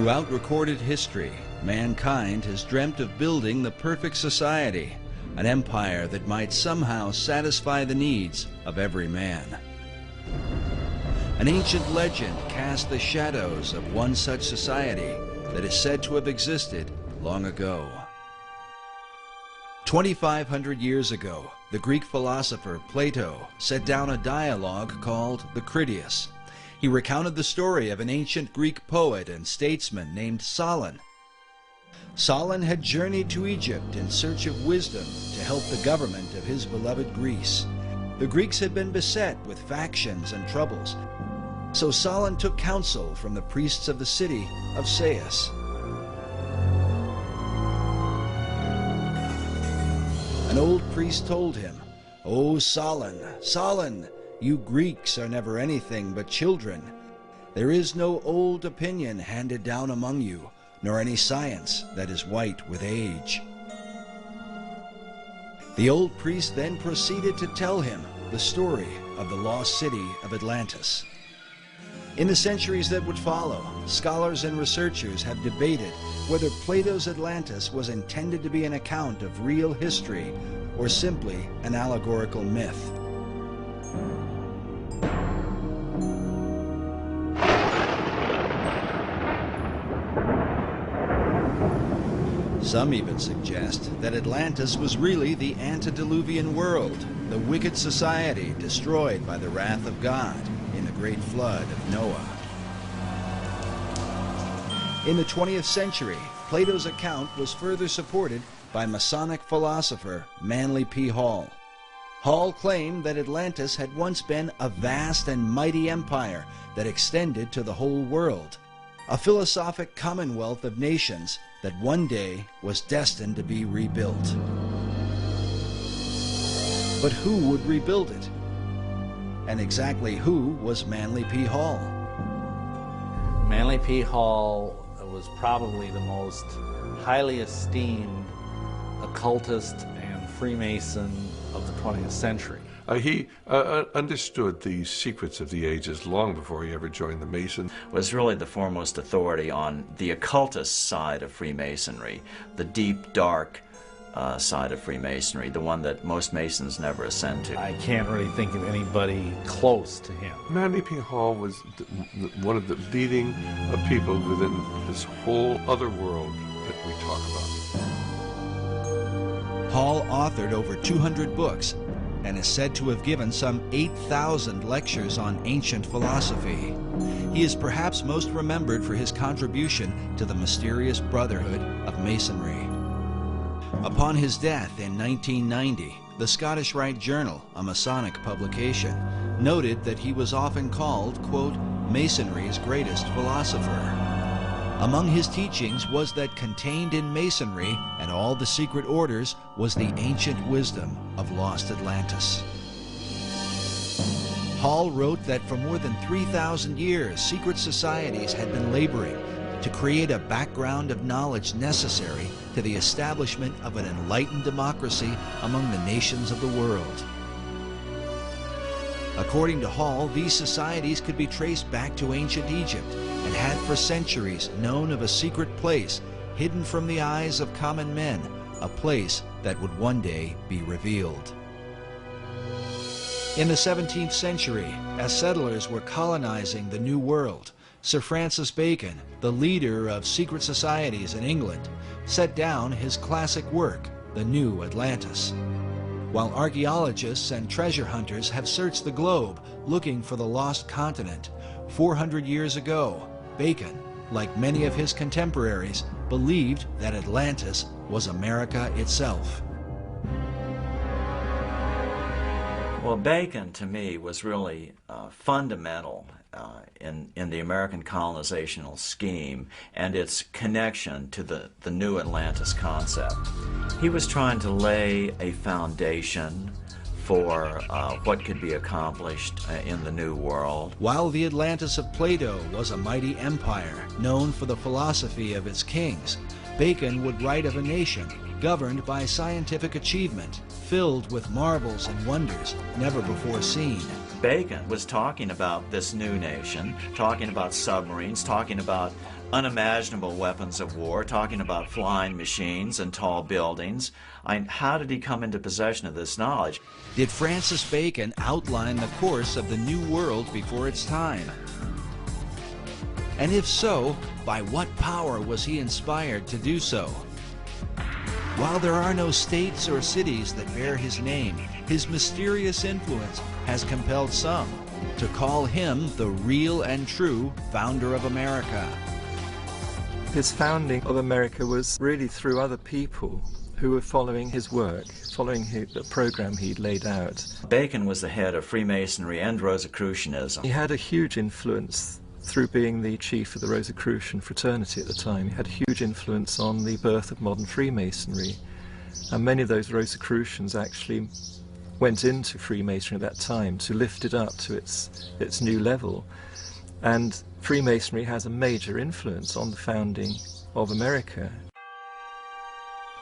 Throughout recorded history, mankind has dreamt of building the perfect society, an empire that might somehow satisfy the needs of every man. An ancient legend casts the shadows of one such society that is said to have existed long ago. 2,500 years ago, the Greek philosopher Plato set down a dialogue called the Critias. He recounted the story of an ancient Greek poet and statesman named Solon. Solon had journeyed to Egypt in search of wisdom to help the government of his beloved Greece. The Greeks had been beset with factions and troubles, so Solon took counsel from the priests of the city of Sais. An old priest told him, "O Solon, Solon, you Greeks are never anything but children. There is no old opinion handed down among you, nor any science that is white with age." The old priest then proceeded to tell him the story of the lost city of Atlantis. In the centuries that would follow, scholars and researchers have debated whether Plato's Atlantis was intended to be an account of real history or simply an allegorical myth. Some even suggest that Atlantis was really the antediluvian world, the wicked society destroyed by the wrath of God in the great flood of Noah. In the 20th century, Plato's account was further supported by Masonic philosopher Manly P. Hall. Hall claimed that Atlantis had once been a vast and mighty empire that extended to the whole world, a philosophic commonwealth of nations that one day was destined to be rebuilt. But who would rebuild it? And exactly who was Manly P. Hall? Manly P. Hall was probably the most highly esteemed occultist and Freemason of the 20th century. He understood the secrets of the ages long before he ever joined the Masons. Was really the foremost authority on the occultist side of Freemasonry, the deep, dark side of Freemasonry, the one that most Masons never ascend to. I can't really think of anybody close to him. Manly P. Hall was one of the leading people within this whole other world that we talk about. Hall authored over 200 books and is said to have given some 8,000 lectures on ancient philosophy. He is perhaps most remembered for his contribution to the mysterious Brotherhood of Masonry. Upon his death in 1990, the Scottish Rite Journal, a Masonic publication, noted that he was often called, quote, Masonry's greatest philosopher. Among his teachings was that contained in Masonry and all the secret orders was the ancient wisdom of lost Atlantis. Hall wrote that for more than 3,000 years, secret societies had been laboring to create a background of knowledge necessary to the establishment of an enlightened democracy among the nations of the world. According to Hall, these societies could be traced back to ancient Egypt and had for centuries known of a secret place hidden from the eyes of common men, a place that would one day be revealed. In the 17th century, as settlers were colonizing the New World, Sir Francis Bacon, the leader of secret societies in England, set down his classic work, The New Atlantis. While archaeologists and treasure hunters have searched the globe looking for the lost continent, 400 years ago, Bacon, like many of his contemporaries, believed that Atlantis was America itself. Well, Bacon, to me, was really fundamental in the American colonizational scheme and its connection to the new Atlantis concept. He was trying to lay a foundation for what could be accomplished in the New World. While the Atlantis of Plato was a mighty empire known for the philosophy of its kings, Bacon would write of a nation governed by scientific achievement, filled with marvels and wonders never before seen. Bacon was talking about this new nation, talking about submarines, talking about unimaginable weapons of war, talking about flying machines and tall buildings. How did he come into possession of this knowledge? Did Francis Bacon outline the course of the New World before its time? And if so, by what power was he inspired to do so? While there are no states or cities that bear his name, his mysterious influence has compelled some to call him the real and true founder of America. His founding of America was really through other people who were following his work, following the program he'd laid out. Bacon was the head of Freemasonry and Rosicrucianism. He had a huge influence through being the chief of the Rosicrucian fraternity at the time. He had a huge influence on the birth of modern Freemasonry. And many of those Rosicrucians actually went into Freemasonry at that time to lift it up to its new level. And Freemasonry has a major influence on the founding of America.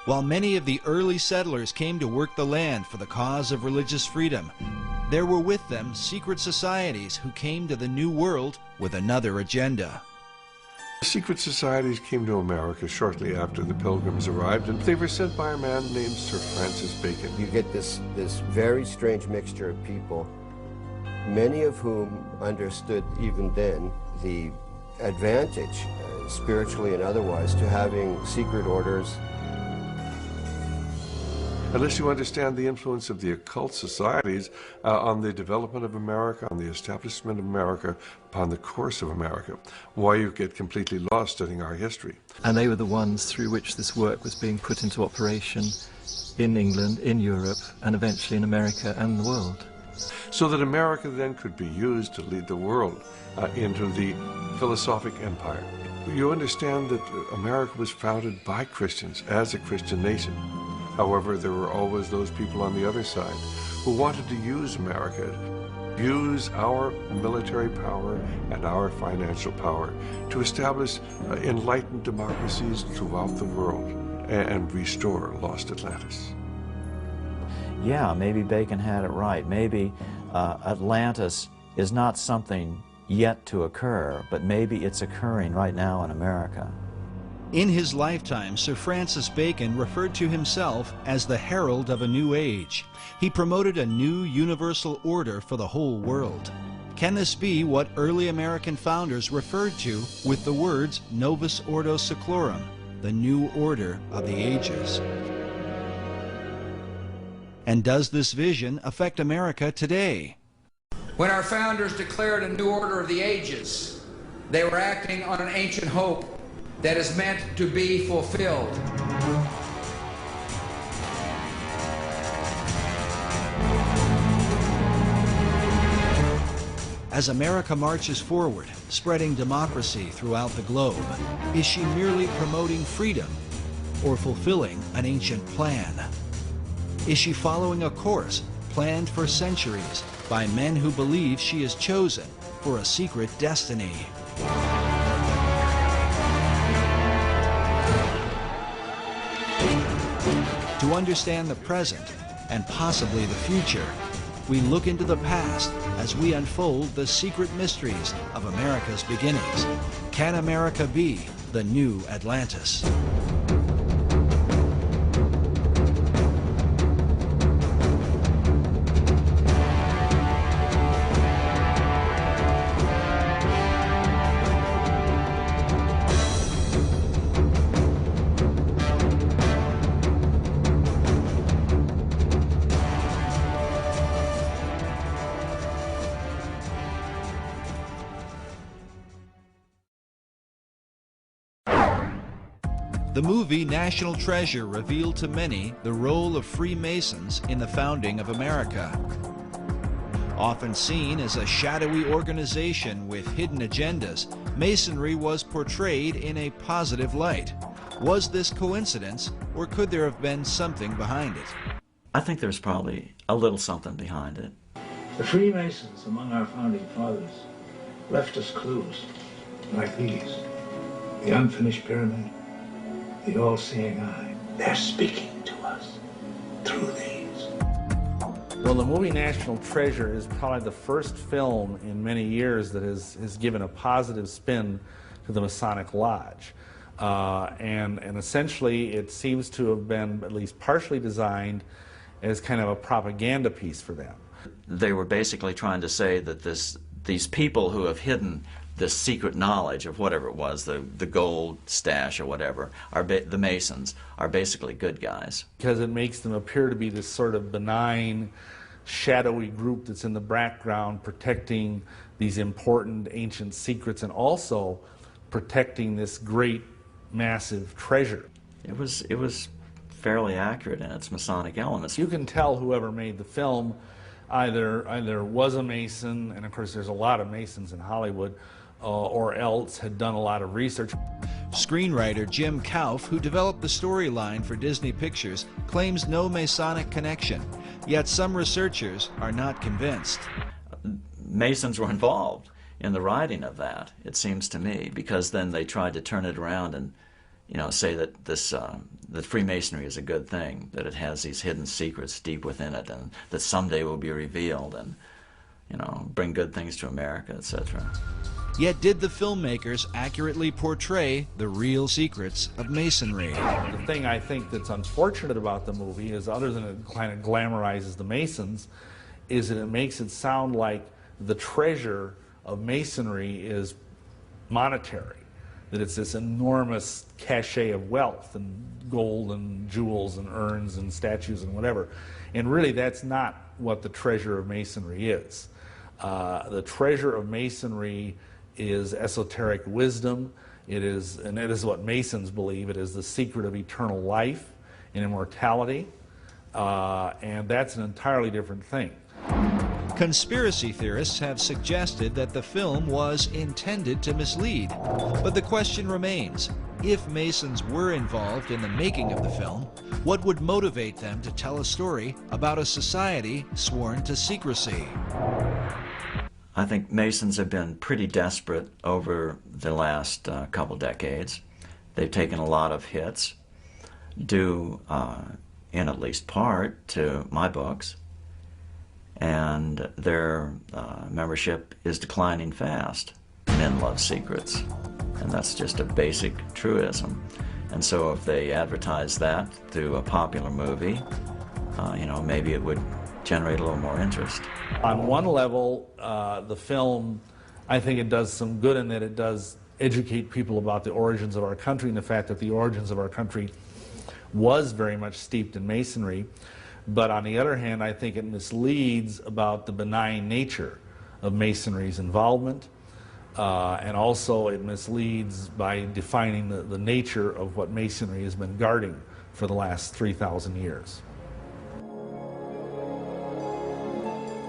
While many of the early settlers came to work the land for the cause of religious freedom, there were with them secret societies who came to the New World with another agenda. Secret societies came to America shortly after the Pilgrims arrived, and they were sent by a man named Sir Francis Bacon. You get this very strange mixture of people, many of whom understood even then the advantage, spiritually and otherwise, to having secret orders. Unless you understand the influence of the occult societies on the development of America, on the establishment of America, upon the course of America, why you get completely lost studying our history. And they were the ones through which this work was being put into operation in England, in Europe, and eventually in America and the world. So that America then could be used to lead the world into the philosophic empire. You understand that America was founded by Christians as a Christian nation. However, there were always those people on the other side who wanted to use America, use our military power and our financial power to establish enlightened democracies throughout the world and restore lost Atlantis. Yeah, maybe Bacon had it right. Maybe Atlantis is not something yet to occur, but maybe it's occurring right now in America. In his lifetime, Sir Francis Bacon referred to himself as the herald of a new age. He promoted a new universal order for the whole world. Can this be what early American founders referred to with the words Novus Ordo Seclorum, the new order of the ages? And does this vision affect America today? When our founders declared a new order of the ages, they were acting on an ancient hope that is meant to be fulfilled. As America marches forward, spreading democracy throughout the globe, is she merely promoting freedom or fulfilling an ancient plan? Is she following a course planned for centuries by men who believe she is chosen for a secret destiny? To understand the present and possibly the future, we look into the past as we unfold the secret mysteries of America's beginnings. Can America be the new Atlantis? The movie National Treasure revealed to many the role of Freemasons in the founding of America. Often seen as a shadowy organization with hidden agendas, Masonry was portrayed in a positive light. Was this coincidence, or could there have been something behind it? I think there's probably a little something behind it. The Freemasons among our founding fathers left us clues like these: the unfinished pyramid, the all-seeing eye. They're speaking to us through these. Well, the movie National Treasure is probably the first film in many years that has given a positive spin to the Masonic Lodge. And essentially it seems to have been at least partially designed as kind of a propaganda piece for them. They were basically trying to say that these people who have hidden this secret knowledge of whatever it was, the gold stash or whatever, the Masons, are basically good guys. Because it makes them appear to be this sort of benign, shadowy group that's in the background protecting these important ancient secrets and also protecting this great, massive treasure. It was fairly accurate in its Masonic elements. You can tell whoever made the film either was a Mason, and of course there's a lot of Masons in Hollywood, or else had done a lot of research. Screenwriter Jim Kauf, who developed the storyline for Disney Pictures, claims no Masonic connection, yet some researchers are not convinced. Masons were involved in the writing of that, it seems to me, because then they tried to turn it around and, you know, say that that Freemasonry is a good thing, that it has these hidden secrets deep within it, and that someday will be revealed, and, you know, bring good things to America, etc. Yet did the filmmakers accurately portray the real secrets of Masonry? The thing I think that's unfortunate about the movie is, other than it kind of glamorizes the Masons, is that it makes it sound like the treasure of Masonry is monetary, that it's this enormous cachet of wealth and gold and jewels and urns and statues and whatever. And really that's not what the treasure of Masonry is. The treasure of Masonry is esoteric wisdom. It is, and it is what Masons believe, it is the secret of eternal life and immortality. And that's an entirely different thing. Conspiracy theorists have suggested that the film was intended to mislead, but the question remains, if Masons were involved in the making of the film, what would motivate them to tell a story about a society sworn to secrecy? I think Masons have been pretty desperate over the last couple decades. They've taken a lot of hits, due in at least part to my books, and their membership is declining fast. Men love secrets, and that's just a basic truism. And so if they advertise that through a popular movie, you know, maybe it would generate a little more interest. On one level, the film, I think it does some good in that it does educate people about the origins of our country and the fact that the origins of our country was very much steeped in Masonry. But on the other hand, I think it misleads about the benign nature of Masonry's involvement, and also it misleads by defining the nature of what Masonry has been guarding for the last 3,000 years.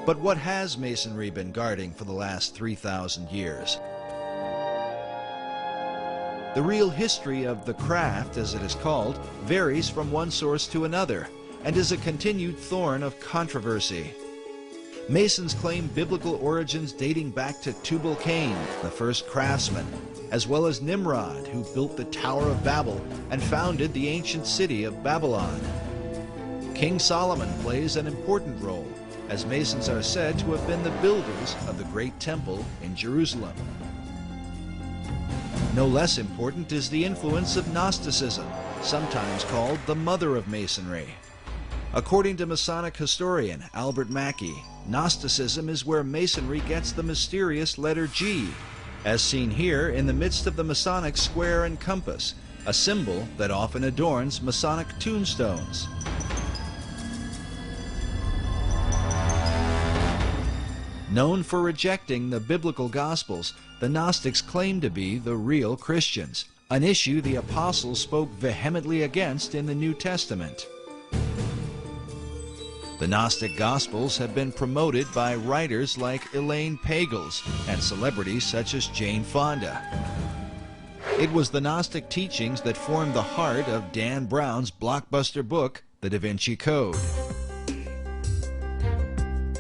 But what has Masonry been guarding for the last 3,000 years? The real history of the craft, as it is called, varies from one source to another, and is a continued thorn of controversy. Masons claim biblical origins dating back to Tubal-Cain, the first craftsman, as well as Nimrod, who built the Tower of Babel and founded the ancient city of Babylon. King Solomon plays an important role, as Masons are said to have been the builders of the Great Temple in Jerusalem. No less important is the influence of Gnosticism, sometimes called the mother of Masonry. According to Masonic historian Albert Mackey, Gnosticism is where Masonry gets the mysterious letter G, as seen here in the midst of the Masonic square and compass, a symbol that often adorns Masonic tombstones. Known for rejecting the biblical Gospels, the Gnostics claim to be the real Christians, an issue the apostles spoke vehemently against in the New Testament. The Gnostic Gospels have been promoted by writers like Elaine Pagels and celebrities such as Jane Fonda. It was the Gnostic teachings that formed the heart of Dan Brown's blockbuster book, The Da Vinci Code.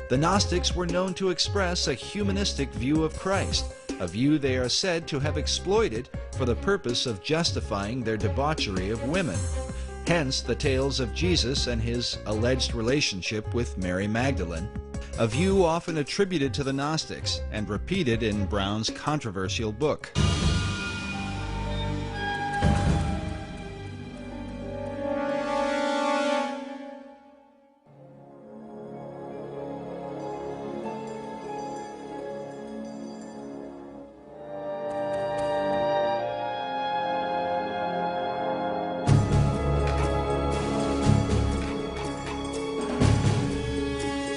The Gnostics were known to express a humanistic view of Christ, a view they are said to have exploited for the purpose of justifying their debauchery of women. Hence the tales of Jesus and his alleged relationship with Mary Magdalene, a view often attributed to the Gnostics and repeated in Brown's controversial book.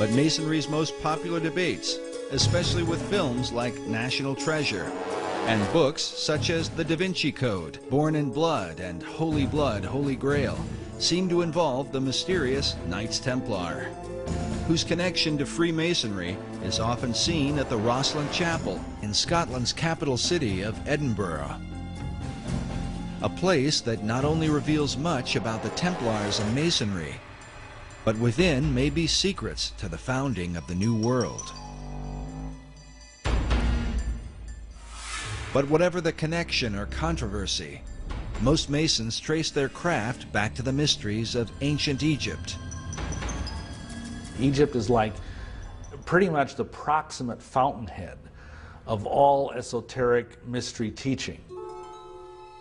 but Masonry's most popular debates, especially with films like National Treasure and books such as The Da Vinci Code, Born in Blood, and Holy Blood, Holy Grail, seem to involve the mysterious Knights Templar, whose connection to Freemasonry is often seen at the Rosslyn Chapel in Scotland's capital city of Edinburgh. A place that not only reveals much about the Templars and Masonry, but within may be secrets to the founding of the New World. But whatever the connection or controversy, most Masons trace their craft back to the mysteries of ancient Egypt. Egypt is like pretty much the proximate fountainhead of all esoteric mystery teaching.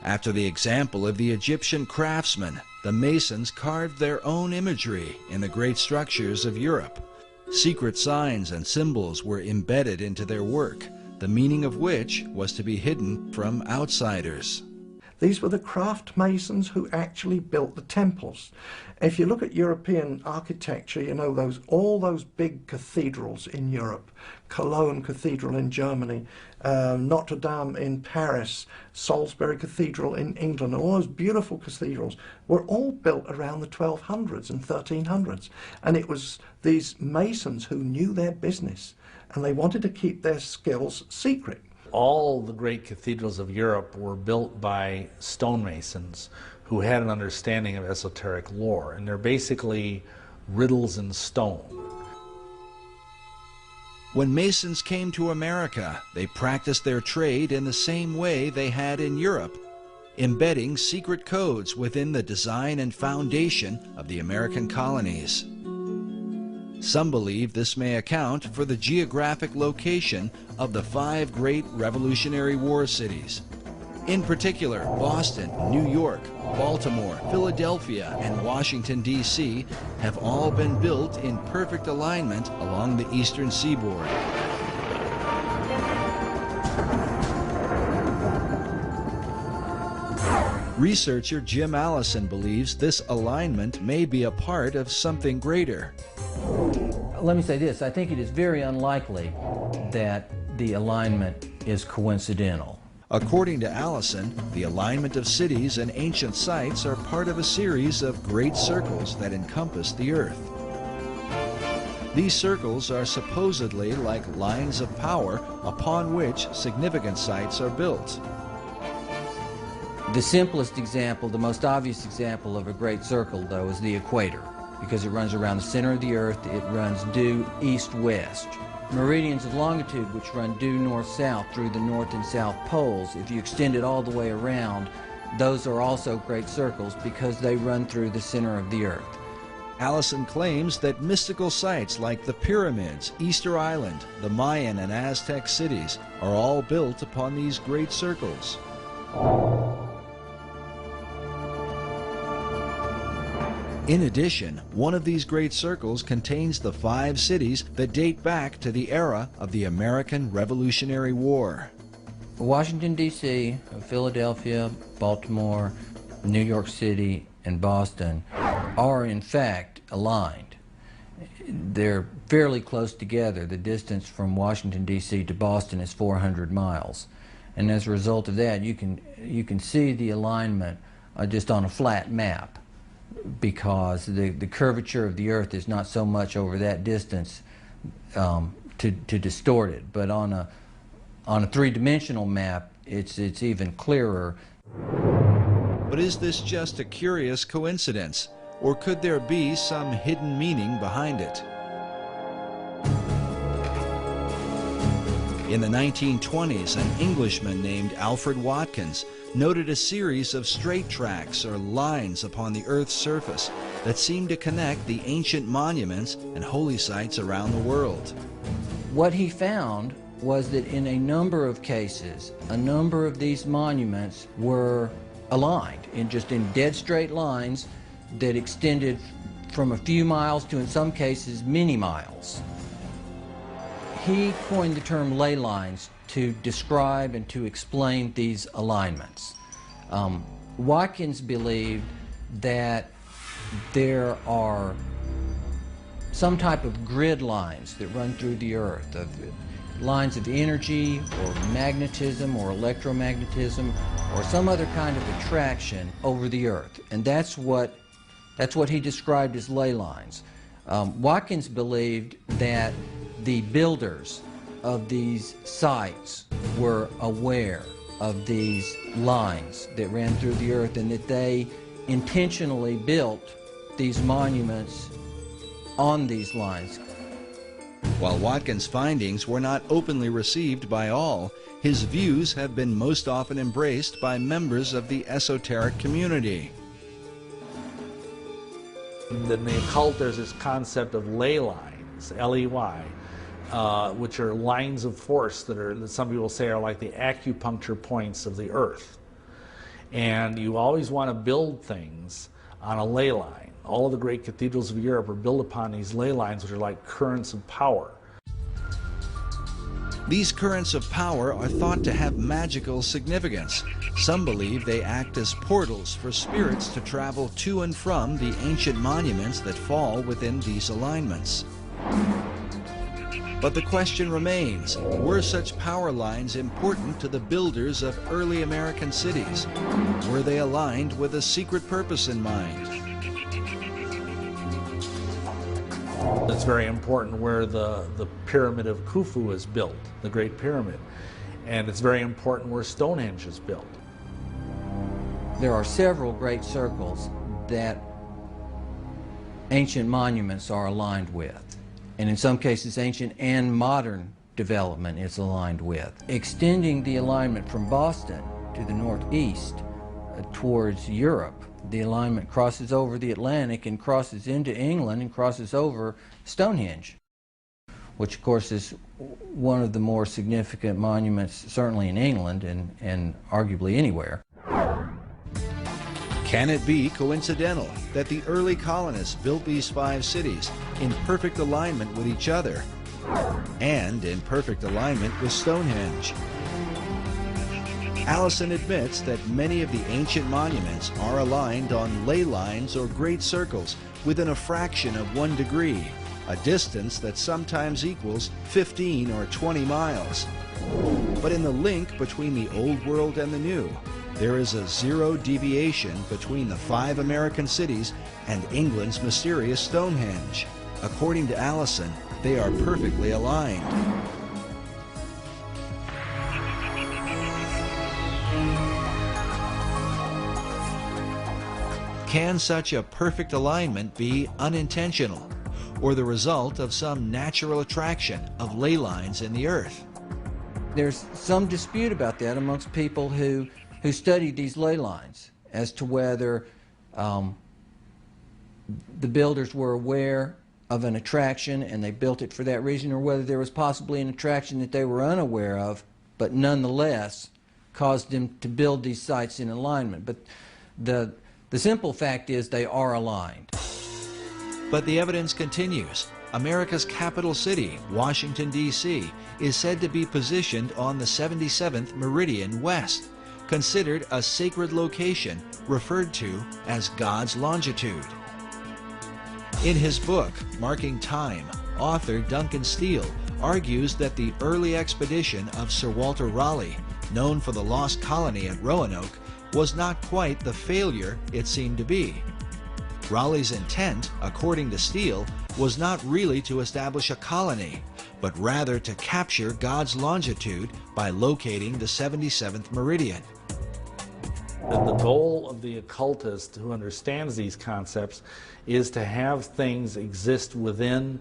After the example of the Egyptian craftsmen, the Masons carved their own imagery in the great structures of Europe. Secret signs and symbols were embedded into their work, the meaning of which was to be hidden from outsiders. These were the craft masons who actually built the temples. If you look at European architecture, you know, all those big cathedrals in Europe, Cologne Cathedral in Germany, Notre Dame in Paris, Salisbury Cathedral in England, all those beautiful cathedrals were all built around the 1200s and 1300s. And it was these masons who knew their business, and they wanted to keep their skills secret. All the great cathedrals of Europe were built by stonemasons who had an understanding of esoteric lore, and they're basically riddles in stone. When Masons came to America, they practiced their trade in the same way they had in Europe, embedding secret codes within the design and foundation of the American colonies. Some believe this may account for the geographic location of the 5 great Revolutionary War cities. In particular, Boston, New York, Baltimore, Philadelphia, and Washington, D.C. have all been built in perfect alignment along the eastern seaboard. Researcher Jim Allison believes this alignment may be a part of something greater. Let me say this, I think it is very unlikely that the alignment is coincidental. According to Allison, the alignment of cities and ancient sites are part of a series of great circles that encompass the Earth. These circles are supposedly like lines of power upon which significant sites are built. The simplest example, the most obvious example of a great circle, though, is the equator, because it runs around the center of the Earth. It runs due east-west. Meridians of longitude, which run due north-south through the north and south poles, if you extend it all the way around, those are also great circles because they run through the center of the Earth. Allison claims that mystical sites like the pyramids, Easter Island, the Mayan and Aztec cities are all built upon these great circles. In addition, one of these great circles contains the 5 cities that date back to the era of the American Revolutionary War. Washington, D.C., Philadelphia, Baltimore, New York City, and Boston are in fact aligned. They're fairly close together. The distance from Washington, D.C. to Boston is 400 miles. And as a result of that, you can see the alignment just on a flat map, because the curvature of the Earth is not so much over that distance to distort it. But on a three-dimensional map, it's even clearer. But is this just a curious coincidence, or could there be some hidden meaning behind it? In the 1920s, an Englishman named Alfred Watkins noted a series of straight tracks or lines upon the Earth's surface that seemed to connect the ancient monuments and holy sites around the world. What he found was that in a number of cases, a number of these monuments were aligned in dead straight lines that extended from a few miles to, in some cases, many miles. He coined the term ley lines to describe and to explain these alignments. Watkins believed that there are some type of grid lines that run through the Earth, of lines of energy or magnetism or electromagnetism or some other kind of attraction over the Earth. And that's what he described as ley lines. Watkins believed that the builders of these sites were aware of these lines that ran through the Earth and that they intentionally built these monuments on these lines. While Watkins' findings were not openly received by all, his views have been most often embraced by members of the esoteric community. In the occult, there's this concept of ley lines, L-E-Y, which are lines of force that some people say are like the acupuncture points of the Earth. And you always want to build things on a ley line. All of the great cathedrals of Europe are built upon these ley lines, which are like currents of power. These currents of power are thought to have magical significance. Some believe they act as portals for spirits to travel to and from the ancient monuments that fall within these alignments. But the question remains, were such power lines important to the builders of early American cities? Were they aligned with a secret purpose in mind? It's very important where the pyramid of Khufu is built, the Great Pyramid. And it's very important where Stonehenge is built. There are several great circles that ancient monuments are aligned with. And in some cases, ancient and modern development is aligned with. Extending the alignment from Boston to the northeast towards Europe, the alignment crosses over the Atlantic and crosses into England and crosses over Stonehenge, which of course is one of the more significant monuments certainly in England and arguably anywhere. Can it be coincidental that the early colonists built these 5 cities in perfect alignment with each other and in perfect alignment with Stonehenge? Allison admits that many of the ancient monuments are aligned on ley lines or great circles within a fraction of 1 degree, a distance that sometimes equals 15 or 20 miles. But in the link between the Old World and the New, there is a 0 deviation between the 5 American cities and England's mysterious Stonehenge. According to Allison, they are perfectly aligned. Can such a perfect alignment be unintentional, or the result of some natural attraction of ley lines in the earth? There's some dispute about that amongst people who study these ley lines as to whether the builders were aware of an attraction and they built it for that reason, or whether there was possibly an attraction that they were unaware of, but nonetheless caused them to build these sites in alignment. But the simple fact is they are aligned. But the evidence continues. America's capital city, Washington, D.C., is said to be positioned on the 77th meridian west, considered a sacred location referred to as God's longitude. In his book, Marking Time, author Duncan Steele argues that the early expedition of Sir Walter Raleigh, known for the lost colony at Roanoke, was not quite the failure it seemed to be. Raleigh's intent, according to Steele, was not really to establish a colony, but rather to capture God's longitude by locating the 77th meridian. The goal of the occultist who understands these concepts is to have things exist within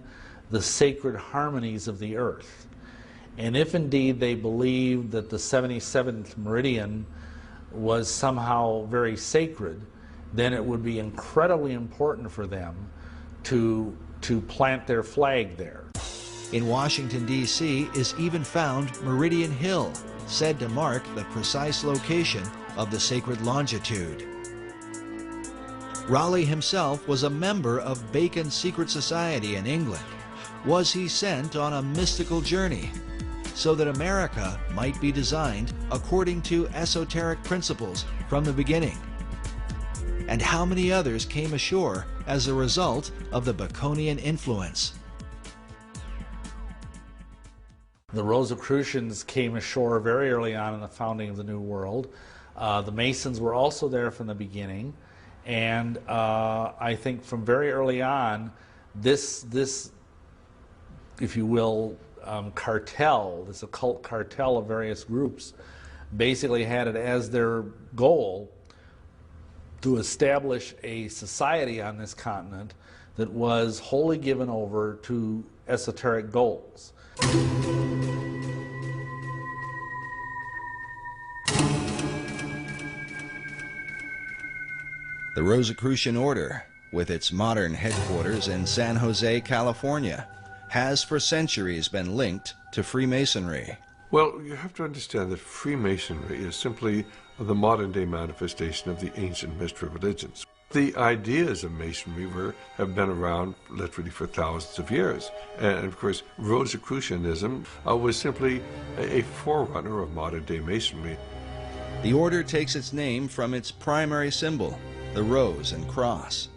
the sacred harmonies of the earth. And if indeed they believe that the 77th meridian was somehow very sacred, then it would be incredibly important for them to plant their flag there. In Washington, D.C. is even found Meridian Hill, said to mark the precise location of the sacred longitude. Raleigh himself was a member of Bacon's secret society in England. Was he sent on a mystical journey so that America might be designed according to esoteric principles from the beginning? and how many others came ashore as a result of the Baconian influence. The Rosicrucians came ashore very early on in the founding of the New World. The Masons were also there from the beginning, and I think from very early on, this if you will, cartel, this occult cartel of various groups, basically had it as their goal to establish a society on this continent that was wholly given over to esoteric goals. The Rosicrucian Order, with its modern headquarters in San Jose, California, has for centuries been linked to Freemasonry. Well, you have to understand that Freemasonry is simply the modern-day manifestation of the ancient mystery religions. The ideas of Masonry have been around literally for thousands of years. And of course, Rosicrucianism was simply a forerunner of modern-day Masonry. The order takes its name from its primary symbol, the rose and cross.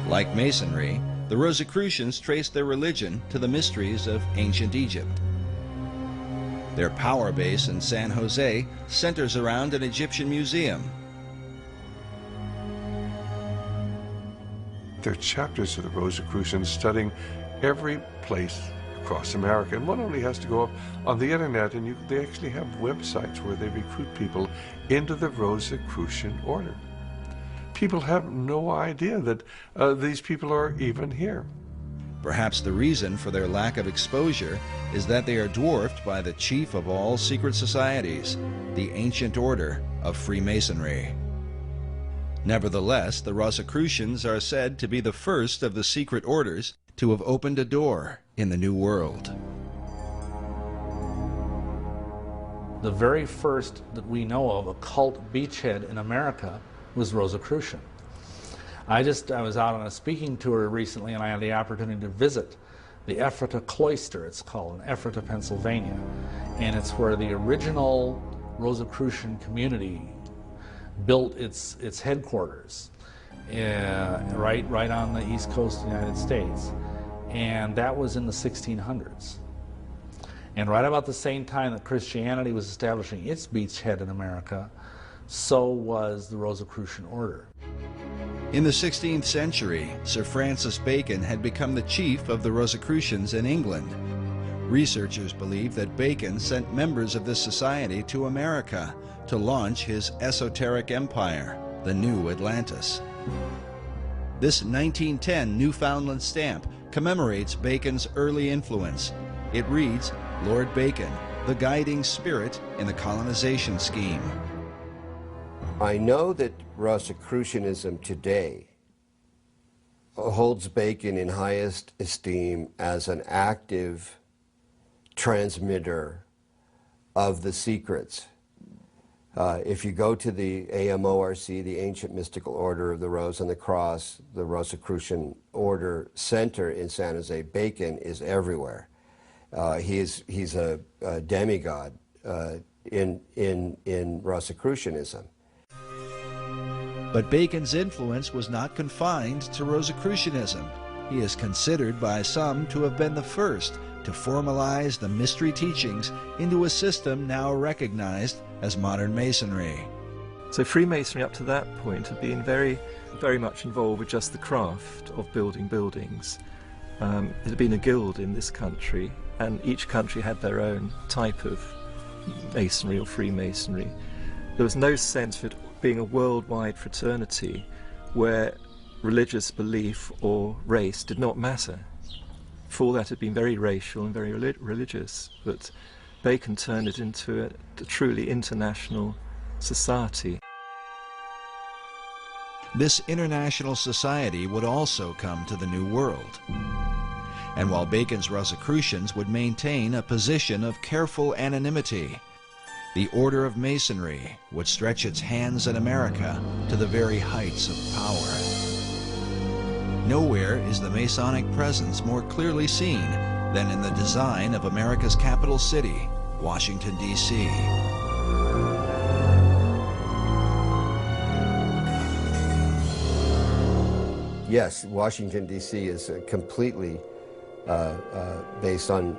Like Masonry, the Rosicrucians trace their religion to the mysteries of ancient Egypt. Their power base in San Jose centers around an Egyptian museum. There are chapters of the Rosicrucians studying every place across America. And one only has to go up on the internet, and they actually have websites where they recruit people into the Rosicrucian order. People have no idea that these people are even here. Perhaps the reason for their lack of exposure is that they are dwarfed by the chief of all secret societies, the ancient order of Freemasonry. Nevertheless, the Rosicrucians are said to be the first of the secret orders to have opened a door in the New World. The very first that we know of occult beachhead in America was Rosicrucian. I was out on a speaking tour recently, and I had the opportunity to visit the Ephrata Cloister, it's called, in Ephrata, Pennsylvania. And it's where the original Rosicrucian community built its headquarters, right on the east coast of the United States. And that was in the 1600s. And right about the same time that Christianity was establishing its beachhead in America, so was the Rosicrucian order. In the 16th century, Sir Francis Bacon had become the chief of the Rosicrucians in England. Researchers believe that Bacon sent members of this society to America to launch his esoteric empire, the New Atlantis. This 1910 Newfoundland stamp commemorates Bacon's early influence. It reads, "Lord Bacon, the guiding spirit in the colonization scheme." I know that Rosicrucianism today holds Bacon in highest esteem as an active transmitter of the secrets. If you go to the AMORC, the Ancient Mystical Order of the Rose and the Cross, the Rosicrucian Order Center in San Jose, Bacon is everywhere. He's a demigod in Rosicrucianism. But Bacon's influence was not confined to Rosicrucianism. He is considered by some to have been the first to formalize the mystery teachings into a system now recognized as modern Masonry. So Freemasonry up to that point had been very, very much involved with just the craft of building buildings. It had been a guild in this country, and each country had their own type of Masonry or Freemasonry. There was no sense of it being a worldwide fraternity where religious belief or race did not matter. Before that, it had been very racial and very religious, but Bacon turned it into a truly international society. This international society would also come to the New World. And while Bacon's Rosicrucians would maintain a position of careful anonymity, the Order of Masonry would stretch its hands in America to the very heights of power. Nowhere is the Masonic presence more clearly seen than in the design of America's capital city, Washington, D.C. yes, Washington, D.C. is completely based on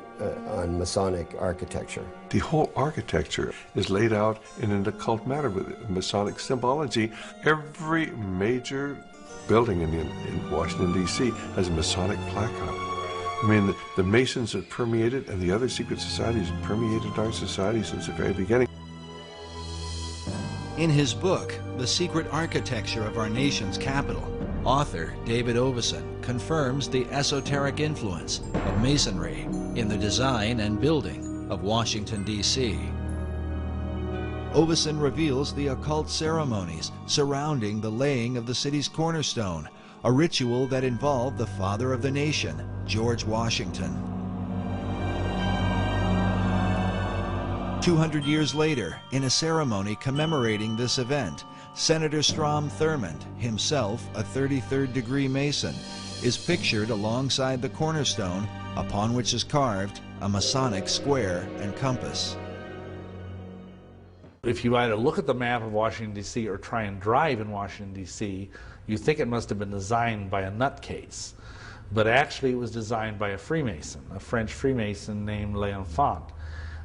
Masonic architecture. The whole architecture is laid out in an occult manner with Masonic symbology. Every major building in Washington, D.C. has a Masonic plaque on it. I mean, the Masons have permeated, and the other secret societies have permeated our society since the very beginning. In his book, The Secret Architecture of Our Nation's Capital, author David Oveson confirms the esoteric influence of Masonry in the design and building of Washington, D.C. Oveson reveals the occult ceremonies surrounding the laying of the city's cornerstone, a ritual that involved the father of the nation, George Washington. 200 years later, in a ceremony commemorating this event, Senator Strom Thurmond, himself a 33rd degree Mason, is pictured alongside the cornerstone upon which is carved a Masonic square and compass. If you either look at the map of Washington, D.C. or try and drive in Washington, D.C., you think it must have been designed by a nutcase. But actually it was designed by a Freemason, a French Freemason named L'Enfant.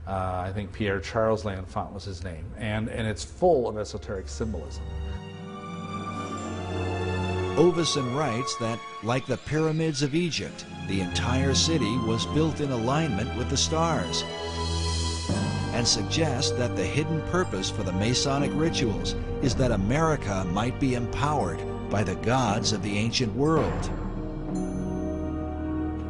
I think Pierre Charles L'Enfant was his name. And it's full of esoteric symbolism. Oveson writes that, like the pyramids of Egypt, the entire city was built in alignment with the stars, and suggests that the hidden purpose for the Masonic rituals is that America might be empowered by the gods of the ancient world.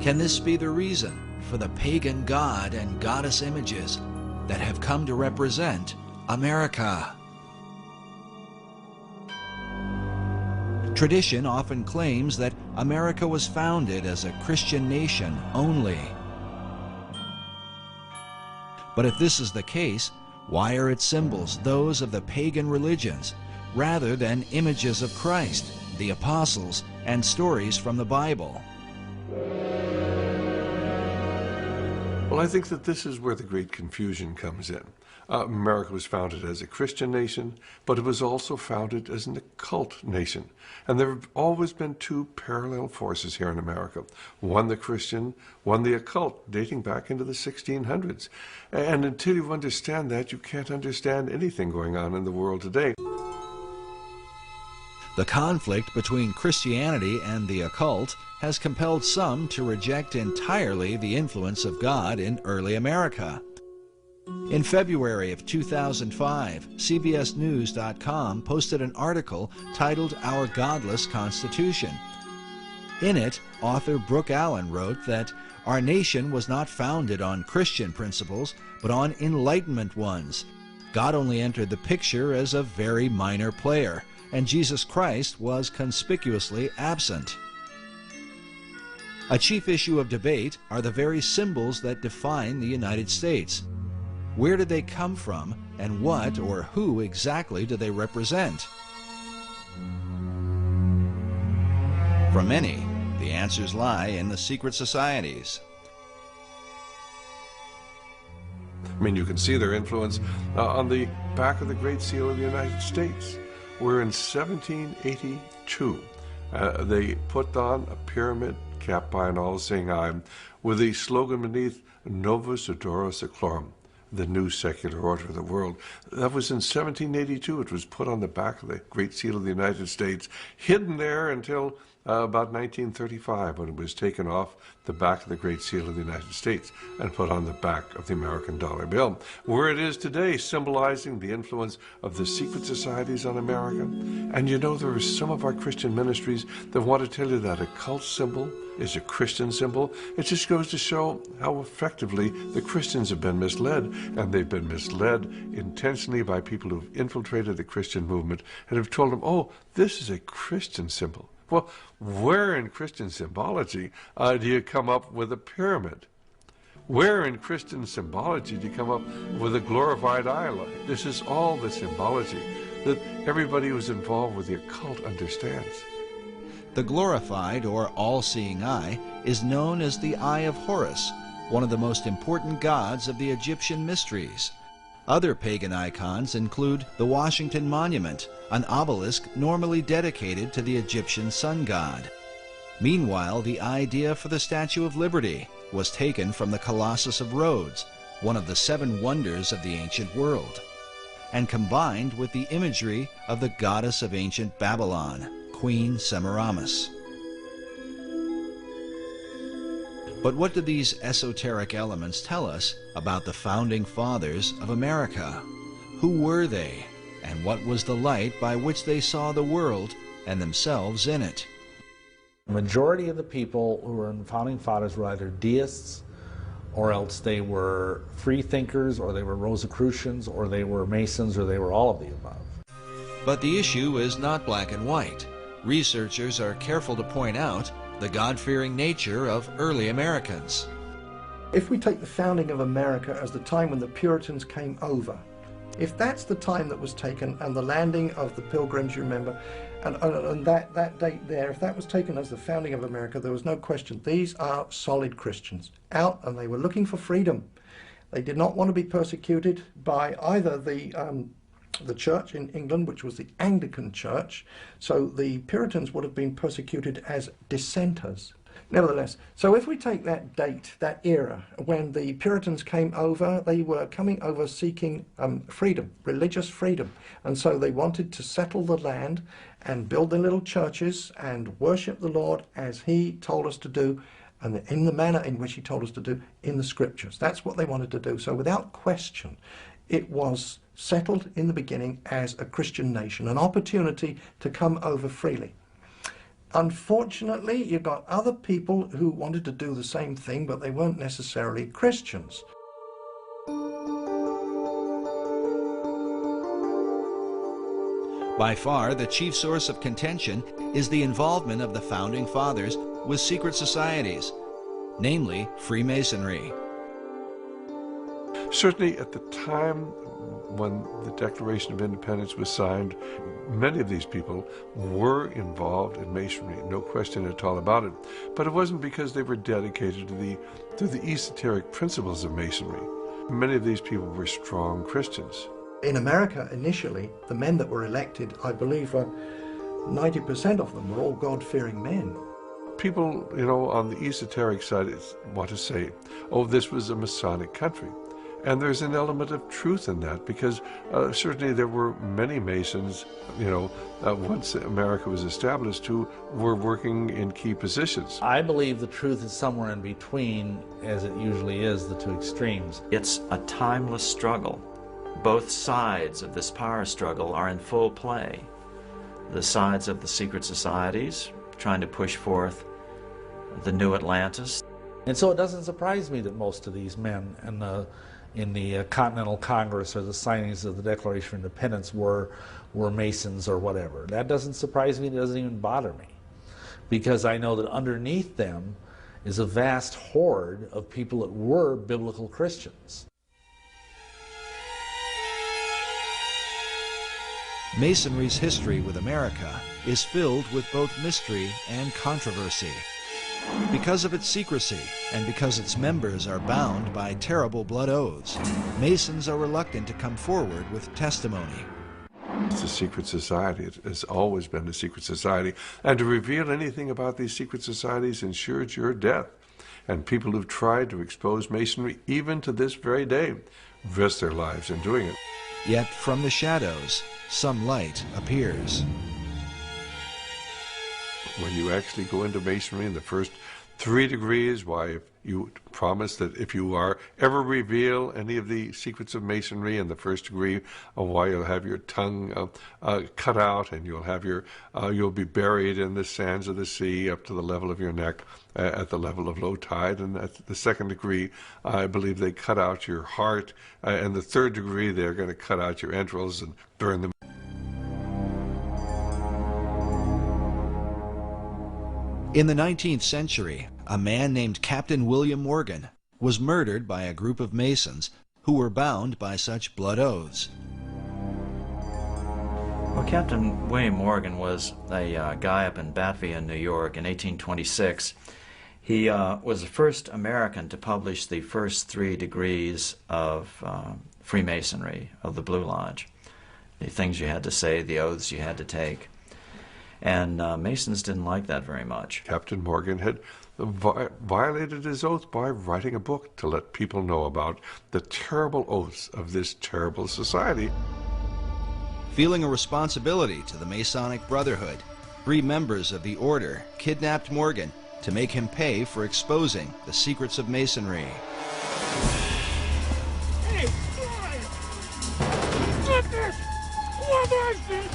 Can this be the reason for the pagan god and goddess images that have come to represent America? Tradition often claims that America was founded as a Christian nation only. But if this is the case, why are its symbols those of the pagan religions rather than images of Christ, the apostles, and stories from the Bible? Well, I think that this is where the great confusion comes in. America was founded as a Christian nation, but it was also founded as an occult nation. And there have always been two parallel forces here in America. One the Christian, one the occult, dating back into the 1600s. And until you understand that, you can't understand anything going on in the world today. The conflict between Christianity and the occult has compelled some to reject entirely the influence of God in early America. In February of 2005, CBSNews.com posted an article titled Our Godless Constitution. In it, author Brooke Allen wrote that our nation was not founded on Christian principles, but on Enlightenment ones. God only entered the picture as a very minor player, and Jesus Christ was conspicuously absent. A chief issue of debate are the very symbols that define the United States. Where did they come from, and what or who exactly do they represent? For many, the answers lie in the secret societies. I mean, you can see their influence on the back of the Great Seal of the United States, where in 1782 they put on a pyramid capped by an all-seeing eye with the slogan beneath, Novus Ordo Seclorum, the new secular order of the world. That was in 1782. It was put on the back of the Great Seal of the United States, hidden there until about 1935, when it was taken off the back of the Great Seal of the United States and put on the back of the American dollar bill, where it is today, symbolizing the influence of the secret societies on America. And you know, there are some of our Christian ministries that want to tell you that a cult symbol is a Christian symbol. It just goes to show how effectively the Christians have been misled, and they've been misled intentionally by people who've infiltrated the Christian movement and have told them, oh, this is a Christian symbol. Well, where in Christian symbology do you come up with a pyramid? Where in Christian symbology do you come up with a glorified eye? This is all the symbology that everybody who's involved with the occult understands. The glorified or all-seeing eye is known as the Eye of Horus, one of the most important gods of the Egyptian mysteries. Other pagan icons include the Washington Monument, an obelisk normally dedicated to the Egyptian sun god. Meanwhile, the idea for the Statue of Liberty was taken from the Colossus of Rhodes, one of the 7 wonders of the ancient world, and combined with the imagery of the goddess of ancient Babylon, Queen Semiramis. But what do these esoteric elements tell us about the founding fathers of America? Who were they, and what was the light by which they saw the world and themselves in it? The majority of the people who were in the founding fathers were either deists, or else they were free thinkers, or they were Rosicrucians, or they were Masons, or they were all of the above. But the issue is not black and white. Researchers are careful to point out the God-fearing nature of early Americans. If we take the founding of America as the time when the Puritans came over, if that's the time that was taken, and the landing of the Pilgrims, you remember, and that date there, if that was taken as the founding of America, there was no question. These are solid Christians, out, and they were looking for freedom. They did not want to be persecuted by either the church in England, which was the Anglican Church, so the Puritans would have been persecuted as dissenters. Nevertheless, so if we take that date, that era, when the Puritans came over, they were coming over seeking freedom, religious freedom. And so they wanted to settle the land and build their little churches and worship the Lord as he told us to do, and in the manner in which he told us to do in the scriptures. That's what they wanted to do. So without question, it was settled in the beginning as a Christian nation, an opportunity to come over freely. Unfortunately, you got other people who wanted to do the same thing, but they weren't necessarily Christians. By far, the chief source of contention is the involvement of the Founding Fathers with secret societies, namely Freemasonry. Certainly at the time when the Declaration of Independence was signed, many of these people were involved in Masonry, no question at all about it. But it wasn't because they were dedicated to the esoteric principles of Masonry. Many of these people were strong Christians. In America, initially, the men that were elected, I believe 90% of them were all God-fearing men. People, on the esoteric side want to say, oh, this was a Masonic country. And there's an element of truth in that, because certainly there were many Masons, once America was established, who were working in key positions. I believe the truth is somewhere in between, as it usually is, the two extremes. It's a timeless struggle. Both sides of this power struggle are in full play. The sides of the secret societies, trying to push forth the new Atlantis. And so it doesn't surprise me that most of these men in the Continental Congress or the signings of the Declaration of Independence were Masons or whatever. That doesn't surprise me. It doesn't even bother me, because I know that underneath them is a vast horde of people that were biblical Christians. Masonry's history with America is filled with both mystery and controversy. Because of its secrecy, and because its members are bound by terrible blood oaths, Masons are reluctant to come forward with testimony. It's a secret society. It has always been a secret society. And to reveal anything about these secret societies ensures your death. And people who've tried to expose Masonry, even to this very day, risk their lives in doing it. Yet from the shadows, some light appears. When you actually go into Masonry in the first 3 degrees, why, if you promise that if you are ever reveal any of the secrets of Masonry in the 1st degree, why you'll have your tongue cut out, and you'll have you'll be buried in the sands of the sea up to the level of your neck at the level of low tide. And at the 2nd degree, I believe they cut out your heart, and the 3rd degree, they're going to cut out your entrails and burn them. In the 19th century, a man named Captain William Morgan was murdered by a group of Masons who were bound by such blood oaths. Well, Captain William Morgan was a guy up in Batavia, New York in 1826. He was the first American to publish the first 3 degrees of Freemasonry, of the Blue Lodge. The things you had to say, the oaths you had to take. And Masons didn't like that very much. Captain Morgan had violated his oath by writing a book to let people know about the terrible oaths of this terrible society. Feeling a responsibility to the Masonic Brotherhood, 3 members of the order kidnapped Morgan to make him pay for exposing the secrets of Masonry. Hey, stop this! What is this?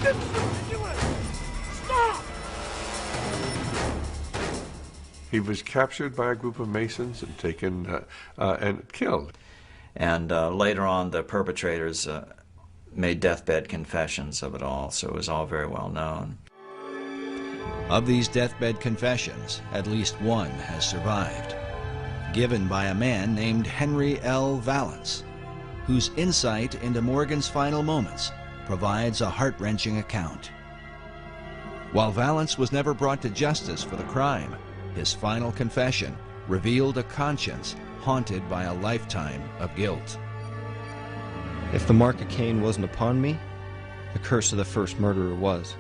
This is ridiculous! Stop! He was captured by a group of Masons and taken and killed. And later on, the perpetrators made deathbed confessions of it all, so it was all very well known. Of these deathbed confessions, at least one has survived, given by a man named Henry L. Valance, whose insight into Morgan's final moments provides a heart-wrenching account. While Valance was never brought to justice for the crime, his final confession revealed a conscience haunted by a lifetime of guilt. If the mark of Cain wasn't upon me, the curse of the first murderer was.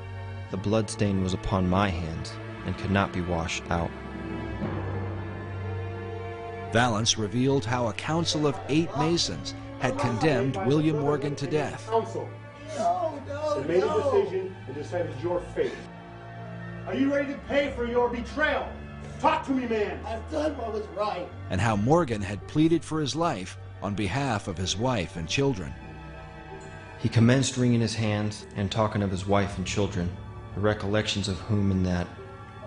The blood stain was upon my hands and could not be washed out. Valance revealed how a council of 8 Masons had condemned William Morgan to death. Council. They made a decision and decided your fate. Are you ready to pay for your betrayal? Talk to me, man. I've done what was right. And how Morgan had pleaded for his life on behalf of his wife and children. He commenced wringing his hands and talking of his wife and children, the recollections of whom in that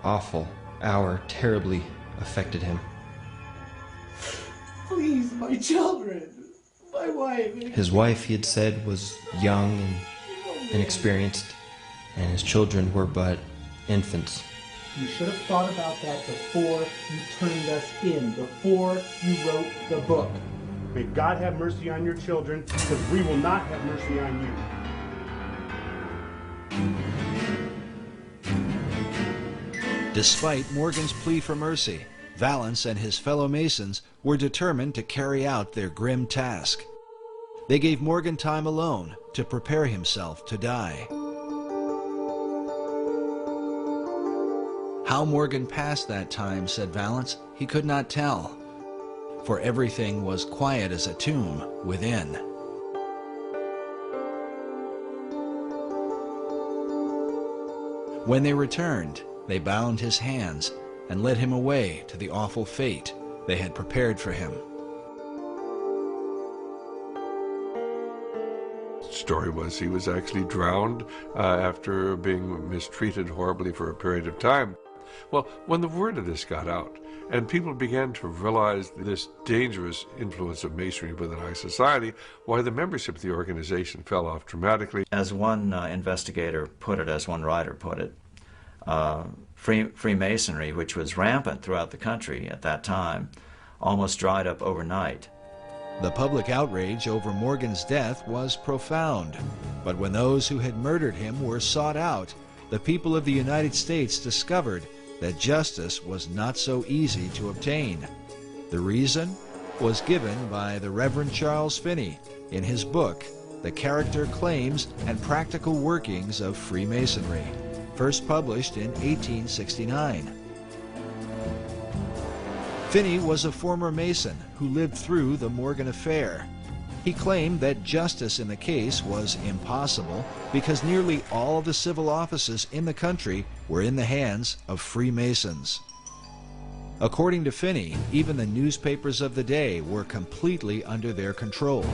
awful hour terribly affected him. Please, my children, my wife. His wife, he had said, was young and inexperienced, and his children were but infants. You should have thought about that before you turned us in, before you wrote the book. May God have mercy on your children, because we will not have mercy on you. Despite Morgan's plea for mercy, Valance and his fellow Masons were determined to carry out their grim task. They gave Morgan time alone to prepare himself to die. How Morgan passed that time, said Valance, he could not tell, for everything was quiet as a tomb within. When they returned, they bound his hands and led him away to the awful fate they had prepared for him. The story was he was actually drowned after being mistreated horribly for a period of time. Well, when the word of this got out, and people began to realize this dangerous influence of Masonry within our society, why the membership of the organization fell off dramatically. As one investigator put it, as one writer put it, Freemasonry, which was rampant throughout the country at that time, almost dried up overnight. The public outrage over Morgan's death was profound, but when those who had murdered him were sought out, the people of the United States discovered that justice was not so easy to obtain. The reason was given by the Reverend Charles Finney in his book, The Character, Claims, and Practical Workings of Freemasonry, first published in 1869. Finney was a former Mason who lived through the Morgan affair. He claimed that justice in the case was impossible because nearly all of the civil offices in the country were in the hands of Freemasons. According to Finney, even the newspapers of the day were completely under their control.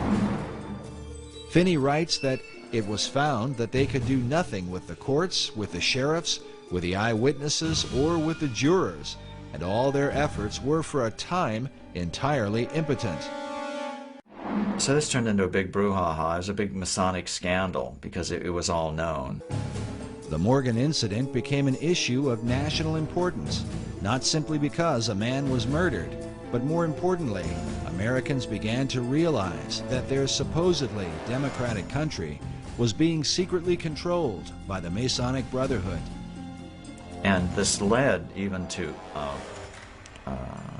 Finney writes that it was found that they could do nothing with the courts, with the sheriffs, with the eyewitnesses, or with the jurors, and all their efforts were for a time entirely impotent. So this turned into a big brouhaha. It was a big Masonic scandal because it was all known. The Morgan incident became an issue of national importance, not simply because a man was murdered, but more importantly, Americans began to realize that their supposedly democratic country was being secretly controlled by the Masonic Brotherhood. And this led even to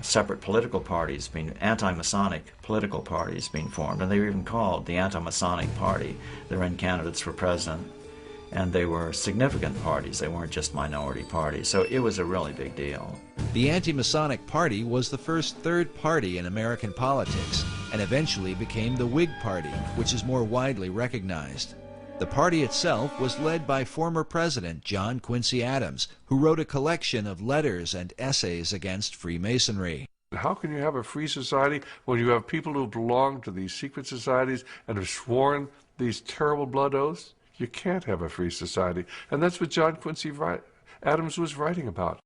separate political parties, being anti-Masonic political parties being formed, and they were even called the Anti-Masonic Party. They ran candidates for president and they were significant parties. They weren't just minority parties, so it was a really big deal. The Anti-Masonic Party was the first third party in American politics and eventually became the Whig Party, which is more widely recognized. The party itself was led by former President John Quincy Adams, who wrote a collection of letters and essays against Freemasonry. How can you have a free society when you have people who belong to these secret societies and have sworn these terrible blood oaths? You can't have a free society. And that's what John Quincy Adams was writing about.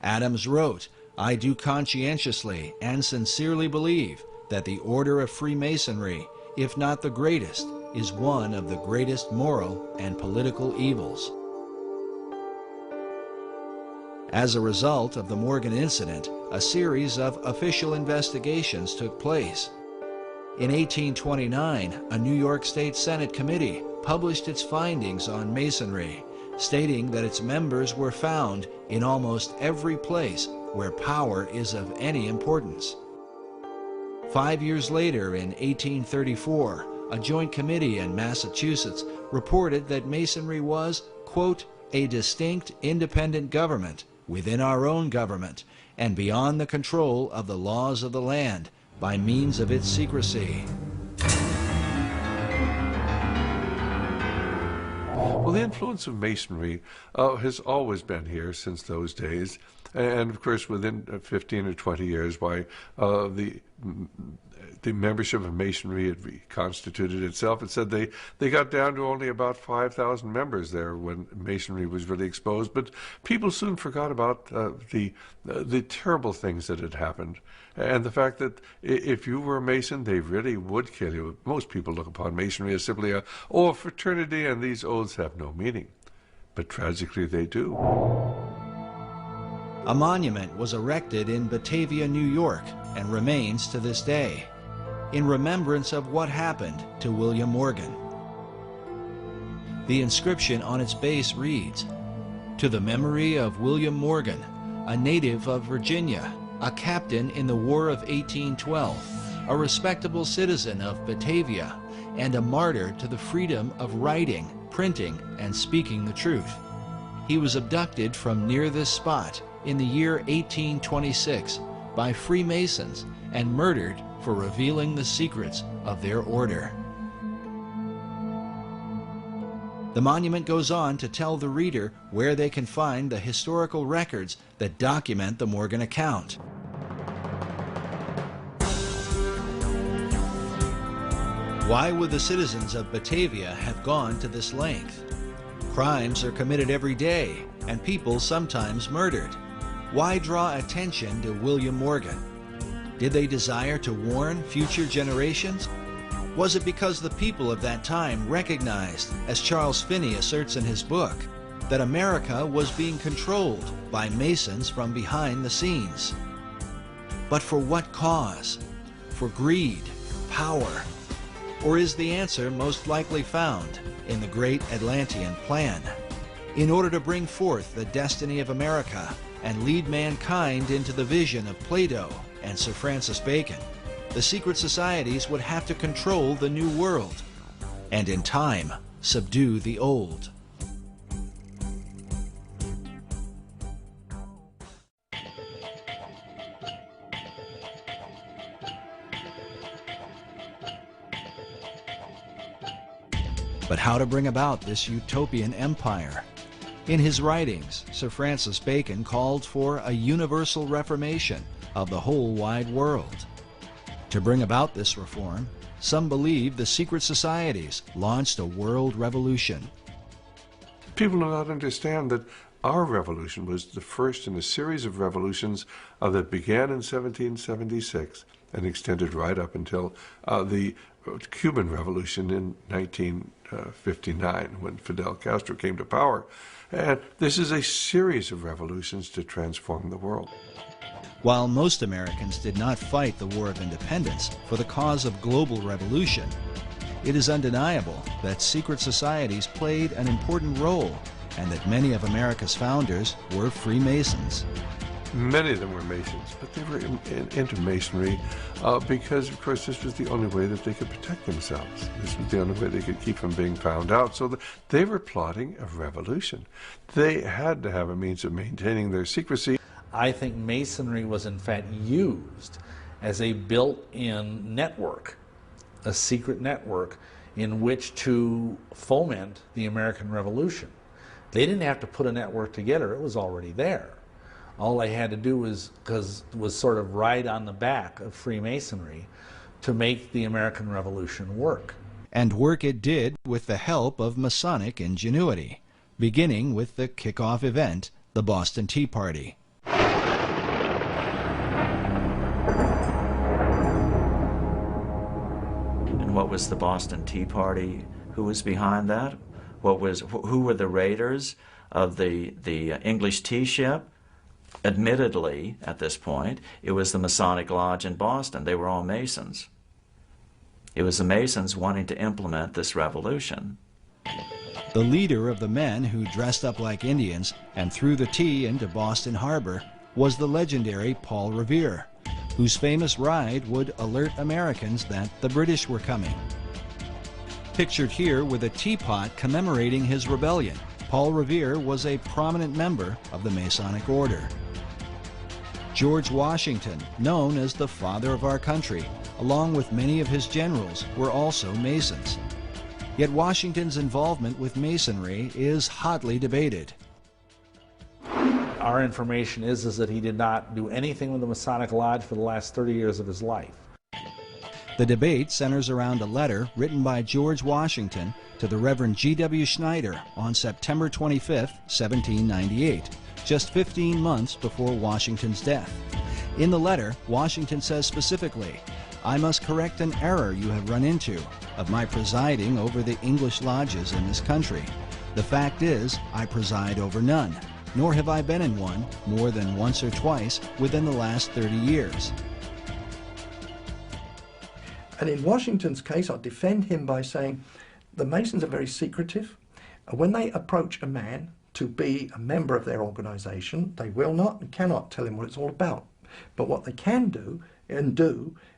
Adams wrote, "I do conscientiously and sincerely believe that the order of Freemasonry, if not the greatest, is one of the greatest moral and political evils." As a result of the Morgan incident, a series of official investigations took place. In 1829, a New York State Senate committee published its findings on Masonry, stating that its members were found in almost every place where power is of any importance. 5 years later, in 1834, a joint committee in Massachusetts reported that Masonry was, quote, "a distinct independent government within our own government and beyond the control of the laws of the land by means of its secrecy." Well, the influence of Masonry has always been here since those days. And, of course, within 15 or 20 years, why the membership of Masonry had reconstituted itself. It said they got down to only about 5,000 members there when Masonry was really exposed. But people soon forgot about the terrible things that had happened. And the fact that if you were a Mason, they really would kill you. Most people look upon Masonry as simply a fraternity, and these oaths have no meaning. But tragically, they do. A monument was erected in Batavia, New York, and remains to this day, in remembrance of what happened to William Morgan. The inscription on its base reads, "To the memory of William Morgan, a native of Virginia, a captain in the War of 1812, a respectable citizen of Batavia, and a martyr to the freedom of writing, printing, and speaking the truth. He was abducted from near this spot in the year 1826 by Freemasons and murdered for revealing the secrets of their order." The monument goes on to tell the reader where they can find the historical records that document the Morgan account. Why would the citizens of Batavia have gone to this length? Crimes are committed every day, and people sometimes murdered. Why draw attention to William Morgan? Did they desire to warn future generations? Was it because the people of that time recognized, as Charles Finney asserts in his book, that America was being controlled by Masons from behind the scenes? But for what cause? For greed, power? Or is the answer most likely found in the great Atlantean plan? In order to bring forth the destiny of America and lead mankind into the vision of Plato and Sir Francis Bacon, the secret societies would have to control the new world, and in time subdue the old. But how to bring about this utopian empire? In his writings, Sir Francis Bacon called for a universal reformation of the whole wide world. To bring about this reform, some believe the secret societies launched a world revolution. People do not understand that our revolution was the first in a series of revolutions that began in 1776 and extended right up until the Cuban Revolution in 1959 when Fidel Castro came to power. And this is a series of revolutions to transform the world. While most Americans did not fight the War of Independence for the cause of global revolution, it is undeniable that secret societies played an important role and that many of America's founders were Freemasons. Many of them were Masons, but they were into Masonry because, of course, this was the only way that they could protect themselves. This was the only way they could keep from being found out. So they were plotting a revolution. They had to have a means of maintaining their secrecy. I think Masonry was, in fact, used as a built-in network, a secret network in which to foment the American Revolution. They didn't have to put a network together. It was already there. All they had to do was sort of ride on the back of Freemasonry to make the American Revolution work. And work it did with the help of Masonic ingenuity, beginning with the kickoff event, the Boston Tea Party. And what was the Boston Tea Party? Who was behind that? Who were the raiders of the English tea ship? Admittedly, at this point, it was the Masonic Lodge in Boston. They were all Masons. It was the Masons wanting to implement this revolution. The leader of the men who dressed up like Indians and threw the tea into Boston Harbor was the legendary Paul Revere, whose famous ride would alert Americans that the British were coming. Pictured here with a teapot commemorating his rebellion, Paul Revere was a prominent member of the Masonic Order. George Washington, known as the father of our country, along with many of his generals, were also Masons. Yet Washington's involvement with Masonry is hotly debated. Our information is that he did not do anything with the Masonic Lodge for the last 30 years of his life. The debate centers around a letter written by George Washington to the Reverend G.W. Schneider on September 25, 1798, just 15 months before Washington's death. In the letter, Washington says specifically, "I must correct an error you have run into of my presiding over the English lodges in this country. The fact is, I preside over none, nor have I been in one more than once or twice within the last 30 years. And in Washington's case, I defend him by saying the Masons are very secretive. When they approach a man to be a member of their organization, they will not and cannot tell him what it's all about. But what they can do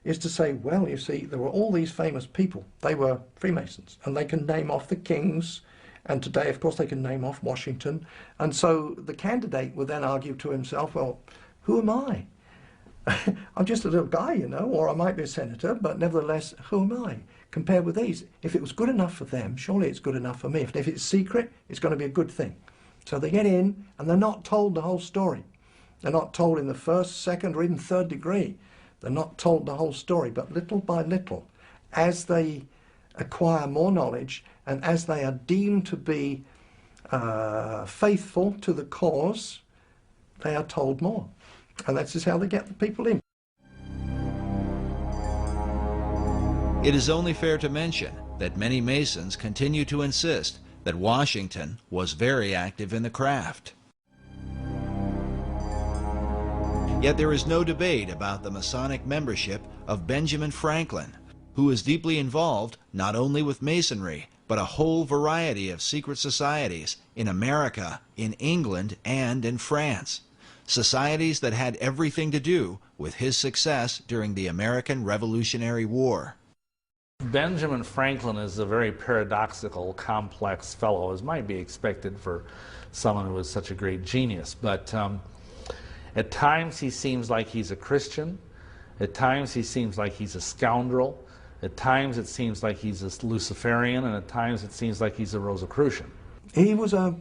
is to say, well, you see, there were all these famous people. They were Freemasons, and they can name off the kings, and today, of course, they can name off Washington. And so the candidate would then argue to himself, well, who am I? I'm just a little guy, you know, or I might be a senator, but nevertheless, who am I compared with these? If it was good enough for them, surely it's good enough for me. If it's secret, it's going to be a good thing. So they get in, and they're not told the whole story. They're not told in the first, second, or even third degree. They're not told the whole story, but little by little, as they acquire more knowledge, and as they are deemed to be faithful to the cause, they are told more. And that's just how they get the people in. It is only fair to mention that many Masons continue to insist that Washington was very active in the craft. Yet there is no debate about the Masonic membership of Benjamin Franklin, who is deeply involved not only with Masonry, but a whole variety of secret societies in America, in England, and in France. Societies that had everything to do with his success during the American Revolutionary War. Benjamin Franklin is a very paradoxical, complex fellow, as might be expected for someone who was such a great genius. But at times he seems like he's a Christian. At times he seems like he's a scoundrel. At times it seems like he's a Luciferian, and at times it seems like he's a Rosicrucian. He was a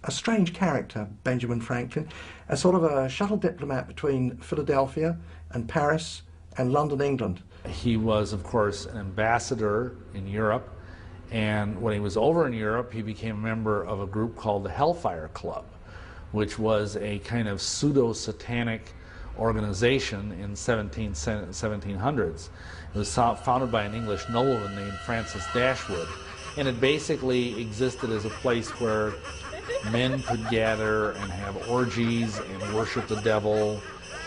strange character, Benjamin Franklin, a sort of a shuttle diplomat between Philadelphia and Paris and London, England. He was, of course, an ambassador in Europe, and when he was over in Europe, he became a member of a group called the Hellfire Club, which was a kind of pseudo-satanic organization in 1700s. It was founded by an English nobleman named Francis Dashwood, and it basically existed as a place where men could gather and have orgies and worship the devil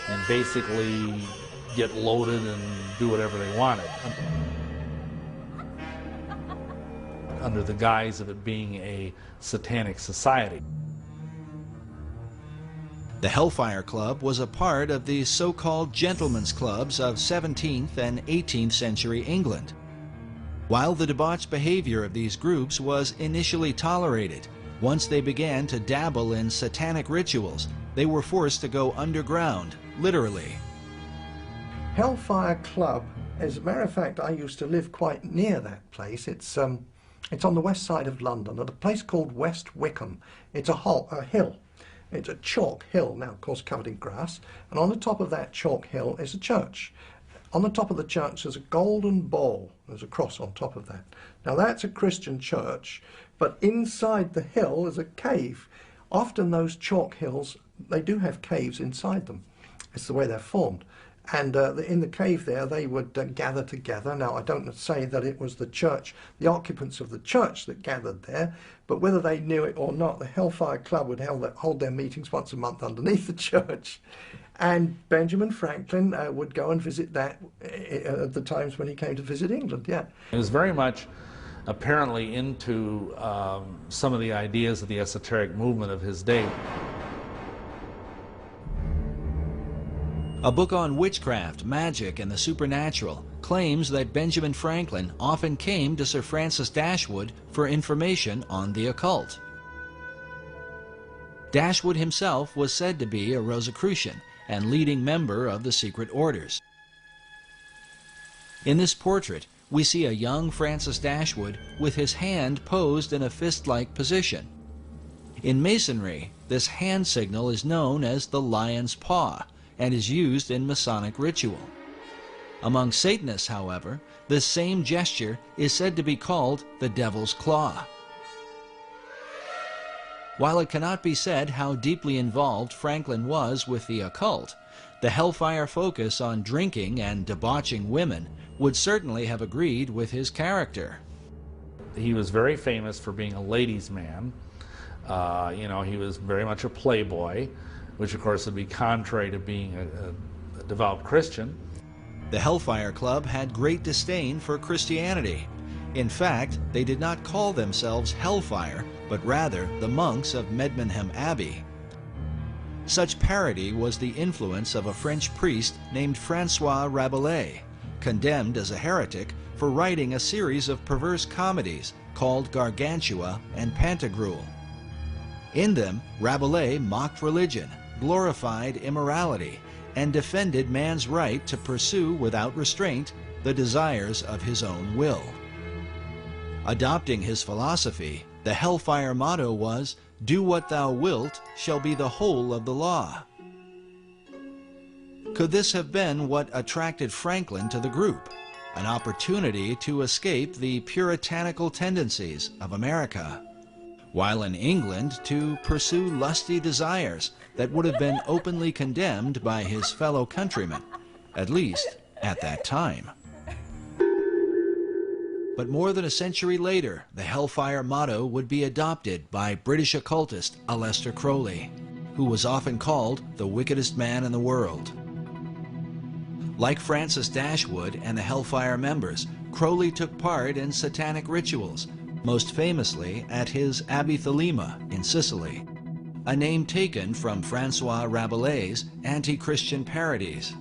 and basically get loaded and do whatever they wanted, under the guise of it being a satanic society. The Hellfire Club was a part of the so-called gentlemen's clubs of 17th and 18th century England. While the debauched behavior of these groups was initially tolerated, once they began to dabble in satanic rituals, they were forced to go underground, literally. Hellfire Club, as a matter of fact, I used to live quite near that place. It's on the west side of London, at a place called West Wickham. It's a hill. It's a chalk hill, now of course covered in grass, and on the top of that chalk hill is a church. On the top of the church there's a golden ball. There's a cross on top of that. Now that's a Christian church, but inside the hill is a cave. Often those chalk hills, they do have caves inside them. It's the way they're formed. And in the cave there, they would gather together. Now, I don't say that it was the church, the occupants of the church that gathered there, but whether they knew it or not, the Hellfire Club would hold their meetings once a month underneath the church. And Benjamin Franklin would go and visit that at the times when he came to visit England, yeah. He was very much apparently into some of the ideas of the esoteric movement of his day. A book on witchcraft, magic, and the supernatural claims that Benjamin Franklin often came to Sir Francis Dashwood for information on the occult. Dashwood himself was said to be a Rosicrucian and leading member of the secret orders. In this portrait, we see a young Francis Dashwood with his hand posed in a fist-like position. In Masonry, this hand signal is known as the lion's paw, and is used in Masonic ritual. Among Satanists, however, this same gesture is said to be called the devil's claw. While it cannot be said how deeply involved Franklin was with the occult, the Hellfire focus on drinking and debauching women would certainly have agreed with his character. He was very famous for being a ladies' man. He was very much a playboy, which of course would be contrary to being a devout Christian. The Hellfire Club had great disdain for Christianity. In fact, they did not call themselves Hellfire, but rather the monks of Medmenham Abbey. Such parody was the influence of a French priest named Francois Rabelais, condemned as a heretic for writing a series of perverse comedies called Gargantua and Pantagruel. In them, Rabelais mocked religion, glorified immorality, and defended man's right to pursue without restraint the desires of his own will. Adopting his philosophy, the Hellfire motto was, "Do what thou wilt shall be the whole of the law." Could this have been what attracted Franklin to the group? An opportunity to escape the puritanical tendencies of America, while in England to pursue lusty desires that would have been openly condemned by his fellow countrymen, at least at that time. But more than a century later, the Hellfire motto would be adopted by British occultist Aleister Crowley, who was often called the wickedest man in the world. Like Francis Dashwood and the Hellfire members, Crowley took part in satanic rituals, most famously at his Abbey Thelema in Sicily, a name taken from Francois Rabelais' anti-Christian parodies.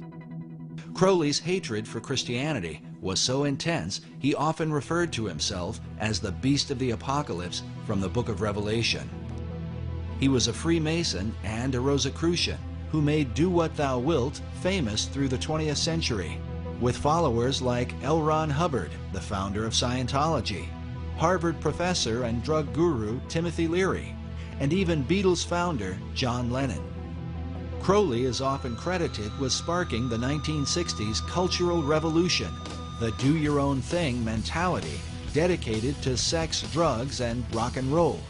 Crowley's hatred for Christianity was so intense he often referred to himself as the Beast of the Apocalypse from the Book of Revelation. He was a Freemason and a Rosicrucian who made Do What Thou Wilt famous through the 20th century, with followers like L. Ron Hubbard, the founder of Scientology, Harvard professor and drug guru Timothy Leary, and even Beatles founder John Lennon. Crowley is often credited with sparking the 1960s cultural revolution, the do-your-own-thing mentality dedicated to sex, drugs, and rock and roll.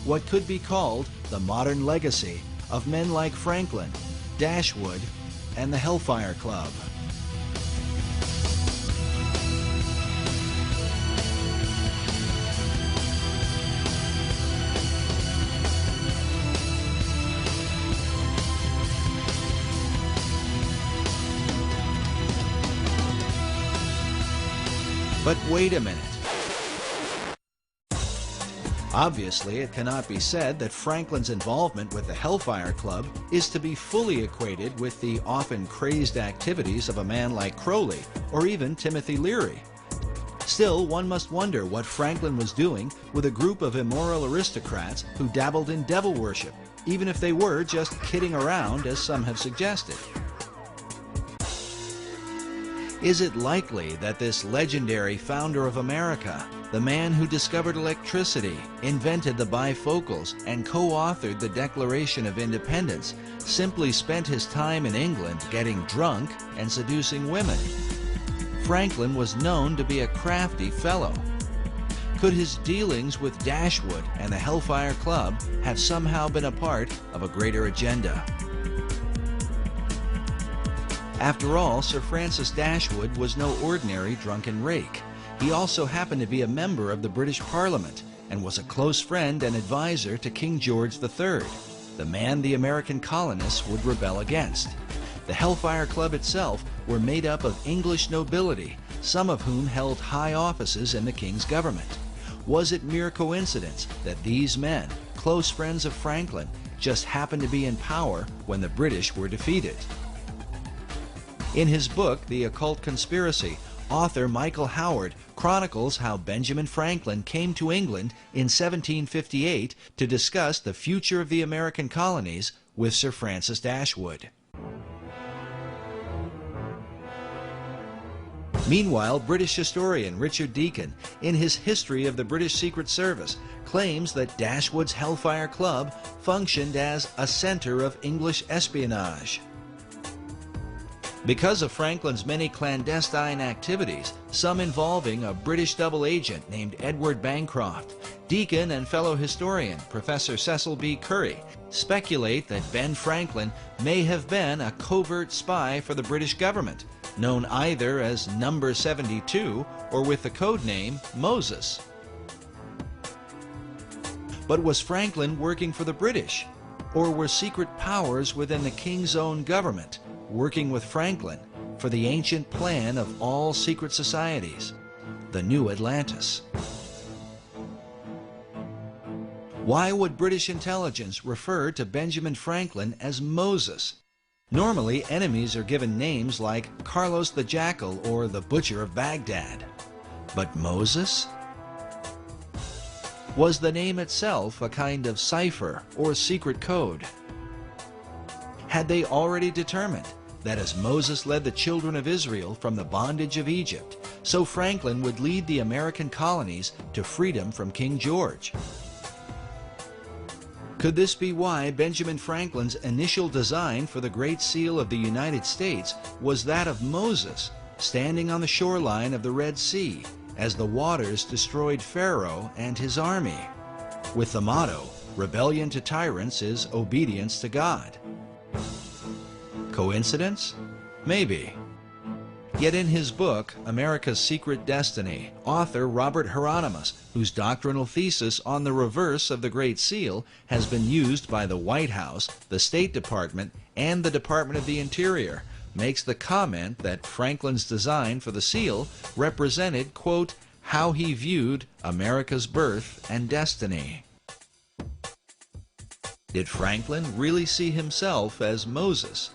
What could be called the modern legacy of men like Franklin, Dashwood, and the Hellfire Club. But wait a minute. Obviously, it cannot be said that Franklin's involvement with the Hellfire Club is to be fully equated with the often crazed activities of a man like Crowley or even Timothy Leary. Still, one must wonder what Franklin was doing with a group of immoral aristocrats who dabbled in devil worship, even if they were just kidding around, as some have suggested. Is it likely that this legendary founder of America, the man who discovered electricity, invented the bifocals, and co-authored the Declaration of Independence, simply spent his time in England getting drunk and seducing women? Franklin was known to be a crafty fellow. Could his dealings with Dashwood and the Hellfire Club have somehow been a part of a greater agenda? After all, Sir Francis Dashwood was no ordinary drunken rake. He also happened to be a member of the British Parliament and was a close friend and advisor to King George III, the man the American colonists would rebel against. The Hellfire Club itself were made up of English nobility, some of whom held high offices in the King's government. Was it mere coincidence that these men, close friends of Franklin, just happened to be in power when the British were defeated? In his book, The Occult Conspiracy, author Michael Howard chronicles how Benjamin Franklin came to England in 1758 to discuss the future of the American colonies with Sir Francis Dashwood. Meanwhile, British historian Richard Deacon, in his History of the British Secret Service, claims that Dashwood's Hellfire Club functioned as a center of English espionage. Because of Franklin's many clandestine activities, some involving a British double agent named Edward Bancroft, Deacon and fellow historian Professor Cecil B. Curry speculate that Ben Franklin may have been a covert spy for the British government, known either as Number 72 or with the code name Moses. But was Franklin working for the British? Or were secret powers within the King's own government working with Franklin for the ancient plan of all secret societies, the New Atlantis? Why would British intelligence refer to Benjamin Franklin as Moses? Normally, enemies are given names like Carlos the Jackal or the Butcher of Baghdad. But Moses? Was the name itself a kind of cipher or secret code? Had they already determined that as Moses led the children of Israel from the bondage of Egypt, so Franklin would lead the American colonies to freedom from King George? Could this be why Benjamin Franklin's initial design for the Great Seal of the United States was that of Moses, standing on the shoreline of the Red Sea as the waters destroyed Pharaoh and his army, with the motto, "Rebellion to tyrants is obedience to God"? Coincidence? Maybe. Yet in his book, America's Secret Destiny, author Robert Hieronymus, whose doctrinal thesis on the reverse of the Great Seal has been used by the White House, the State Department, and the Department of the Interior, makes the comment that Franklin's design for the seal represented, quote, how he viewed America's birth and destiny. Did Franklin really see himself as Moses,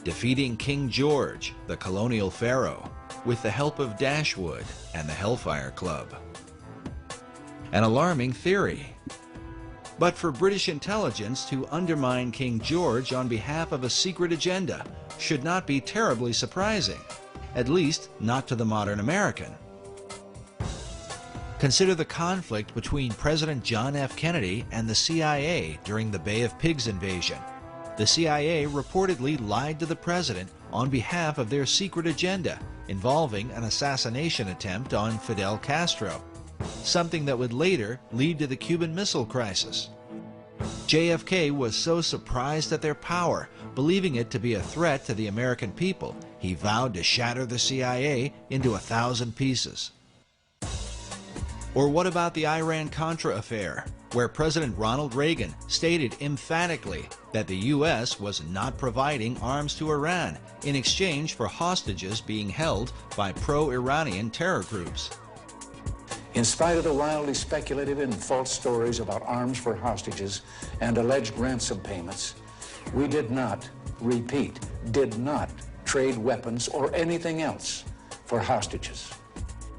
defeating King George, the colonial pharaoh, with the help of Dashwood and the Hellfire Club? An alarming theory. But for British intelligence to undermine King George on behalf of a secret agenda should not be terribly surprising, at least not to the modern American. Consider the conflict between President John F. Kennedy and the CIA during the Bay of Pigs invasion. The CIA reportedly lied to the president on behalf of their secret agenda involving an assassination attempt on Fidel Castro, something that would later lead to the Cuban Missile Crisis. JFK was so surprised at their power, believing it to be a threat to the American people, he vowed to shatter the CIA into 1,000 pieces. Or what about the Iran-Contra affair, where President Ronald Reagan stated emphatically that the U.S. was not providing arms to Iran in exchange for hostages being held by pro-Iranian terror groups? In spite of the wildly speculative and false stories about arms for hostages and alleged ransom payments, we did not, repeat, did not trade weapons or anything else for hostages.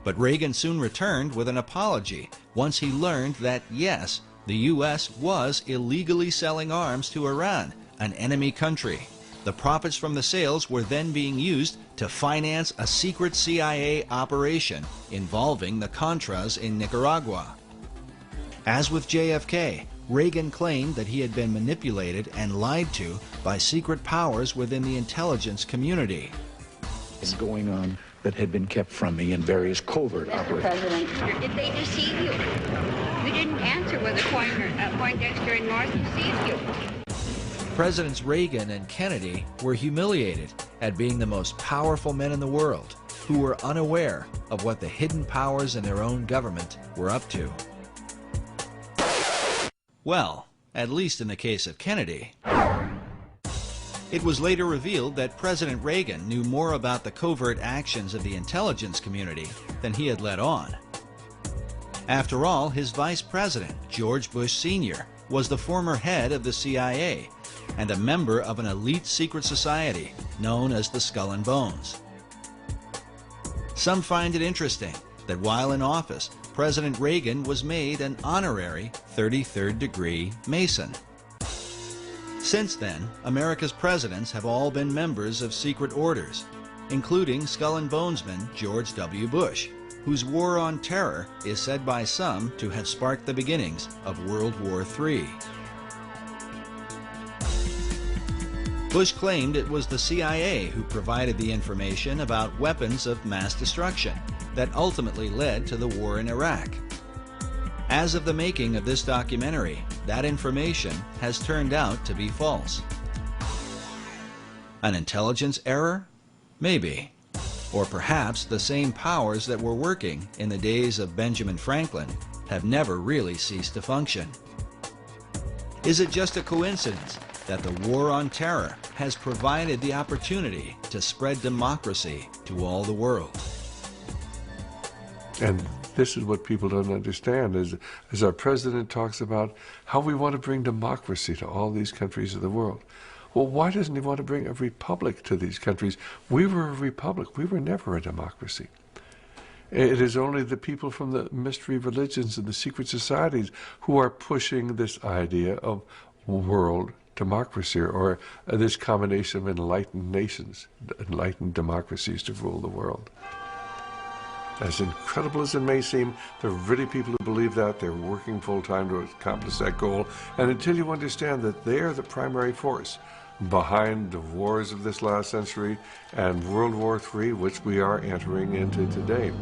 But Reagan soon returned with an apology once he learned that, yes, the U.S. was illegally selling arms to Iran, an enemy country. The profits from the sales were then being used to finance a secret CIA operation involving the Contras in Nicaragua. As with JFK, Reagan claimed that he had been manipulated and lied to by secret powers within the intelligence community. Is going on that had been kept from me in various covert Mr. operations. President, did they deceive you? You didn't answer whether Poindexter and North deceived you. Presidents Reagan and Kennedy were humiliated at being the most powerful men in the world who were unaware of what the hidden powers in their own government were up to. Well, at least in the case of Kennedy. It was later revealed that President Reagan knew more about the covert actions of the intelligence community than he had let on. After all, his vice president, George Bush Sr., was the former head of the CIA and a member of an elite secret society known as the Skull and Bones. Some find it interesting that while in office, President Reagan was made an honorary 33rd degree Mason. Since then, America's presidents have all been members of secret orders, including Skull and Bonesman George W. Bush, whose war on terror is said by some to have sparked the beginnings of World War III. Bush claimed it was the CIA who provided the information about weapons of mass destruction that ultimately led to the war in Iraq. As of the making of this documentary, that information has turned out to be false. An intelligence error? Maybe. Or perhaps the same powers that were working in the days of Benjamin Franklin have never really ceased to function. Is it just a coincidence that the war on terror has provided the opportunity to spread democracy to all the world? And this is what people don't understand, as our president talks about how we want to bring democracy to all these countries of the world. Well, why doesn't he want to bring a republic to these countries? We were a republic. We were never a democracy. It is only the people from the mystery religions and the secret societies who are pushing this idea of world democracy, or this combination of enlightened nations, enlightened democracies to rule the world. As incredible as it may seem, there are really people who believe that. They're working full-time to accomplish that goal. And until you understand that they are the primary force behind the wars of this last century and World War III, which we are entering into today,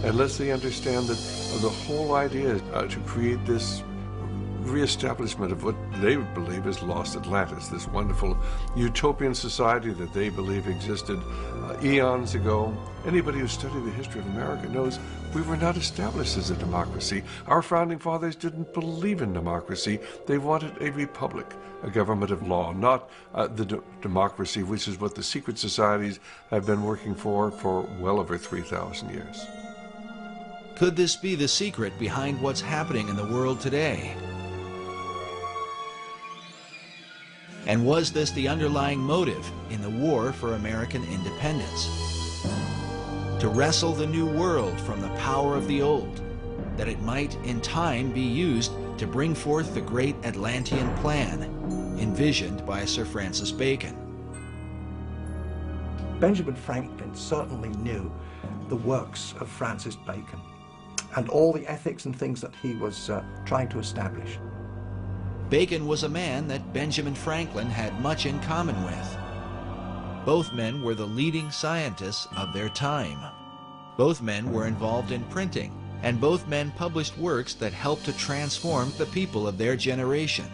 unless they understand that the whole idea is to create this reestablishment of what they believe is lost Atlantis, this wonderful utopian society that they believe existed eons ago. Anybody who studied the history of America knows we were not established as a democracy. Our founding fathers didn't believe in democracy. They wanted a republic, a government of law, not the democracy, which is what the secret societies have been working for well over 3,000 years. Could this be the secret behind what's happening in the world today? And was this the underlying motive in the war for American independence? To wrestle the new world from the power of the old, that it might in time be used to bring forth the great Atlantean plan, envisioned by Sir Francis Bacon. Benjamin Franklin certainly knew the works of Francis Bacon and all the ethics and things that he was trying to establish. Bacon was a man that Benjamin Franklin had much in common with. Both men were the leading scientists of their time. Both men were involved in printing, and both men published works that helped to transform the people of their generation.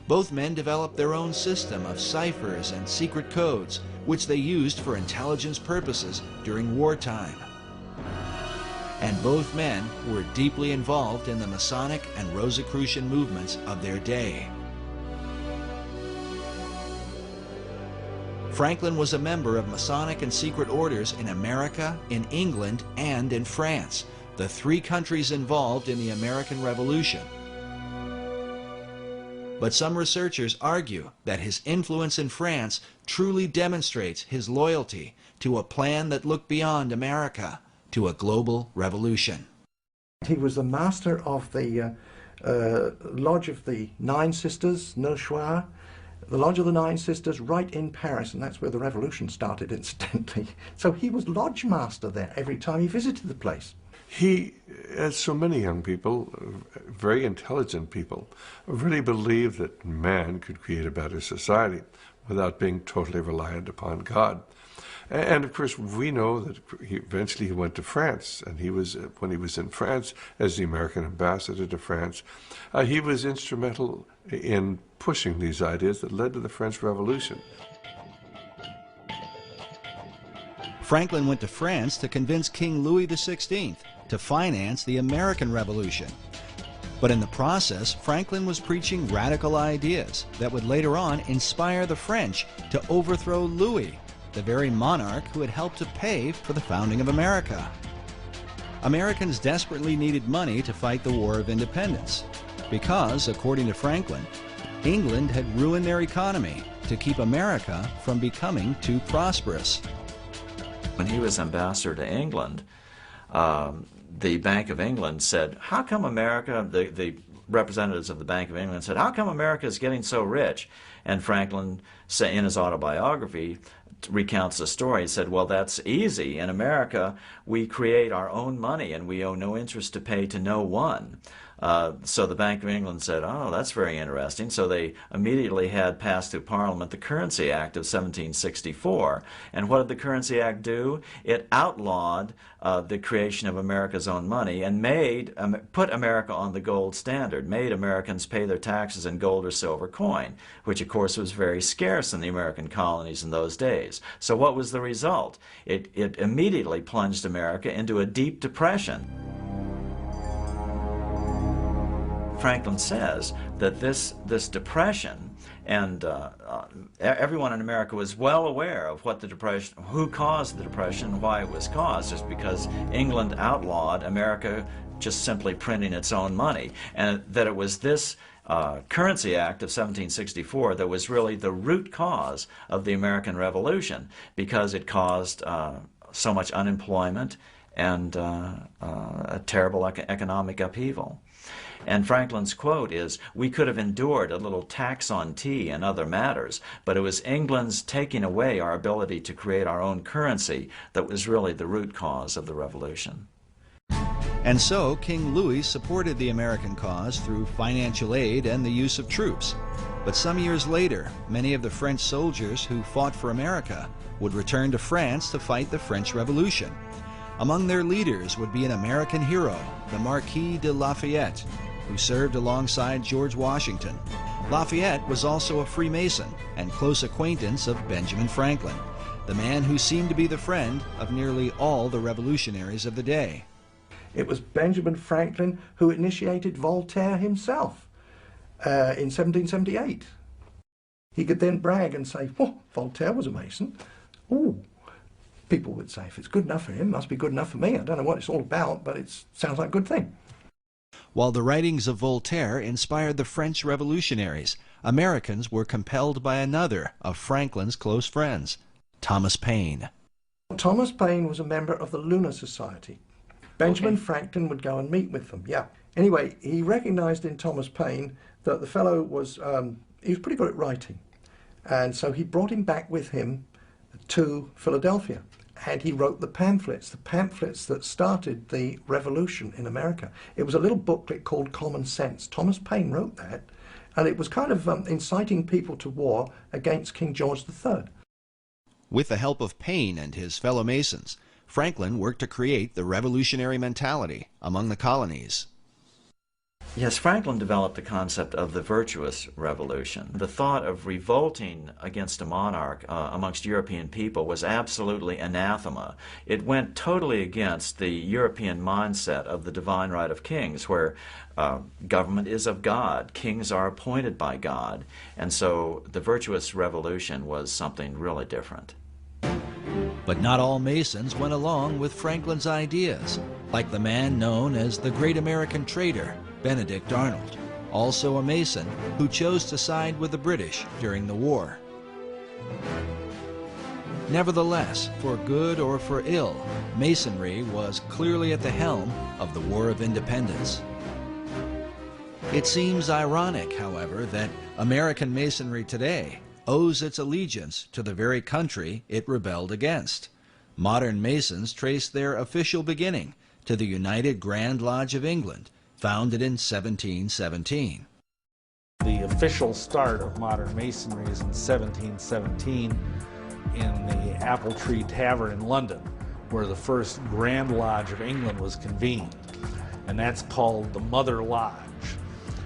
Both men developed their own system of ciphers and secret codes, which they used for intelligence purposes during wartime. And both men were deeply involved in the Masonic and Rosicrucian movements of their day. Franklin was a member of Masonic and secret orders in America, in England, and in France, the 3 countries involved in the American Revolution. But some researchers argue that his influence in France truly demonstrates his loyalty to a plan that looked beyond America, to a global revolution. He was the master of the Lodge of the Nine Sisters, Neuchoir, the Lodge of the Nine Sisters right in Paris, and that's where the revolution started, incidentally. So he was lodge master there every time he visited the place. He, as so many young people, very intelligent people, really believed that man could create a better society without being totally reliant upon God. And of course, we know that eventually he went to France, and when he was in France as the American ambassador to France, he was instrumental in pushing these ideas that led to the French Revolution. Franklin went to France to convince King Louis XVI to finance the American Revolution. But in the process, Franklin was preaching radical ideas that would later on inspire the French to overthrow Louis, the very monarch who had helped to pay for the founding of America. Americans desperately needed money to fight the War of Independence because, according to Franklin, England had ruined their economy to keep America from becoming too prosperous. When he was ambassador to England, the Bank of England said, how come America, the representatives of the Bank of England said, how come America is getting so rich? And Franklin, in his autobiography, recounts the story. He said, well, that's easy. In America, we create our own money and we owe no interest to pay to no one. So the Bank of England said, oh, that's very interesting. So they immediately had passed through Parliament the Currency Act of 1764. And what did the Currency Act do? It outlawed the creation of America's own money and put America on the gold standard, made Americans pay their taxes in gold or silver coin, which of course was very scarce in the American colonies in those days. So what was the result? It immediately plunged America into a deep depression. Franklin says that this depression, and everyone in America was well aware of what the depression, who caused the depression, why it was caused, just because England outlawed America just simply printing its own money, and that it was this Currency Act of 1764 that was really the root cause of the American Revolution, because it caused so much unemployment and a terrible economic upheaval. And Franklin's quote is, we could have endured a little tax on tea and other matters, but it was England's taking away our ability to create our own currency that was really the root cause of the revolution. And so King Louis supported the American cause through financial aid and the use of troops. But some years later, many of the French soldiers who fought for America would return to France to fight the French Revolution. Among their leaders would be an American hero, the Marquis de Lafayette, who served alongside George Washington. Lafayette was also a Freemason and close acquaintance of Benjamin Franklin, the man who seemed to be the friend of nearly all the revolutionaries of the day. It was Benjamin Franklin who initiated Voltaire himself in 1778. He could then brag and say, oh, Voltaire was a Mason. Oh, people would say, if it's good enough for him, it must be good enough for me. I don't know what it's all about, but it sounds like a good thing. While the writings of Voltaire inspired the French revolutionaries, Americans were compelled by another of Franklin's close friends, Thomas Paine. Thomas Paine was a member of the Lunar Society. Benjamin Franklin would go and meet with them, yeah. Anyway, he recognized in Thomas Paine that the fellow was, he was pretty good at writing. And so he brought him back with him to Philadelphia. And he wrote the pamphlets that started the revolution in America. It was a little booklet called Common Sense. Thomas Paine wrote that, and it was kind of inciting people to war against King George III. With the help of Paine and his fellow Masons, Franklin worked to create the revolutionary mentality among the colonies. Yes, Franklin developed the concept of the virtuous revolution. The thought of revolting against a monarch amongst European people was absolutely anathema. It went totally against the European mindset of the divine right of kings, where government is of God, kings are appointed by God, and so the virtuous revolution was something really different. But not all Masons went along with Franklin's ideas. like the man known as the Great American Traitor, Benedict Arnold, also a Mason who chose to side with the British during the war. Nevertheless, for good or for ill, Masonry was clearly at the helm of the War of Independence. It seems ironic, however, that American Masonry today owes its allegiance to the very country it rebelled against. Modern Masons trace their official beginning to the United Grand Lodge of England, founded in 1717. The official start of modern Masonry is in 1717 in the Apple Tree Tavern in London, where the first Grand Lodge of England was convened. And that's called the Mother Lodge,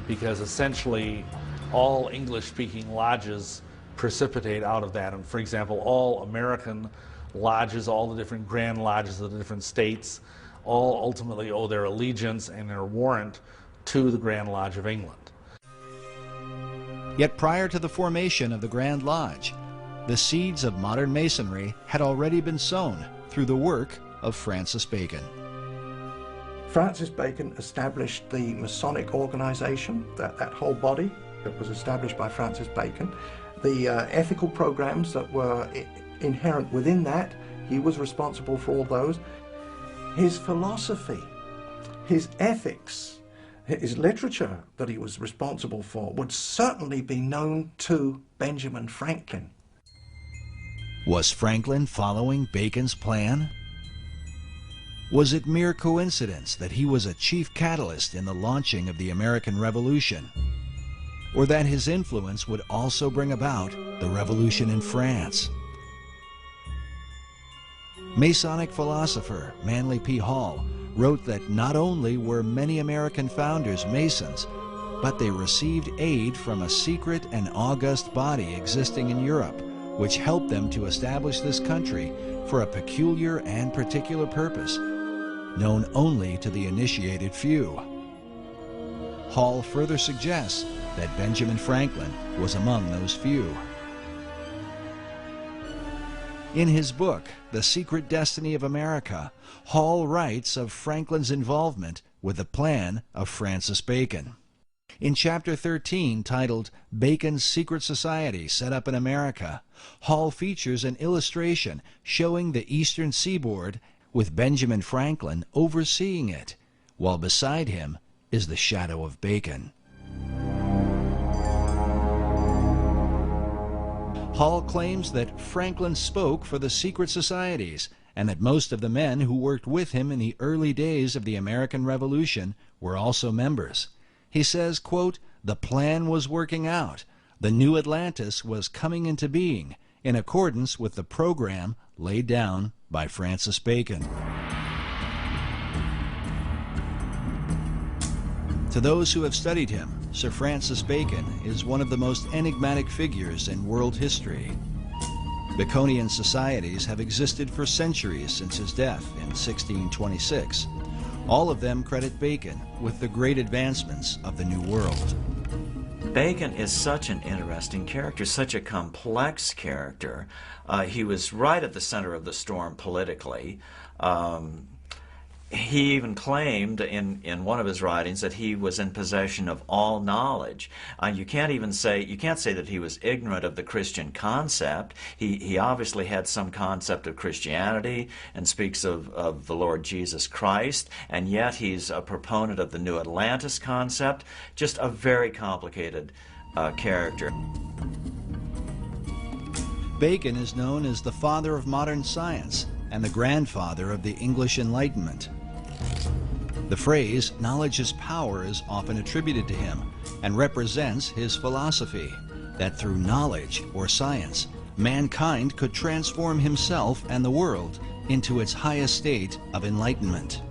because essentially all English-speaking lodges precipitate out of that. And for example, all American lodges, all the different Grand Lodges of the different states, all ultimately owe their allegiance and their warrant to the Grand Lodge of England. Yet prior to the formation of the Grand Lodge, the seeds of modern Masonry had already been sown through the work of Francis Bacon. Francis Bacon established the Masonic organization, that whole body that was established by Francis Bacon. The ethical programs that were inherent within that, he was responsible for all those. His philosophy, his ethics, his literature that he was responsible for would certainly be known to Benjamin Franklin. Was Franklin following Bacon's plan? Was it mere coincidence that he was a chief catalyst in the launching of the American Revolution? Or that his influence would also bring about the revolution in France? Masonic philosopher Manly P. Hall wrote that not only were many American founders Masons, but they received aid from a secret and august body existing in Europe, which helped them to establish this country for a peculiar and particular purpose, known only to the initiated few. Hall further suggests that Benjamin Franklin was among those few. In his book, The Secret Destiny of America, Hall writes of Franklin's involvement with the plan of Francis Bacon. In Chapter 13, titled Bacon's Secret Society Set Up in America, Hall features an illustration showing the eastern seaboard with Benjamin Franklin overseeing it, while beside him is the shadow of Bacon. Hall claims that Franklin spoke for the secret societies and that most of the men who worked with him in the early days of the American Revolution were also members. He says, quote, "The plan was working out. The new Atlantis was coming into being in accordance with the program laid down by Francis Bacon." To those who have studied him, Sir Francis Bacon is one of the most enigmatic figures in world history. Baconian societies have existed for centuries since his death in 1626. All of them credit Bacon with the great advancements of the New World. Bacon is such an interesting character, such a complex character. He was right at the center of the storm politically. He even claimed in one of his writings that he was in possession of all knowledge. You can't say that he was ignorant of the Christian concept. He obviously had some concept of Christianity and speaks of the Lord Jesus Christ, and yet he's a proponent of the New Atlantis concept. Just a very complicated character. Bacon is known as the father of modern science and the grandfather of the English Enlightenment. The phrase, "knowledge is power," is often attributed to him and represents his philosophy, that through knowledge or science, mankind could transform himself and the world into its highest state of enlightenment.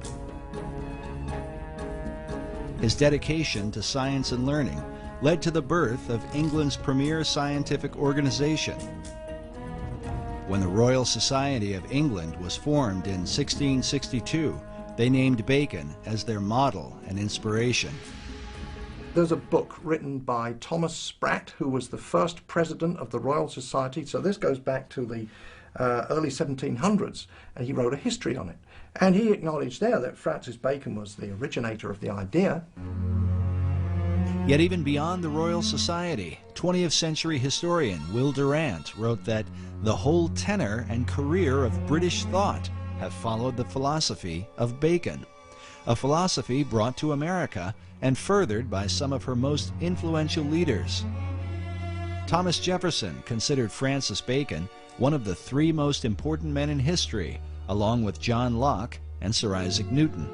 His dedication to science and learning led to the birth of England's premier scientific organization. When the Royal Society of England was formed in 1662, they named Bacon as their model and inspiration. There's a book written by Thomas Sprat, who was the first president of the Royal Society. So this goes back to the early 1700s, and he wrote a history on it. And he acknowledged there that Francis Bacon was the originator of the idea. Yet even beyond the Royal Society, 20th century historian Will Durant wrote that the whole tenor and career of British thought have followed the philosophy of Bacon, a philosophy brought to America and furthered by some of her most influential leaders. Thomas Jefferson considered Francis Bacon one of the three most important men in history, along with John Locke and Sir Isaac Newton.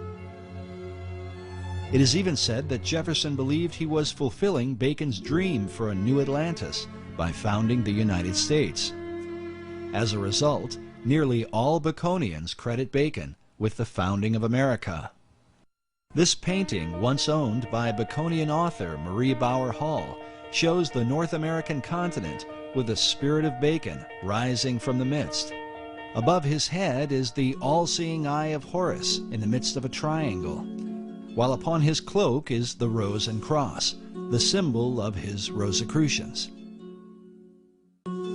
It is even said that Jefferson believed he was fulfilling Bacon's dream for a new Atlantis by founding the United States. As a result, nearly all Baconians credit Bacon with the founding of America. This painting, once owned by Baconian author Marie Bauer Hall, shows the North American continent with the spirit of Bacon rising from the midst. Above his head is the all-seeing eye of Horus in the midst of a triangle, while upon his cloak is the rose and cross, the symbol of his Rosicrucians.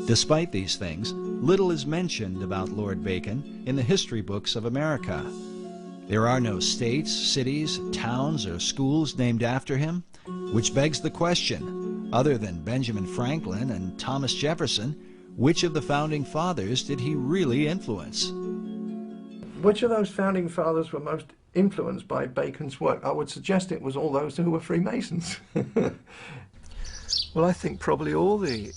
Despite these things, little is mentioned about Lord Bacon in the history books of America. There are no states, cities, towns, or schools named after him, which begs the question, other than Benjamin Franklin and Thomas Jefferson, which of the founding fathers did he really influence? Which of those founding fathers were most influenced by Bacon's work? I would suggest it was all those who were Freemasons. Well, I think probably all the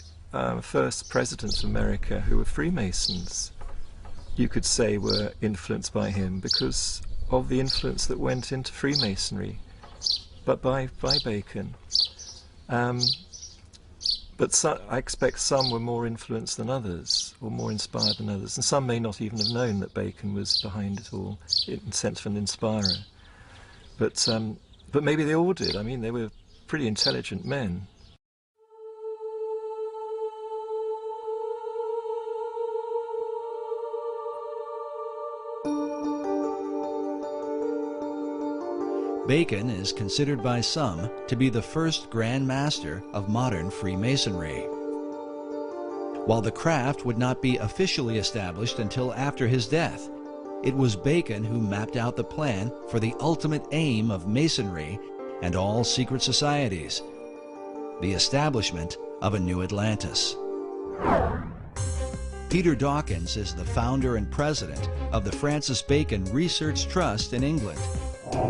first presidents of America who were Freemasons, you could say, were influenced by him because of the influence that went into Freemasonry, but by Bacon. But I expect some were more influenced than others, or more inspired than others, and some may not even have known that Bacon was behind it all, in sense of an inspirer. But maybe they all did. I mean, they were pretty intelligent men. Bacon is considered by some to be the first Grand Master of modern Freemasonry. While the craft would not be officially established until after his death, it was Bacon who mapped out the plan for the ultimate aim of Masonry and all secret societies, the establishment of a new Atlantis. Peter Dawkins is the founder and president of the Francis Bacon Research Trust in England.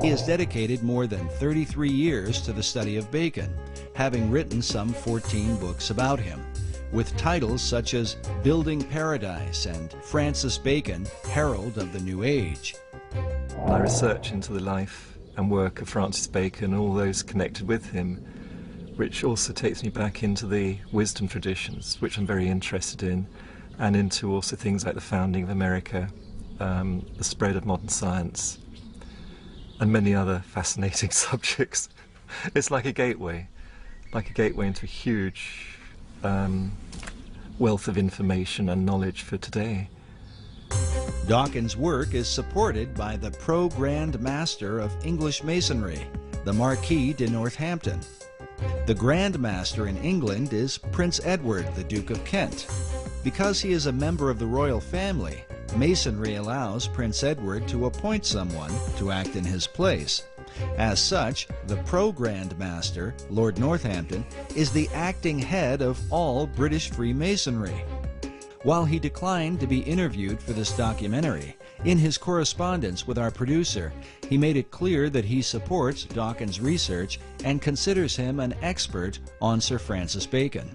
He has dedicated more than 33 years to the study of Bacon, having written some 14 books about him, with titles such as Building Paradise and Francis Bacon, Herald of the New Age. My research into the life and work of Francis Bacon, all those connected with him, which also takes me back into the wisdom traditions, which I'm very interested in, and into also things like the founding of America, the spread of modern science, and many other fascinating subjects. It's like a gateway into a huge wealth of information and knowledge for today. Dawkins' work is supported by the Pro-Grand Master of English Masonry, the Marquis de Northampton. The Grand Master in England is Prince Edward, the Duke of Kent. Because he is a member of the royal family, Masonry allows Prince Edward to appoint someone to act in his place. As such, the Pro-Grand Master, Lord Northampton, is the acting head of all British Freemasonry. While he declined to be interviewed for this documentary, in his correspondence with our producer, he made it clear that he supports Dawkins' research and considers him an expert on Sir Francis Bacon.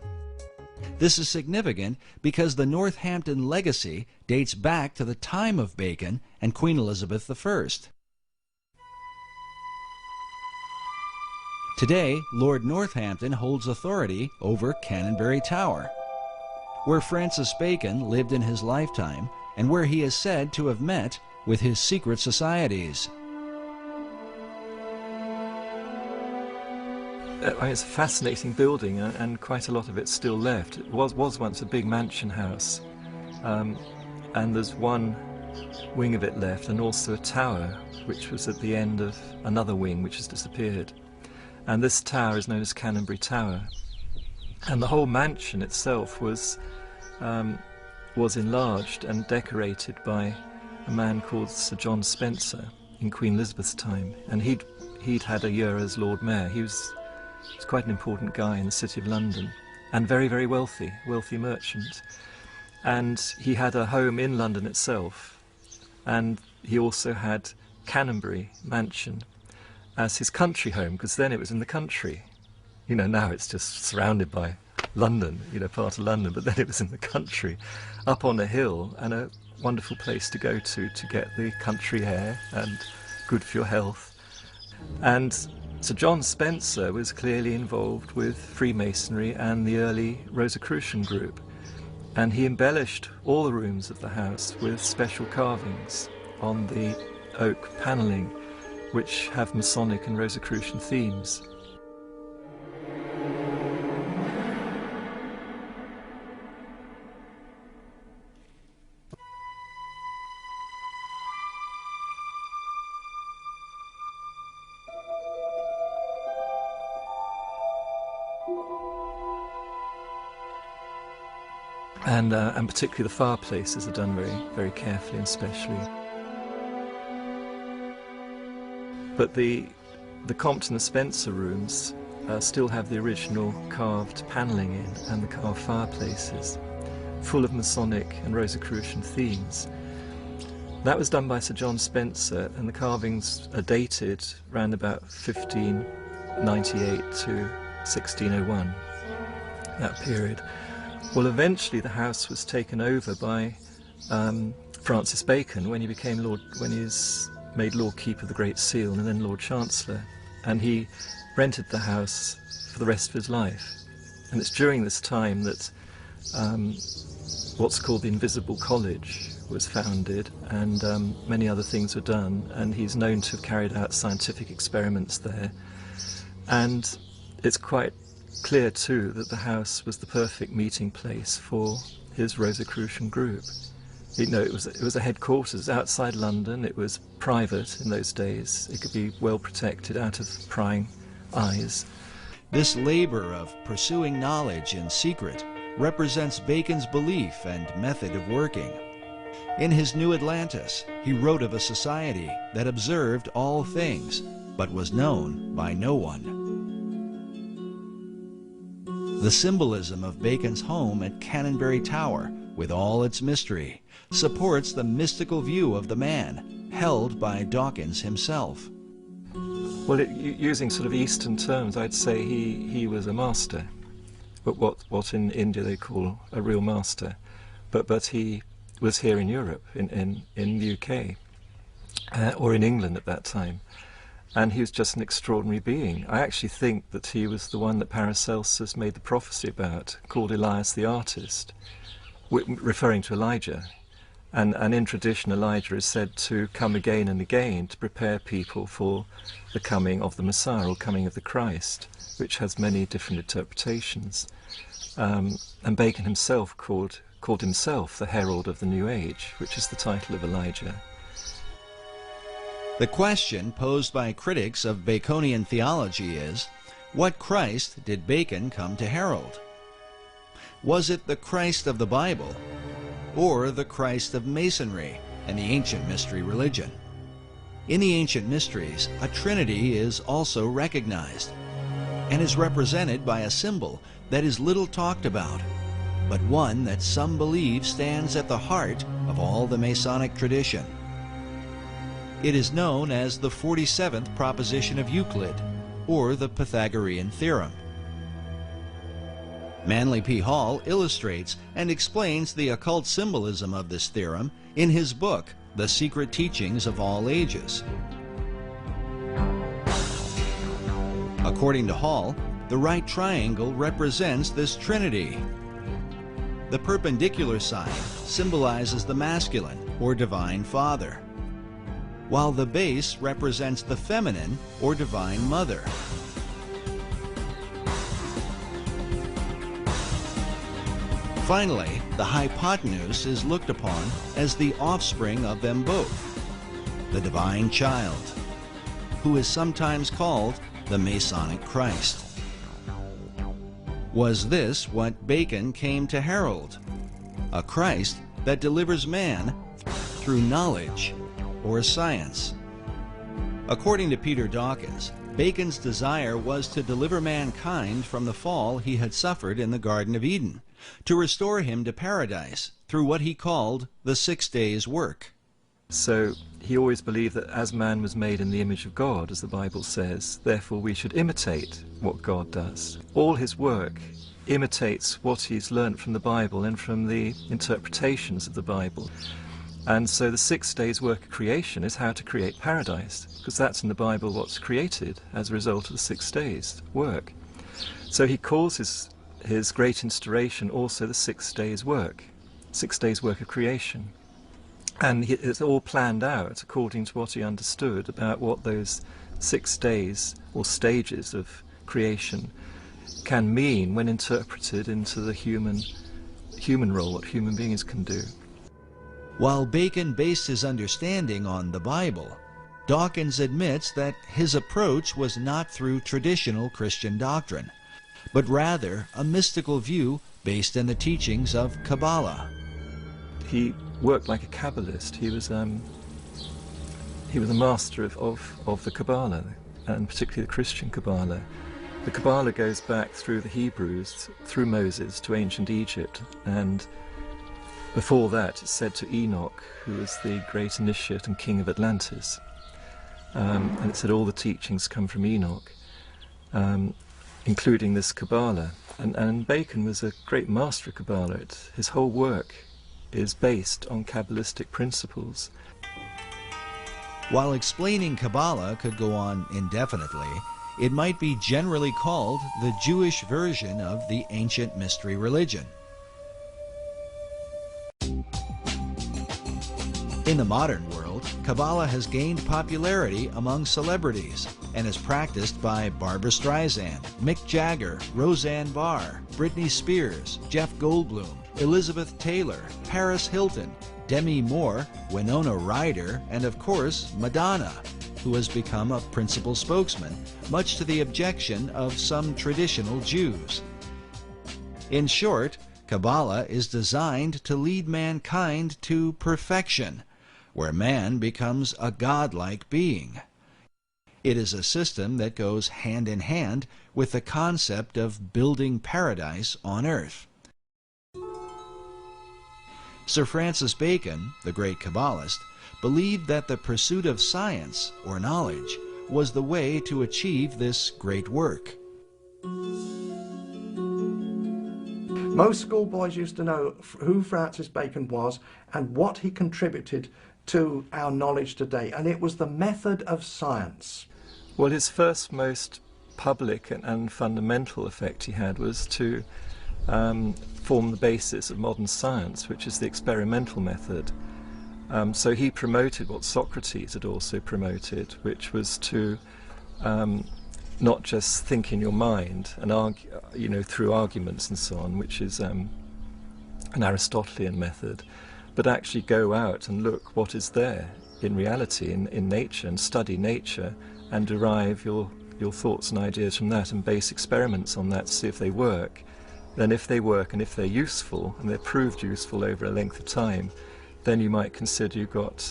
This is significant because the Northampton legacy dates back to the time of Bacon and Queen Elizabeth I. Today, Lord Northampton holds authority over Canonbury Tower, where Francis Bacon lived in his lifetime and where he is said to have met with his secret societies. It's a fascinating building, and quite a lot of it's still left. It was once a big mansion house, and there's one wing of it left, and also a tower, which was at the end of another wing, which has disappeared. And this tower is known as Canonbury Tower. And the whole mansion itself was was enlarged and decorated by a man called Sir John Spencer in Queen Elizabeth's time, and he'd had a year as Lord Mayor. He was quite an important guy in the City of London, and very, very wealthy merchant. And he had a home in London itself, and he also had Canonbury Mansion as his country home, because then it was in the country. You know, now it's just surrounded by London, you know, part of London, but then it was in the country, up on a hill, and a wonderful place to go to get the country air, and good for your health. And Sir John Spencer was clearly involved with Freemasonry and the early Rosicrucian group, and he embellished all the rooms of the house with special carvings on the oak panelling, which have Masonic and Rosicrucian themes. And particularly the fireplaces are done very, very carefully and specially. But the Compton and Spencer rooms still have the original carved panelling in, and the carved fireplaces, full of Masonic and Rosicrucian themes. That was done by Sir John Spencer, and the carvings are dated around about 1598 to 1601, that period. Well, eventually the house was taken over by Francis Bacon when he was made Lord Keeper of the Great Seal and then Lord Chancellor, and he rented the house for the rest of his life. And it's during this time that what's called the Invisible College was founded, and many other things were done, and he's known to have carried out scientific experiments there. And it's quite clear too that the house was the perfect meeting place for his Rosicrucian group. You know, it was a headquarters outside London. It was private in those days. It could be well protected out of prying eyes. This labor of pursuing knowledge in secret represents Bacon's belief and method of working. In his New Atlantis, he wrote of a society that observed all things, but was known by no one. The symbolism of Bacon's home at Canonbury Tower, with all its mystery, supports the mystical view of the man, held by Dawkins himself. Well, using sort of Eastern terms, I'd say he was a master, but what in India they call a real master. But he was here in Europe, in the UK, or in England at that time. And he was just an extraordinary being. I actually think that he was the one that Paracelsus made the prophecy about, called Elias the Artist, referring to Elijah. And in tradition, Elijah is said to come again and again to prepare people for the coming of the Messiah, or coming of the Christ, which has many different interpretations. And Bacon himself called himself the herald of the New Age, which is the title of Elijah. The question posed by critics of Baconian theology is, what Christ did Bacon come to herald? Was it the Christ of the Bible, or the Christ of Masonry and the ancient mystery religion? In the ancient mysteries, a trinity is also recognized, and is represented by a symbol that is little talked about, but one that some believe stands at the heart of all the Masonic tradition. It is known as the 47th proposition of Euclid, or the Pythagorean theorem. Manly P. Hall illustrates and explains the occult symbolism of this theorem in his book, The Secret Teachings of All Ages. According to Hall, the right triangle represents this trinity. The perpendicular side symbolizes the masculine, or divine father, while the base represents the feminine, or divine mother. Finally, the hypotenuse is looked upon as the offspring of them both, the divine child, who is sometimes called the Masonic Christ. Was this what Bacon came to herald? a Christ that delivers man through knowledge or science. According to Peter Dawkins, Bacon's desire was to deliver mankind from the fall he had suffered in the Garden of Eden, to restore him to paradise through what he called the 6 days' work. So he always believed that as man was made in the image of God, as the Bible says, therefore we should imitate what God does. All his work imitates what he's learnt from the Bible and from the interpretations of the Bible. And so the 6 days' work of creation is how to create paradise, because that's in the Bible what's created as a result of the 6 days' work. So he calls his great instauration also the 6 days' work, 6 days' work of creation. And it's all planned out according to what he understood about what those 6 days or stages of creation can mean when interpreted into the human role, what human beings can do. While Bacon based his understanding on the Bible, Dawkins admits that his approach was not through traditional Christian doctrine, but rather a mystical view based in the teachings of Kabbalah. He worked like a Kabbalist. He was a master of the Kabbalah, and particularly the Christian Kabbalah. The Kabbalah goes back through the Hebrews, through Moses, to ancient Egypt, and before that it's said to Enoch, who was the great initiate and king of Atlantis. And it said all the teachings come from Enoch, including this Kabbalah. And Bacon was a great master of Kabbalah. His whole work is based on Kabbalistic principles. While explaining Kabbalah could go on indefinitely, it might be generally called the Jewish version of the ancient mystery religion. In the modern world, Kabbalah has gained popularity among celebrities and is practiced by Barbra Streisand, Mick Jagger, Roseanne Barr, Britney Spears, Jeff Goldblum, Elizabeth Taylor, Paris Hilton, Demi Moore, Winona Ryder, and of course Madonna, who has become a principal spokesman, much to the objection of some traditional Jews. In short, Kabbalah is designed to lead mankind to perfection, where man becomes a godlike being. It is a system that goes hand in hand with the concept of building paradise on earth. Sir Francis Bacon, the great Kabbalist, believed that the pursuit of science, or knowledge, was the way to achieve this great work. Most schoolboys used to know who Francis Bacon was and what he contributed to our knowledge today, and it was the method of science. Well, his first most public and fundamental effect he had was to form the basis of modern science, which is the experimental method. So he promoted what Socrates had also promoted, which was to not just think in your mind and argue, through arguments and so on, which is an Aristotelian method, but actually go out and look what is there in reality, in nature, and study nature and derive your thoughts and ideas from that and base experiments on that to see if they work. Then if they work and if they're useful, and they're proved useful over a length of time, then you might consider you've got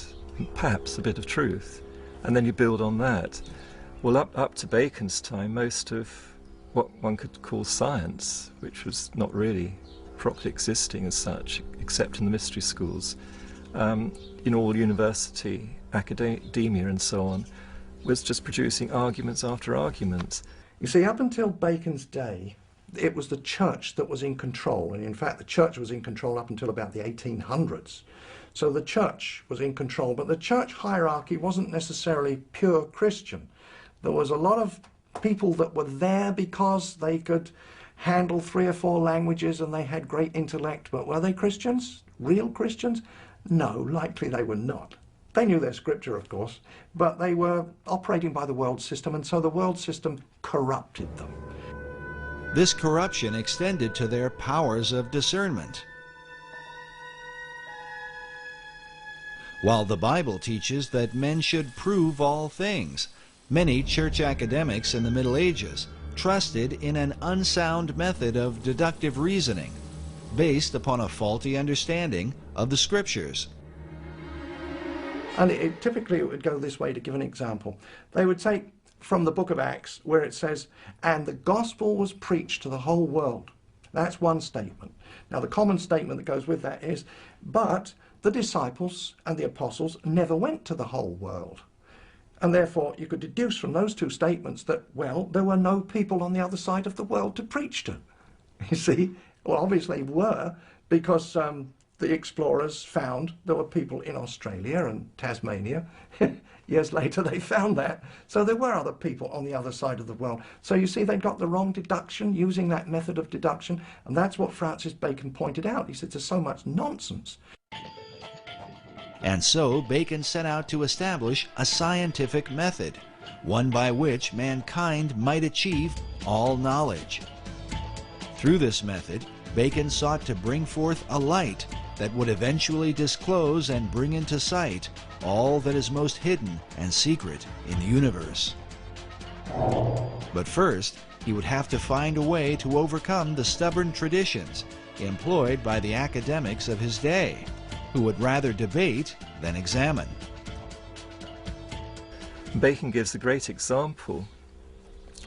perhaps a bit of truth, and then you build on that. Well, up to Bacon's time, most of what one could call science, which was not really properly existing as such, except in the mystery schools, in all university, academia and so on, was just producing arguments after arguments. You see, up until Bacon's day, it was the church that was in control, and in fact the church was in control up until about the 1800s. So the church was in control, but the church hierarchy wasn't necessarily pure Christian. There was a lot of people that were there because they could handle 3 or 4 languages and they had great intellect, but were they Christians? Real Christians? No, likely they were not. They knew their scripture, of course, but they were operating by the world system, and so the world system corrupted them. This corruption extended to their powers of discernment. While the Bible teaches that men should prove all things, many church academics in the Middle Ages trusted in an unsound method of deductive reasoning, based upon a faulty understanding of the Scriptures. And typically it would go this way, to give an example. They would take from the book of Acts where it says, and the gospel was preached to the whole world. That's one statement. Now the common statement that goes with that is, but the disciples and the apostles never went to the whole world. And therefore you could deduce from those two statements that, well, there were no people on the other side of the world to preach to. You see? Well, obviously were, because the explorers found there were people in Australia and Tasmania. Years later they found that. So there were other people on the other side of the world. So you see, they got the wrong deduction using that method of deduction, and that's what Francis Bacon pointed out. He said there's so much nonsense. And so Bacon set out to establish a scientific method, one by which mankind might achieve all knowledge. Through this method, Bacon sought to bring forth a light that would eventually disclose and bring into sight all that is most hidden and secret in the universe. But first, he would have to find a way to overcome the stubborn traditions employed by the academics of his day, who would rather debate than examine. Bacon gives a great example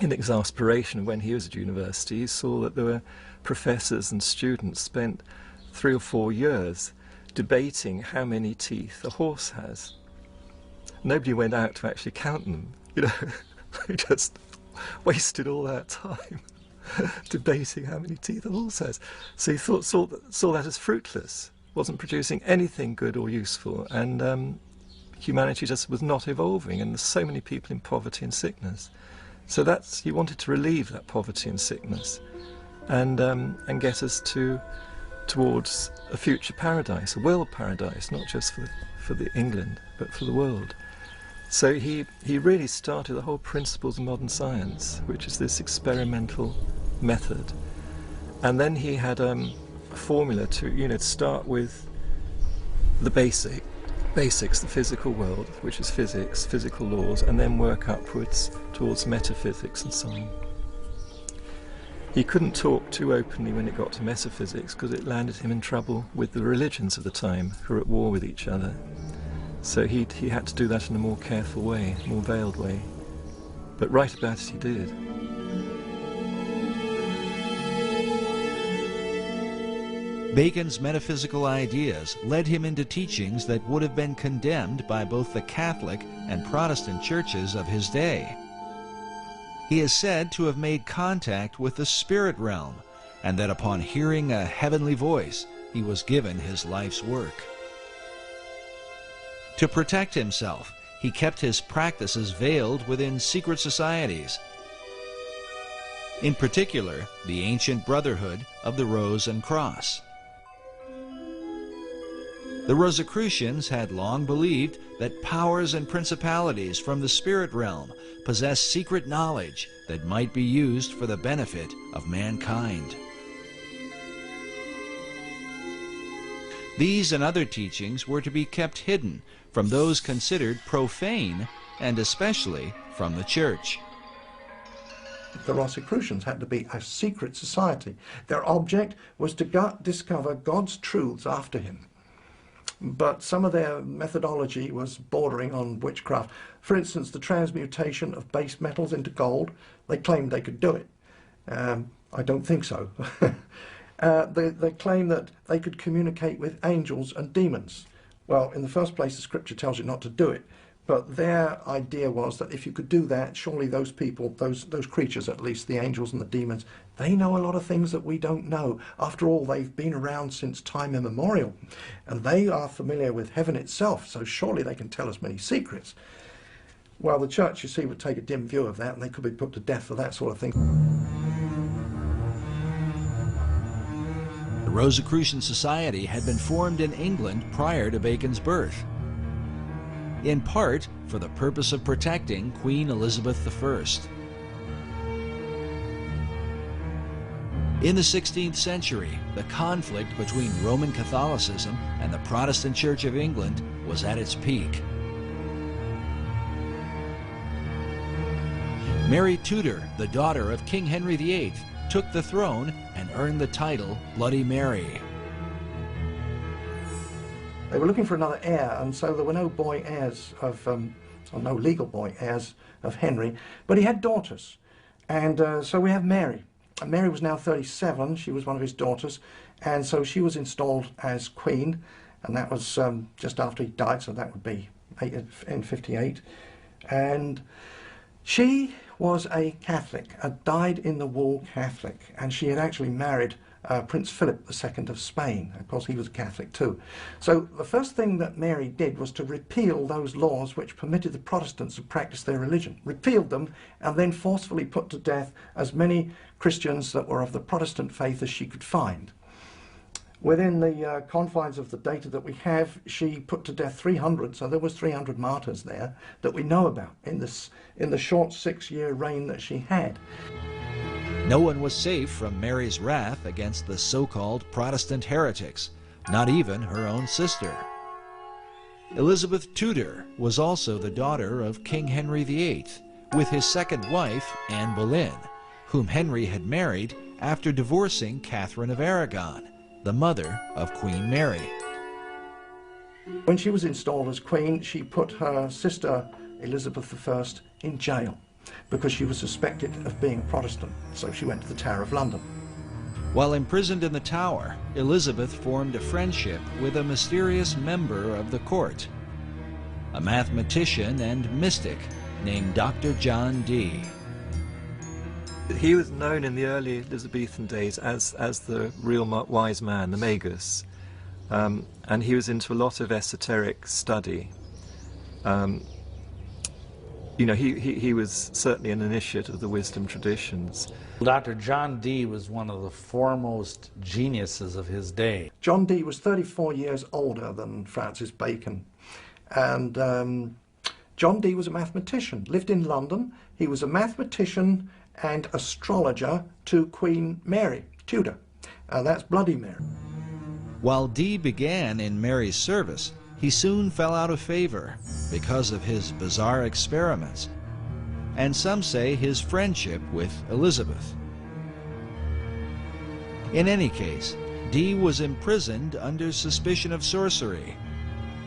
in exasperation. When he was at university, he saw that there were professors and students spent 3 or 4 years debating how many teeth a horse has. Nobody went out to actually count them, you know. They just wasted all that time debating how many teeth a horse has. So he saw that as fruitless, wasn't producing anything good or useful, and humanity just was not evolving, and there's so many people in poverty and sickness. So he wanted to relieve that poverty and sickness, and get us towards a future paradise, a world paradise, not just for the England, but for the world. So he really started the whole principles of modern science, which is this experimental method. And then he had a formula to start with the basics, the physical world, which is physics, physical laws, and then work upwards towards metaphysics and so on. He couldn't talk too openly when it got to metaphysics, because it landed him in trouble with the religions of the time, who were at war with each other. So he had to do that in a more careful way, a more veiled way. But right about it he did. Bacon's metaphysical ideas led him into teachings that would have been condemned by both the Catholic and Protestant churches of his day. He is said to have made contact with the spirit realm, and that upon hearing a heavenly voice, he was given his life's work. To protect himself, he kept his practices veiled within secret societies, in particular the ancient Brotherhood of the Rose and Cross. The Rosicrucians had long believed that powers and principalities from the spirit realm possessed secret knowledge that might be used for the benefit of mankind. These and other teachings were to be kept hidden from those considered profane, and especially from the Church. The Rosicrucians had to be a secret society. Their object was to discover God's truths after him. But some of their methodology was bordering on witchcraft. For instance, the transmutation of base metals into gold, they claimed they could do it. I don't think so. They claim that they could communicate with angels and demons. Well, in the first place, the scripture tells you not to do it. But their idea was that if you could do that, surely those people, those creatures at least, the angels and the demons, they know a lot of things that we don't know. After all, they've been around since time immemorial, and they are familiar with heaven itself, so surely they can tell us many secrets. Well, the church, you see, would take a dim view of that, and they could be put to death for that sort of thing. The Rosicrucian Society had been formed in England prior to Bacon's birth, in part for the purpose of protecting Queen Elizabeth I. In the 16th century, the conflict between Roman Catholicism and the Protestant Church of England was at its peak. Mary Tudor, the daughter of King Henry VIII, took the throne and earned the title Bloody Mary. They were looking for another heir, and so there were no boy heirs of, or no legal boy heirs of Henry, but he had daughters. And so we have Mary. And Mary was now 37, she was one of his daughters, and so she was installed as queen, and that was just after he died, so that would be in 58. And she was a Catholic, a dyed-in-the-wool Catholic, and she had actually married Prince Philip II of Spain. Of course, he was a Catholic too. So the first thing that Mary did was to repeal those laws which permitted the Protestants to practice their religion. Repealed them and then forcefully put to death as many Christians that were of the Protestant faith as she could find. Within the confines of the data that we have, she put to death 300, so there was 300 martyrs there that we know about in the short 6-year reign that she had. No one was safe from Mary's wrath against the so-called Protestant heretics, not even her own sister. Elizabeth Tudor was also the daughter of King Henry VIII, with his second wife, Anne Boleyn, whom Henry had married after divorcing Catherine of Aragon, the mother of Queen Mary. When she was installed as queen, she put her sister Elizabeth I in jail because she was suspected of being a Protestant, so she went to the Tower of London. While imprisoned in the Tower, Elizabeth formed a friendship with a mysterious member of the court, a mathematician and mystic named Dr. John Dee. He was known in the early Elizabethan days as the real wise man, the magus, and he was into a lot of esoteric study. You know, he was certainly an initiate of the wisdom traditions. Dr. John Dee was one of the foremost geniuses of his day. John Dee was 34 years older than Francis Bacon, and John Dee was a mathematician, lived in London. He was a mathematician and astrologer to Queen Mary, Tudor. That's Bloody Mary. While Dee began in Mary's service, he soon fell out of favor because of his bizarre experiments, and some say his friendship with Elizabeth. In any case, Dee was imprisoned under suspicion of sorcery,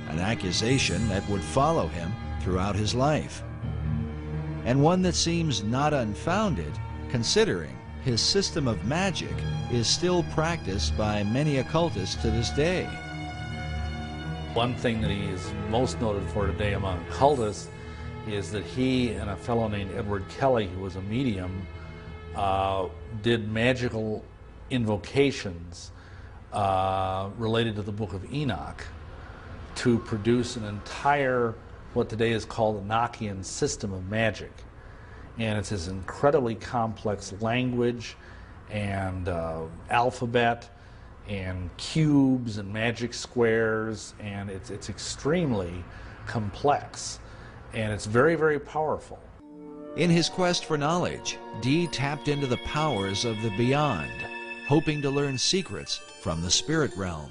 an accusation that would follow him throughout his life, and one that seems not unfounded considering his system of magic is still practiced by many occultists to this day. One thing that he is most noted for today among occultists is that he and a fellow named Edward Kelly, who was a medium, did magical invocations related to the Book of Enoch to produce an entire, what today is called the Enochian system of magic. And it's this incredibly complex language and alphabet and cubes and magic squares, and it's extremely complex, and it's very, very powerful. In his quest for knowledge, Dee tapped into the powers of the beyond, hoping to learn secrets from the spirit realm.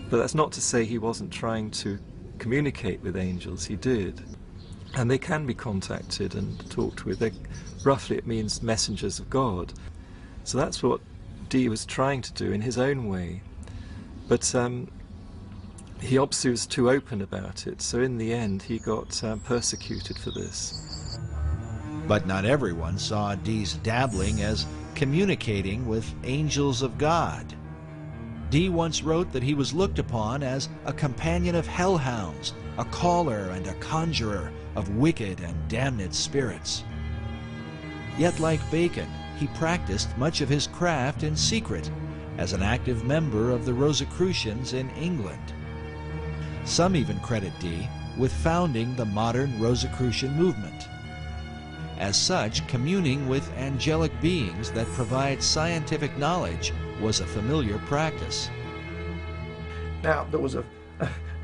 But that's not to say he wasn't trying to communicate with angels. He did. And they can be contacted and talked with. Roughly it means messengers of God. So that's what Dee was trying to do in his own way. But he obviously was too open about it, so in the end he got persecuted for this. But not everyone saw Dee's dabbling as communicating with angels of God. Dee once wrote that he was looked upon as a companion of hellhounds, a caller and a conjurer of wicked and damned spirits. Yet like Bacon, he practiced much of his craft in secret as an active member of the Rosicrucians in England. Some even credit Dee with founding the modern Rosicrucian movement. As such, communing with angelic beings that provide scientific knowledge was a familiar practice. Now, there was a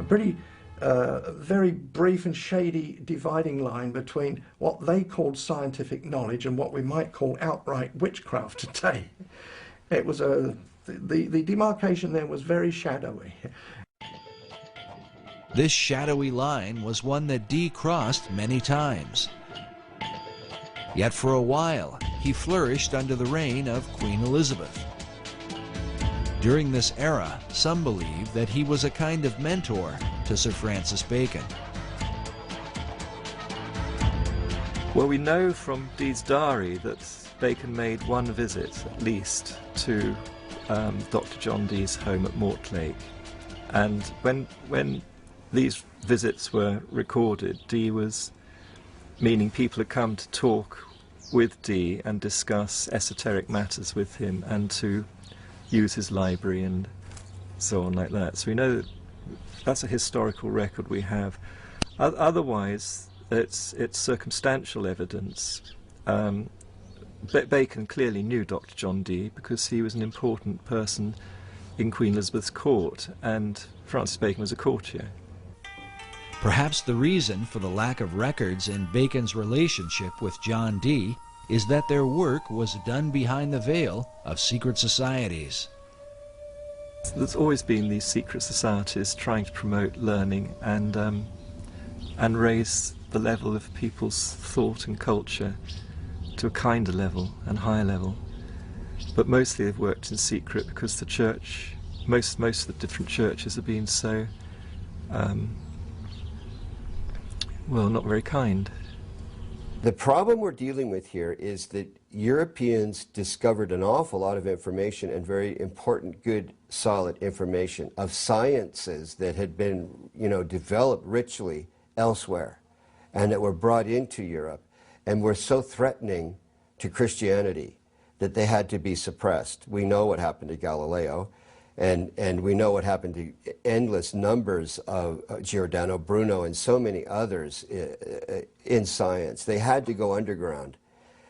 pretty very brief and shady dividing line between what they called scientific knowledge and what we might call outright witchcraft today. It was the demarcation there was very shadowy. This shadowy line was one that Dee crossed many times. Yet for a while, he flourished under the reign of Queen Elizabeth. During this era, some believe that he was a kind of mentor to Sir Francis Bacon. Well, we know from Dee's diary that Bacon made one visit, at least, to Dr. John Dee's home at Mortlake. And when these visits were recorded, Dee was meaning people had come to talk with Dee and discuss esoteric matters with him and to use his library and so on like that. So we know that that's a historical record we have. Otherwise, it's circumstantial evidence. Bacon clearly knew Dr. John Dee because he was an important person in Queen Elizabeth's court, and Francis Bacon was a courtier. Perhaps the reason for the lack of records in Bacon's relationship with John Dee is that their work was done behind the veil of secret societies. There's always been these secret societies trying to promote learning and raise the level of people's thought and culture to a kinder level and higher level. But mostly they've worked in secret because the church, most of the different churches have been so, well, not very kind. The problem we're dealing with here is that Europeans discovered an awful lot of information, and very important, good, solid information of sciences that had been, developed richly elsewhere and that were brought into Europe and were so threatening to Christianity that they had to be suppressed. We know what happened to Galileo, and we know what happened to endless numbers of Giordano Bruno and so many others in science. They had to go underground.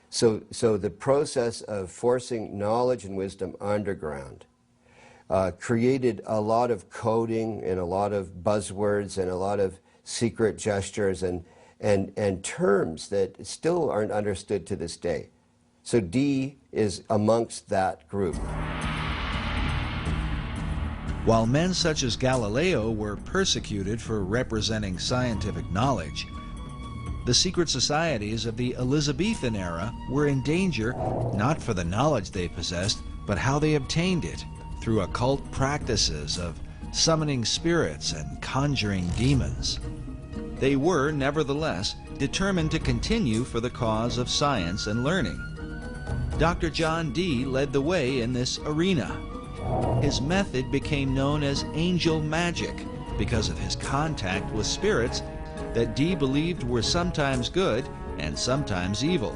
So the process of forcing knowledge and wisdom underground created a lot of coding and a lot of buzzwords and a lot of secret gestures and terms that still aren't understood to this day. So Dee is amongst that group. While men such as Galileo were persecuted for representing scientific knowledge, the secret societies of the Elizabethan era were in danger not for the knowledge they possessed, but how they obtained it, through occult practices of summoning spirits and conjuring demons. They were, nevertheless, determined to continue for the cause of science and learning. Dr. John Dee led the way in this arena. His method became known as angel magic because of his contact with spirits that Dee believed were sometimes good and sometimes evil.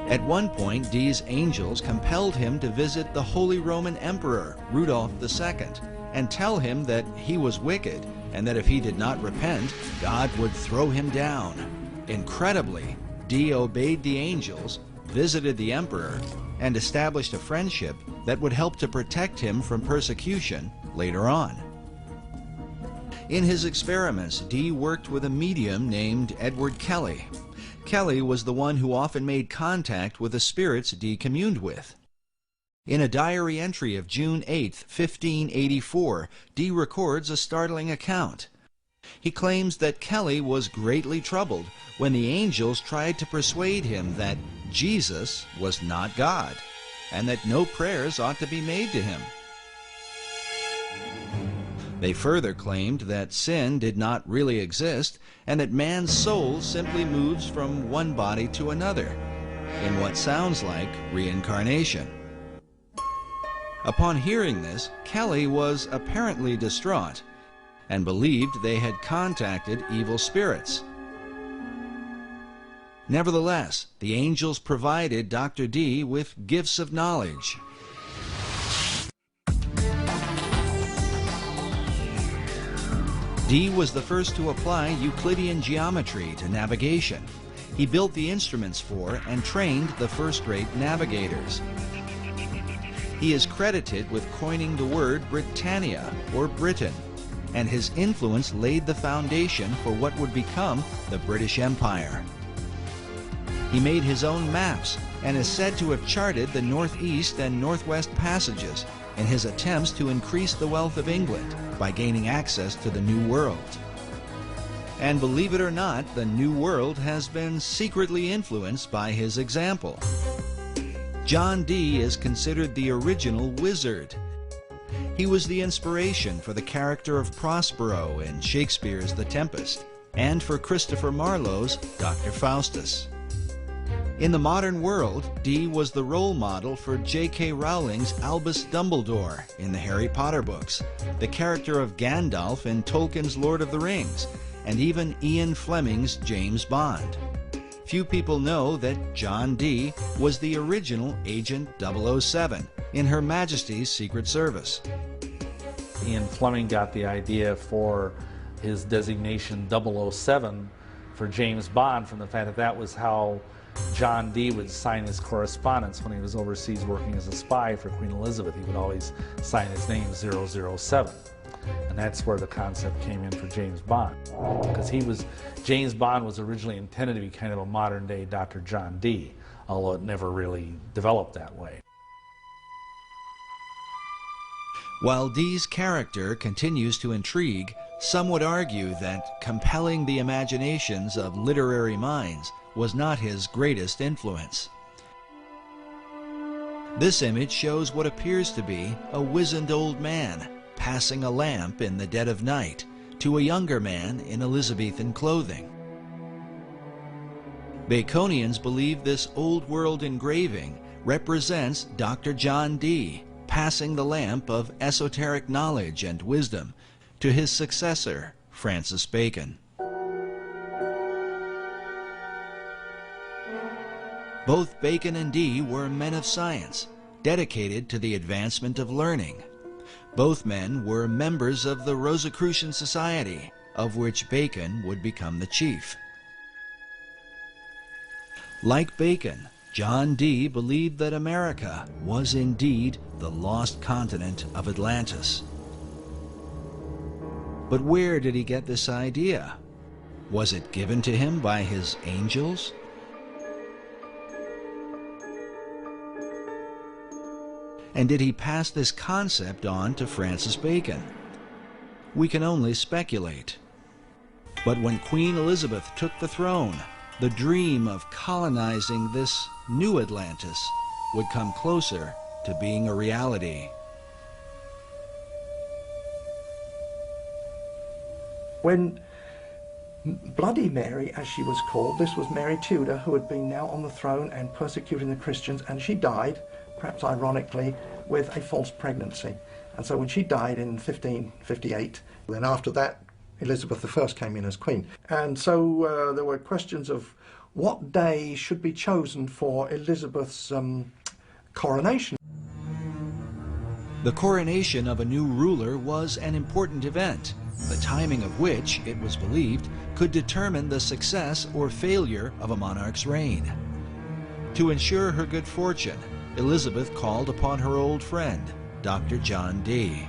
At one point, Dee's angels compelled him to visit the Holy Roman Emperor, Rudolph II, and tell him that he was wicked and that if he did not repent, God would throw him down. Incredibly, Dee obeyed the angels, visited the emperor, and established a friendship that would help to protect him from persecution later on. In his experiments, Dee worked with a medium named Edward Kelly. Kelly was the one who often made contact with the spirits Dee communed with. In a diary entry of June 8, 1584, Dee records a startling account. He claims that Kelly was greatly troubled when the angels tried to persuade him that Jesus was not God, and that no prayers ought to be made to him. They further claimed that sin did not really exist, and that man's soul simply moves from one body to another, in what sounds like reincarnation. Upon hearing this, Kelly was apparently distraught, and believed they had contacted evil spirits. Nevertheless, the angels provided Dr. Dee with gifts of knowledge. Dee was the first to apply Euclidean geometry to navigation. He built the instruments for and trained the first-rate navigators. He is credited with coining the word Britannia, or Britain, and his influence laid the foundation for what would become the British Empire. He made his own maps and is said to have charted the northeast and northwest passages in his attempts to increase the wealth of England by gaining access to the New World. And believe it or not, the New World has been secretly influenced by his example. John Dee is considered the original wizard. He was the inspiration for the character of Prospero in Shakespeare's The Tempest, and for Christopher Marlowe's Dr. Faustus. In the modern world, Dee was the role model for J.K. Rowling's Albus Dumbledore in the Harry Potter books, the character of Gandalf in Tolkien's Lord of the Rings, and even Ian Fleming's James Bond. Few people know that John Dee was the original Agent 007 in Her Majesty's Secret Service. Ian Fleming got the idea for his designation 007 for James Bond from the fact that that was how John Dee would sign his correspondence when he was overseas working as a spy for Queen Elizabeth. He would always sign his name 007. And that's where the concept came in for James Bond. Because James Bond was originally intended to be kind of a modern day Dr. John Dee, although it never really developed that way. While Dee's character continues to intrigue, some would argue that compelling the imaginations of literary minds was not his greatest influence. This image shows what appears to be a wizened old man passing a lamp in the dead of night to a younger man in Elizabethan clothing. Baconians believe this old world engraving represents Dr. John Dee passing the lamp of esoteric knowledge and wisdom to his successor, Francis Bacon. Both Bacon and Dee were men of science, dedicated to the advancement of learning. Both men were members of the Rosicrucian Society, of which Bacon would become the chief. Like Bacon, John Dee believed that America was indeed the lost continent of Atlantis. But where did he get this idea? Was it given to him by his angels? And did he pass this concept on to Francis Bacon? We can only speculate. But when Queen Elizabeth took the throne, the dream of colonizing this new Atlantis would come closer to being a reality. When Bloody Mary, as she was called, this was Mary Tudor, who had been now on the throne and persecuting the Christians, and she died, perhaps ironically, with a false pregnancy. And so when she died in 1558, then after that, Elizabeth I came in as queen. And so there were questions of what day should be chosen for Elizabeth's coronation. The coronation of a new ruler was an important event, the timing of which, it was believed, could determine the success or failure of a monarch's reign. To ensure her good fortune, Elizabeth called upon her old friend, Dr. John Dee.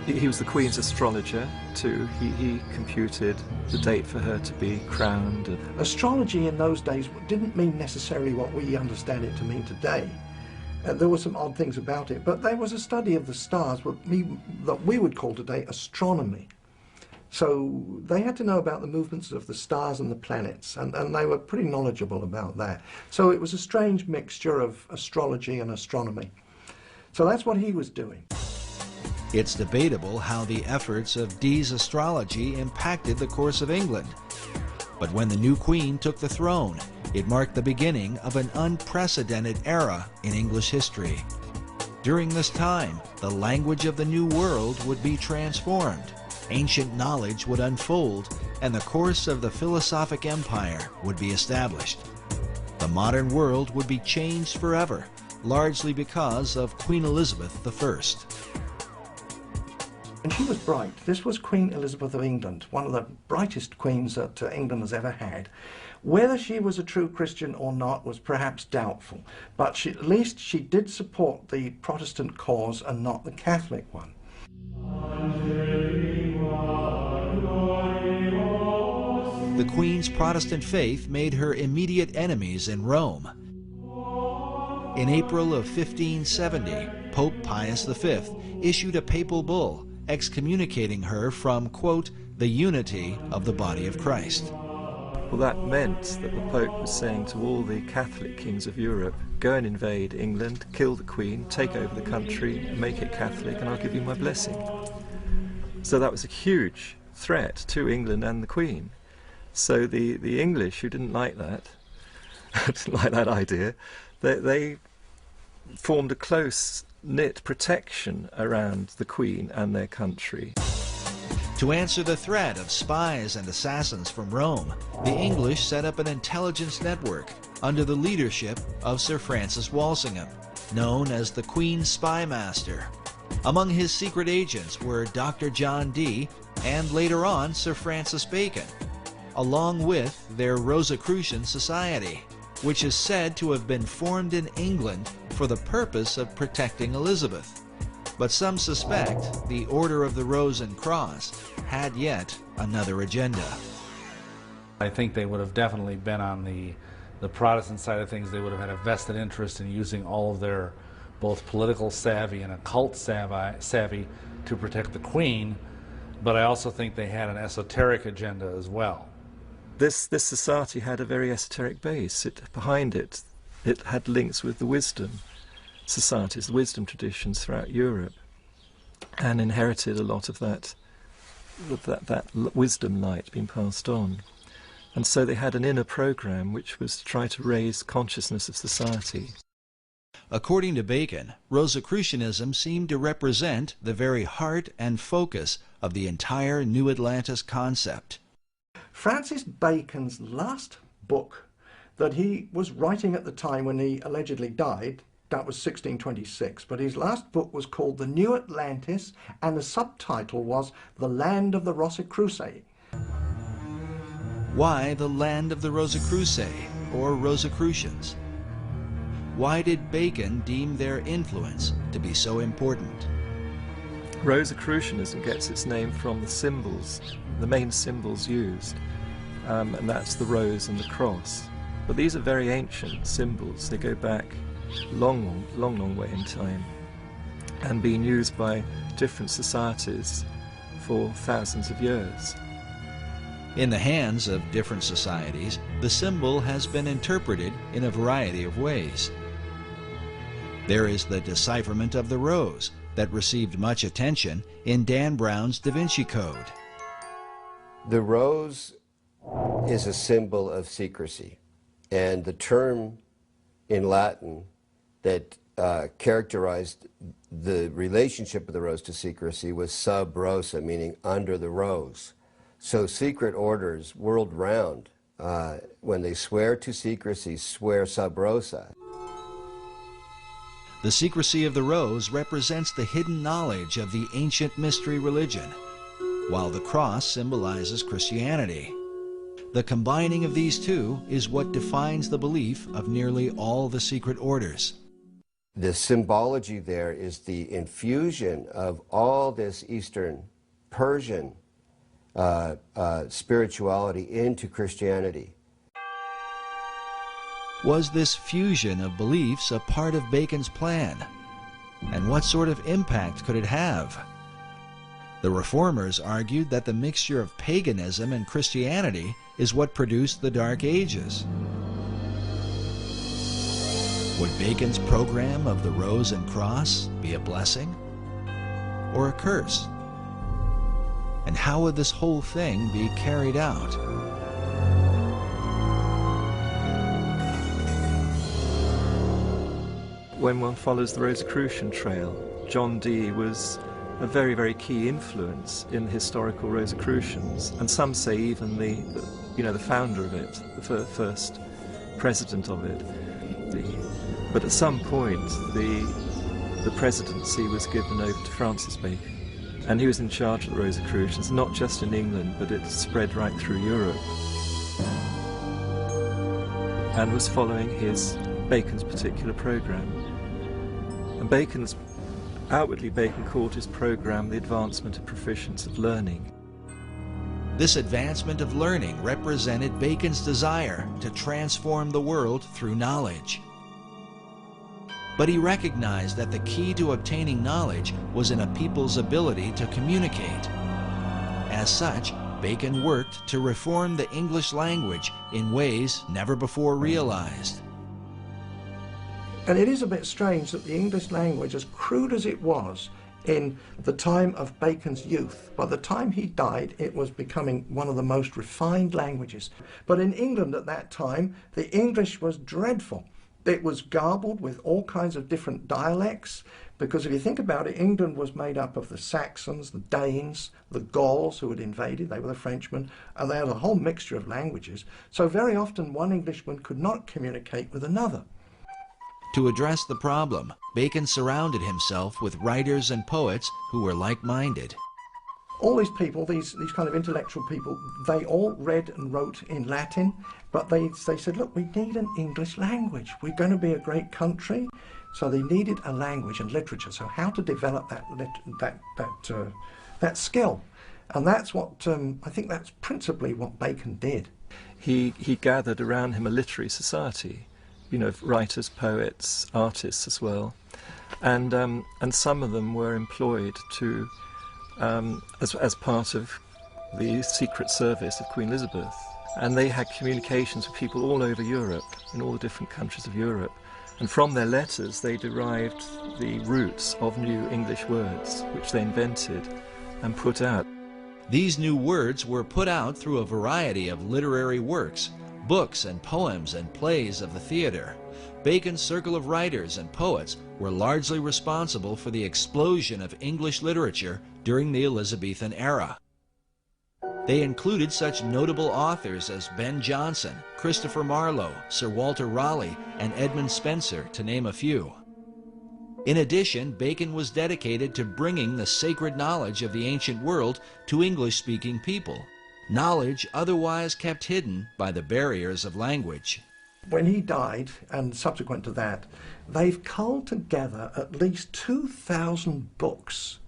He was the Queen's astrologer too. He computed the date for her to be crowned. Astrology in those days didn't mean necessarily what we understand it to mean today. There were some odd things about it, but there was a study of the stars that we would call today astronomy. So they had to know about the movements of the stars and the planets, and they were pretty knowledgeable about that. So it was a strange mixture of astrology and astronomy. So that's what he was doing. It's debatable how the efforts of Dee's astrology impacted the course of England. But when the new queen took the throne, it marked the beginning of an unprecedented era in English history. During this time, the language of the New World would be transformed, ancient knowledge would unfold, and the course of the philosophic empire would be established. The modern world would be changed forever, largely because of Queen Elizabeth I. And she was bright. This was Queen Elizabeth of England, one of the brightest queens that England has ever had. Whether she was a true Christian or not was perhaps doubtful, but at least she did support the Protestant cause and not the Catholic one. The Queen's Protestant faith made her immediate enemies in Rome. In April of 1570, Pope Pius V issued a papal bull excommunicating her from, quote, the unity of the body of Christ. Well, that meant that the Pope was saying to all the Catholic kings of Europe, go and invade England, kill the Queen, take over the country, make it Catholic, and I'll give you my blessing. So that was a huge threat to England and the Queen. So the English, who didn't like that, didn't like that idea, they formed a close-knit protection around the Queen and their country. To answer the threat of spies and assassins from Rome, the English set up an intelligence network under the leadership of Sir Francis Walsingham, known as the Queen's Spy Master. Among his secret agents were Dr. John Dee and later on Sir Francis Bacon, along with their Rosicrucian Society, which is said to have been formed in England for the purpose of protecting Elizabeth. But some suspect the Order of the Rose and Cross had yet another agenda. I think they would have definitely been on the Protestant side of things. They would have had a vested interest in using all of their both political savvy and occult savvy to protect the Queen, but I also think they had an esoteric agenda as well. This society had a very esoteric base. Behind it had links with the wisdom societies, the wisdom traditions throughout Europe, and inherited a lot of that wisdom light being passed on. And so they had an inner program which was to try to raise consciousness of society. According to Bacon, Rosicrucianism seemed to represent the very heart and focus of the entire New Atlantis concept. Francis Bacon's last book that he was writing at the time when he allegedly died, that was 1626, but his last book was called The New Atlantis, and the subtitle was The Land of the Rosicrucians. Why the Land of the Rosicrucians, or Rosicrucians? Why did Bacon deem their influence to be so important? Rosicrucianism gets its name from the symbols, the main symbols used, and that's the rose and the cross. But these are very ancient symbols. They go back long way in time, and being used by different societies for thousands of years. In the hands of different societies, the symbol has been interpreted in a variety of ways. There is the decipherment of the rose that received much attention in Dan Brown's Da Vinci Code. The rose is a symbol of secrecy, and the term in Latin that characterized the relationship of the rose to secrecy was sub rosa, meaning under the rose. So secret orders world round, when they swear to secrecy, swear sub rosa. The secrecy of the rose represents the hidden knowledge of the ancient mystery religion, while the cross symbolizes Christianity. The combining of these two is what defines the belief of nearly all the secret orders. The symbology there is the infusion of all this Eastern Persian spirituality into Christianity. Was this fusion of beliefs a part of Bacon's plan? And what sort of impact could it have? The Reformers argued that the mixture of paganism and Christianity is what produced the Dark Ages. Would Bacon's program of the Rose and Cross be a blessing or a curse? And how would this whole thing be carried out? When one follows the Rosicrucian trail, John Dee was a very, very key influence in the historical Rosicrucians, and some say even the founder of it, the first president of it. But at some point, the presidency was given over to Francis Bacon, and he was in charge of the Rosicrucians, not just in England, but it spread right through Europe, and was following Bacon's particular program. And outwardly Bacon called his program the advancement of proficience of learning. This advancement of learning represented Bacon's desire to transform the world through knowledge. But he recognized that the key to obtaining knowledge was in a people's ability to communicate. As such, Bacon worked to reform the English language in ways never before realized. And it is a bit strange that the English language, as crude as it was in the time of Bacon's youth, by the time he died, it was becoming one of the most refined languages. But in England at that time, the English was dreadful. It was garbled with all kinds of different dialects, because if you think about it, England was made up of the Saxons, the Danes, the Gauls who had invaded, they were the Frenchmen, and they had a whole mixture of languages. So very often one Englishman could not communicate with another. To address the problem, Bacon surrounded himself with writers and poets who were like-minded. All these people, these kind of intellectual people, they all read and wrote in Latin, but they said, look, we need an English language. We're going to be a great country. So they needed a language and literature. So how to develop that skill? And that's what, I think that's principally what Bacon did. He gathered around him a literary society, you know, writers, poets, artists as well. And some of them were employed to, as part of the Secret Service of Queen Elizabeth. And they had communications with people all over Europe, in all the different countries of Europe. And from their letters they derived the roots of new English words, which they invented and put out. These new words were put out through a variety of literary works, books and poems and plays of the theater. Bacon's circle of writers and poets were largely responsible for the explosion of English literature during the Elizabethan era. They included such notable authors as Ben Jonson, Christopher Marlowe, Sir Walter Raleigh, and Edmund Spenser, to name a few. In addition, Bacon was dedicated to bringing the sacred knowledge of the ancient world to English-speaking people, knowledge otherwise kept hidden by the barriers of language. When he died, and subsequent to that, they've culled together at least 2,000 books.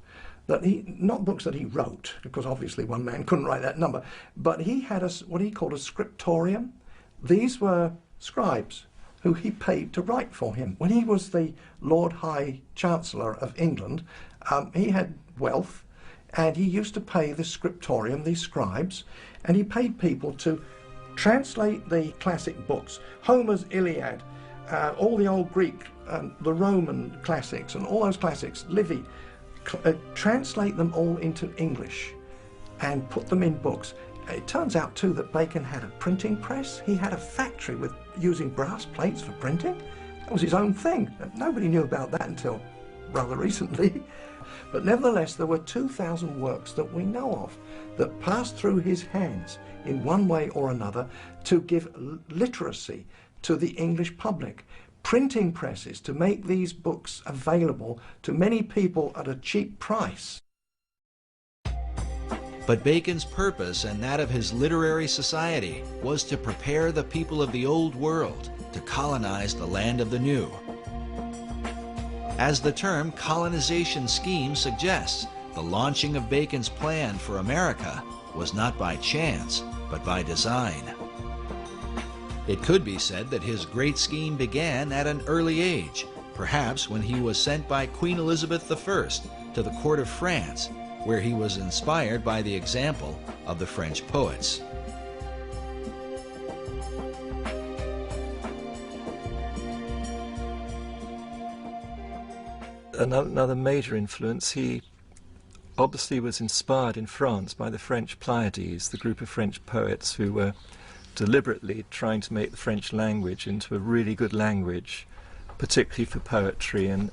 Not books that he wrote, because obviously one man couldn't write that number, but he had what he called a scriptorium. These were scribes who he paid to write for him. When he was the Lord High Chancellor of England, he had wealth, and he used to pay the scriptorium, these scribes, and he paid people to translate the classic books, Homer's Iliad, all the old Greek, the Roman classics, and all those classics, Livy, translate them all into English and put them in books. It turns out too that Bacon had a printing press. He had a factory with using brass plates for printing. That was his own thing. Nobody knew about that until rather recently. But nevertheless, there were 2,000 works that we know of that passed through his hands in one way or another to give literacy to the English public. Printing presses to make these books available to many people at a cheap price. But Bacon's purpose and that of his literary society was to prepare the people of the old world to colonize the land of the new. As the term colonization scheme suggests, the launching of Bacon's plan for America was not by chance, but by design. It could be said that his great scheme began at an early age, perhaps when he was sent by Queen Elizabeth I to the court of France, where he was inspired by the example of the French poets. Another major influence, he obviously was inspired in France by the French Pleiades, the group of French poets who were deliberately trying to make the French language into a really good language, particularly for poetry and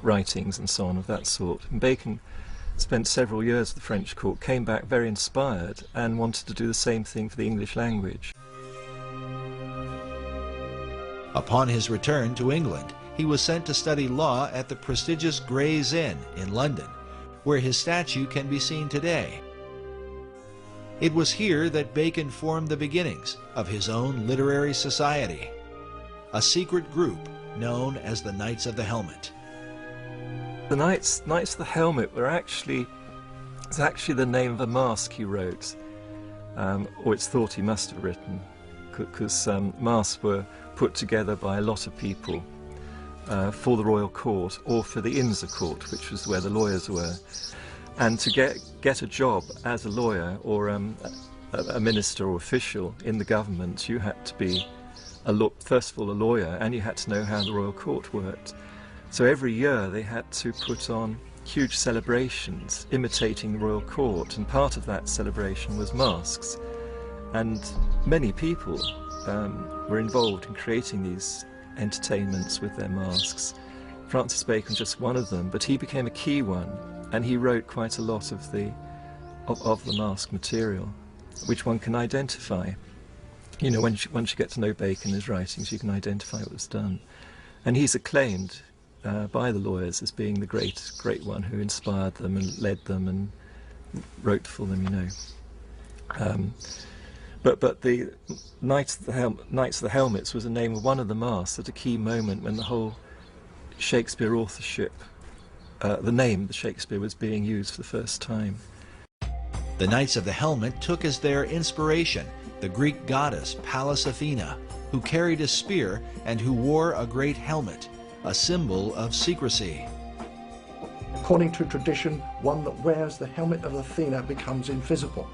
writings and so on of that sort. And Bacon spent several years at the French court, came back very inspired and wanted to do the same thing for the English language. Upon his return to England, he was sent to study law at the prestigious Gray's Inn in London, where his statue can be seen today. It was here that Bacon formed the beginnings of his own literary society, a secret group known as the Knights of the Helmet. The Knights of the Helmet were actually the name of a masque he wrote, or it's thought he must have written, because masques were put together by a lot of people for the royal court or for the Inns of Court, which was where the lawyers were. And to get a job as a lawyer or a minister or official in the government, you had to be, first of all, a lawyer, and you had to know how the royal court worked. So every year they had to put on huge celebrations imitating the royal court, and part of that celebration was masks. And many people were involved in creating these entertainments with their masks. Francis Bacon was just one of them, but he became a key one, and he wrote quite a lot of the mask material, which one can identify. You know, once you get to know Bacon and his writings, you can identify what was done. And he's acclaimed by the lawyers as being the great one who inspired them and led them and wrote for them, you know. But the Knights of the Helmets was the name of one of the masks at a key moment when the whole Shakespeare authorship, the name the Shakespeare was being used for the first time. The Knights of the Helmet took as their inspiration the Greek goddess Pallas Athena, who carried a spear and who wore a great helmet, a symbol of secrecy. According to tradition, one that wears the helmet of Athena becomes invisible.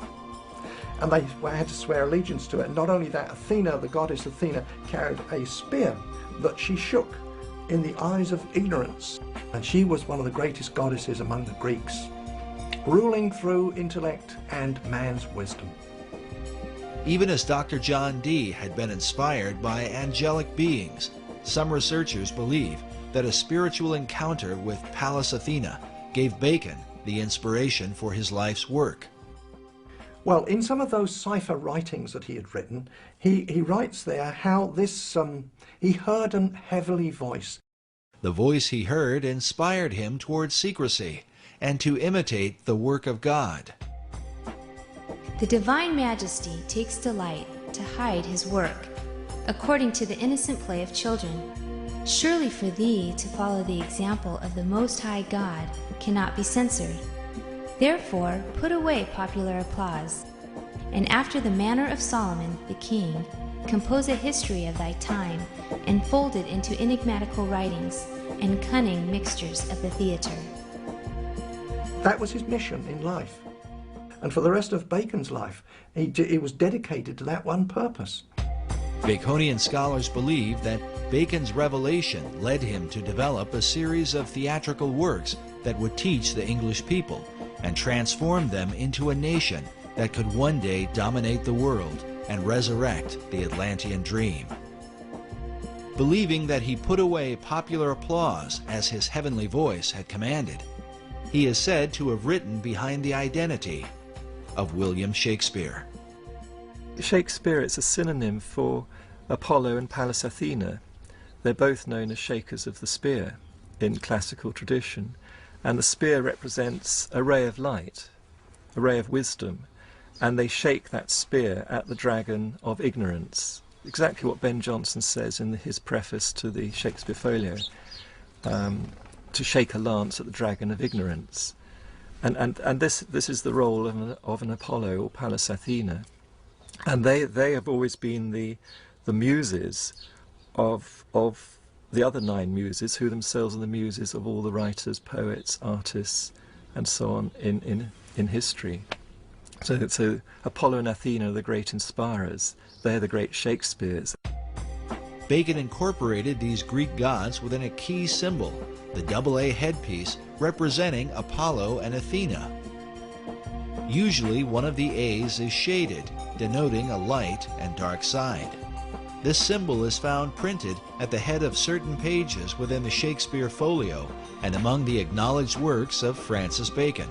And they had to swear allegiance to it. And not only that, Athena, the goddess Athena, carried a spear that she shook in the eyes of ignorance. And she was one of the greatest goddesses among the Greeks, ruling through intellect and man's wisdom. Even as Dr. John Dee had been inspired by angelic beings, some researchers believe that a spiritual encounter with Pallas Athena gave Bacon the inspiration for his life's work. Well, in some of those cipher writings that he had written, he writes there how this, he heard an heavenly voice. The voice he heard inspired him towards secrecy and to imitate the work of God. The Divine Majesty takes delight to hide his work, according to the innocent play of children. Surely for thee to follow the example of the Most High God cannot be censored. Therefore put away popular applause, and after the manner of Solomon the king, compose a history of thy time, and fold it into enigmatical writings and cunning mixtures of the theatre. That was his mission in life. And for the rest of Bacon's life, he was dedicated to that one purpose. Baconian scholars believe that Bacon's revelation led him to develop a series of theatrical works that would teach the English people and transform them into a nation that could one day dominate the world and resurrect the Atlantean dream. Believing that he put away popular applause as his heavenly voice had commanded, he is said to have written behind the identity of William Shakespeare. Shakespeare is a synonym for Apollo and Pallas Athena. They're both known as shakers of the spear in classical tradition, and the spear represents a ray of light, a ray of wisdom, and they shake that spear at the dragon of ignorance. Exactly what Ben Jonson says in his preface to the Shakespeare Folio, to shake a lance at the dragon of ignorance. And this is the role of an Apollo or Pallas Athena. And they have always been the muses of the other 9 muses, who themselves are the muses of all the writers, poets, artists, and so on in history. So Apollo and Athena are the great inspirers. They're the great Shakespeares. Bacon incorporated these Greek gods within a key symbol, the AA headpiece representing Apollo and Athena. Usually one of the A's is shaded, denoting a light and dark side. This symbol is found printed at the head of certain pages within the Shakespeare Folio and among the acknowledged works of Francis Bacon.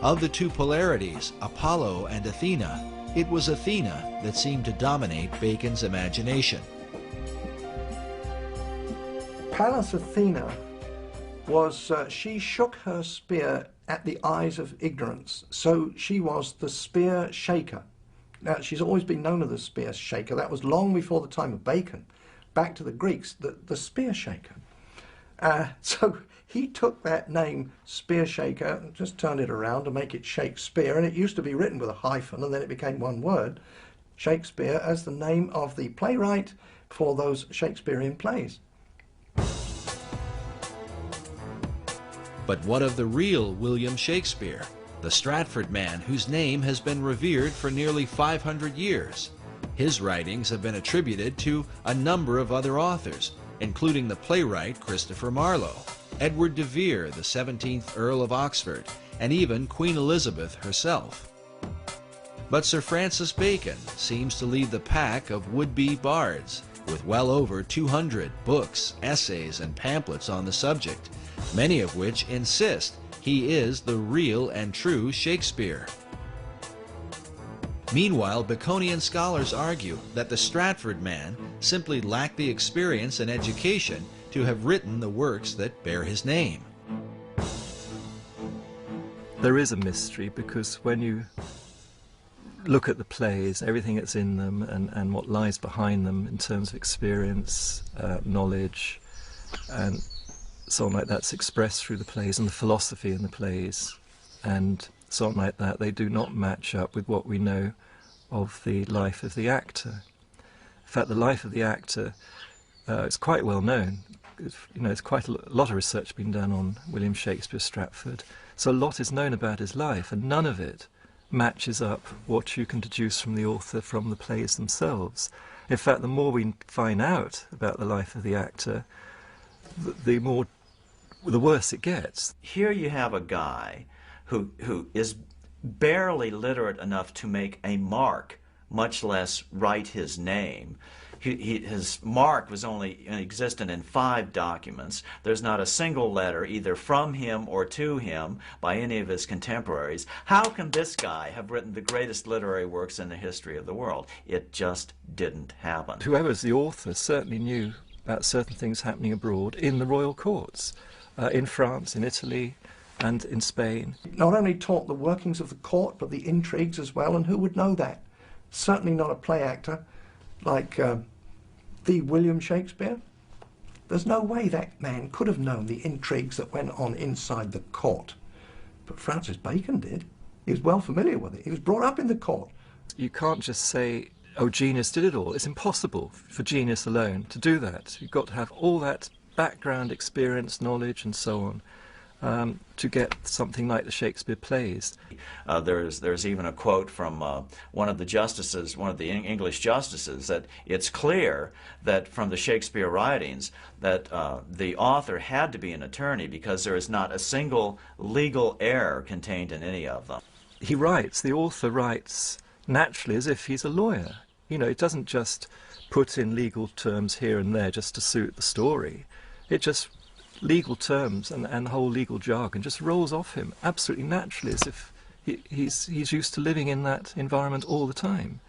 Of the two polarities, Apollo and Athena, it was Athena that seemed to dominate Bacon's imagination. Pallas Athena was, she shook her spear at the eyes of ignorance, so she was the spear shaker. Now, she's always been known as the spear shaker. That was long before the time of Bacon. Back to the Greeks, the spear shaker. So he took that name, spear shaker, and just turned it around to make it Shakespeare, and it used to be written with a hyphen, and then it became one word, Shakespeare, as the name of the playwright for those Shakespearean plays. But what of the real William Shakespeare, the Stratford man whose name has been revered for nearly 500 years? His writings have been attributed to a number of other authors, including the playwright Christopher Marlowe, Edward de Vere, the 17th Earl of Oxford, and even Queen Elizabeth herself. But Sir Francis Bacon seems to lead the pack of would-be bards, with well over 200 books, essays, and pamphlets on the subject, many of which insist he is the real and true Shakespeare. Meanwhile, Baconian scholars argue that the Stratford man simply lacked the experience and education to have written the works that bear his name. There is a mystery, because when you look at the plays, everything that's in them and what lies behind them in terms of experience, knowledge, and so on like that's expressed through the plays, and the philosophy in the plays, and so on like that, they do not match up with what we know of the life of the actor. In fact, the life of the actor is quite well known. There's quite a lot of research been done on William Shakespeare Stratford, so a lot is known about his life, and none of it matches up what you can deduce from the author from the plays themselves. In fact, the more we find out about the life of the actor, the worse it gets. Here you have a guy who is barely literate enough to make a mark, much less write his name. His mark was only existent in 5 documents. There's not a single letter either from him or to him by any of his contemporaries. How can this guy have written the greatest literary works in the history of the world? It just didn't happen. Whoever's the author certainly knew about certain things happening abroad in the royal courts, in France, in Italy, and in Spain. Not only taught the workings of the court, but the intrigues as well, and who would know that? Certainly not a play actor like the William Shakespeare. There's no way that man could have known the intrigues that went on inside the court. But Francis Bacon did. He was well familiar with it. He was brought up in the court. You can't just say, oh, genius did it all. It's impossible for genius alone to do that. You've got to have all that background experience, knowledge, and so on, to get something like the Shakespeare plays. There's even a quote from one of the justices, one of the English justices, that it's clear that from the Shakespeare writings that the author had to be an attorney because there is not a single legal error contained in any of them. The author writes naturally as if he's a lawyer. It doesn't just put in legal terms here and there just to suit the story. It just legal terms and the whole legal jargon just rolls off him absolutely naturally, as if he's used to living in that environment all the time.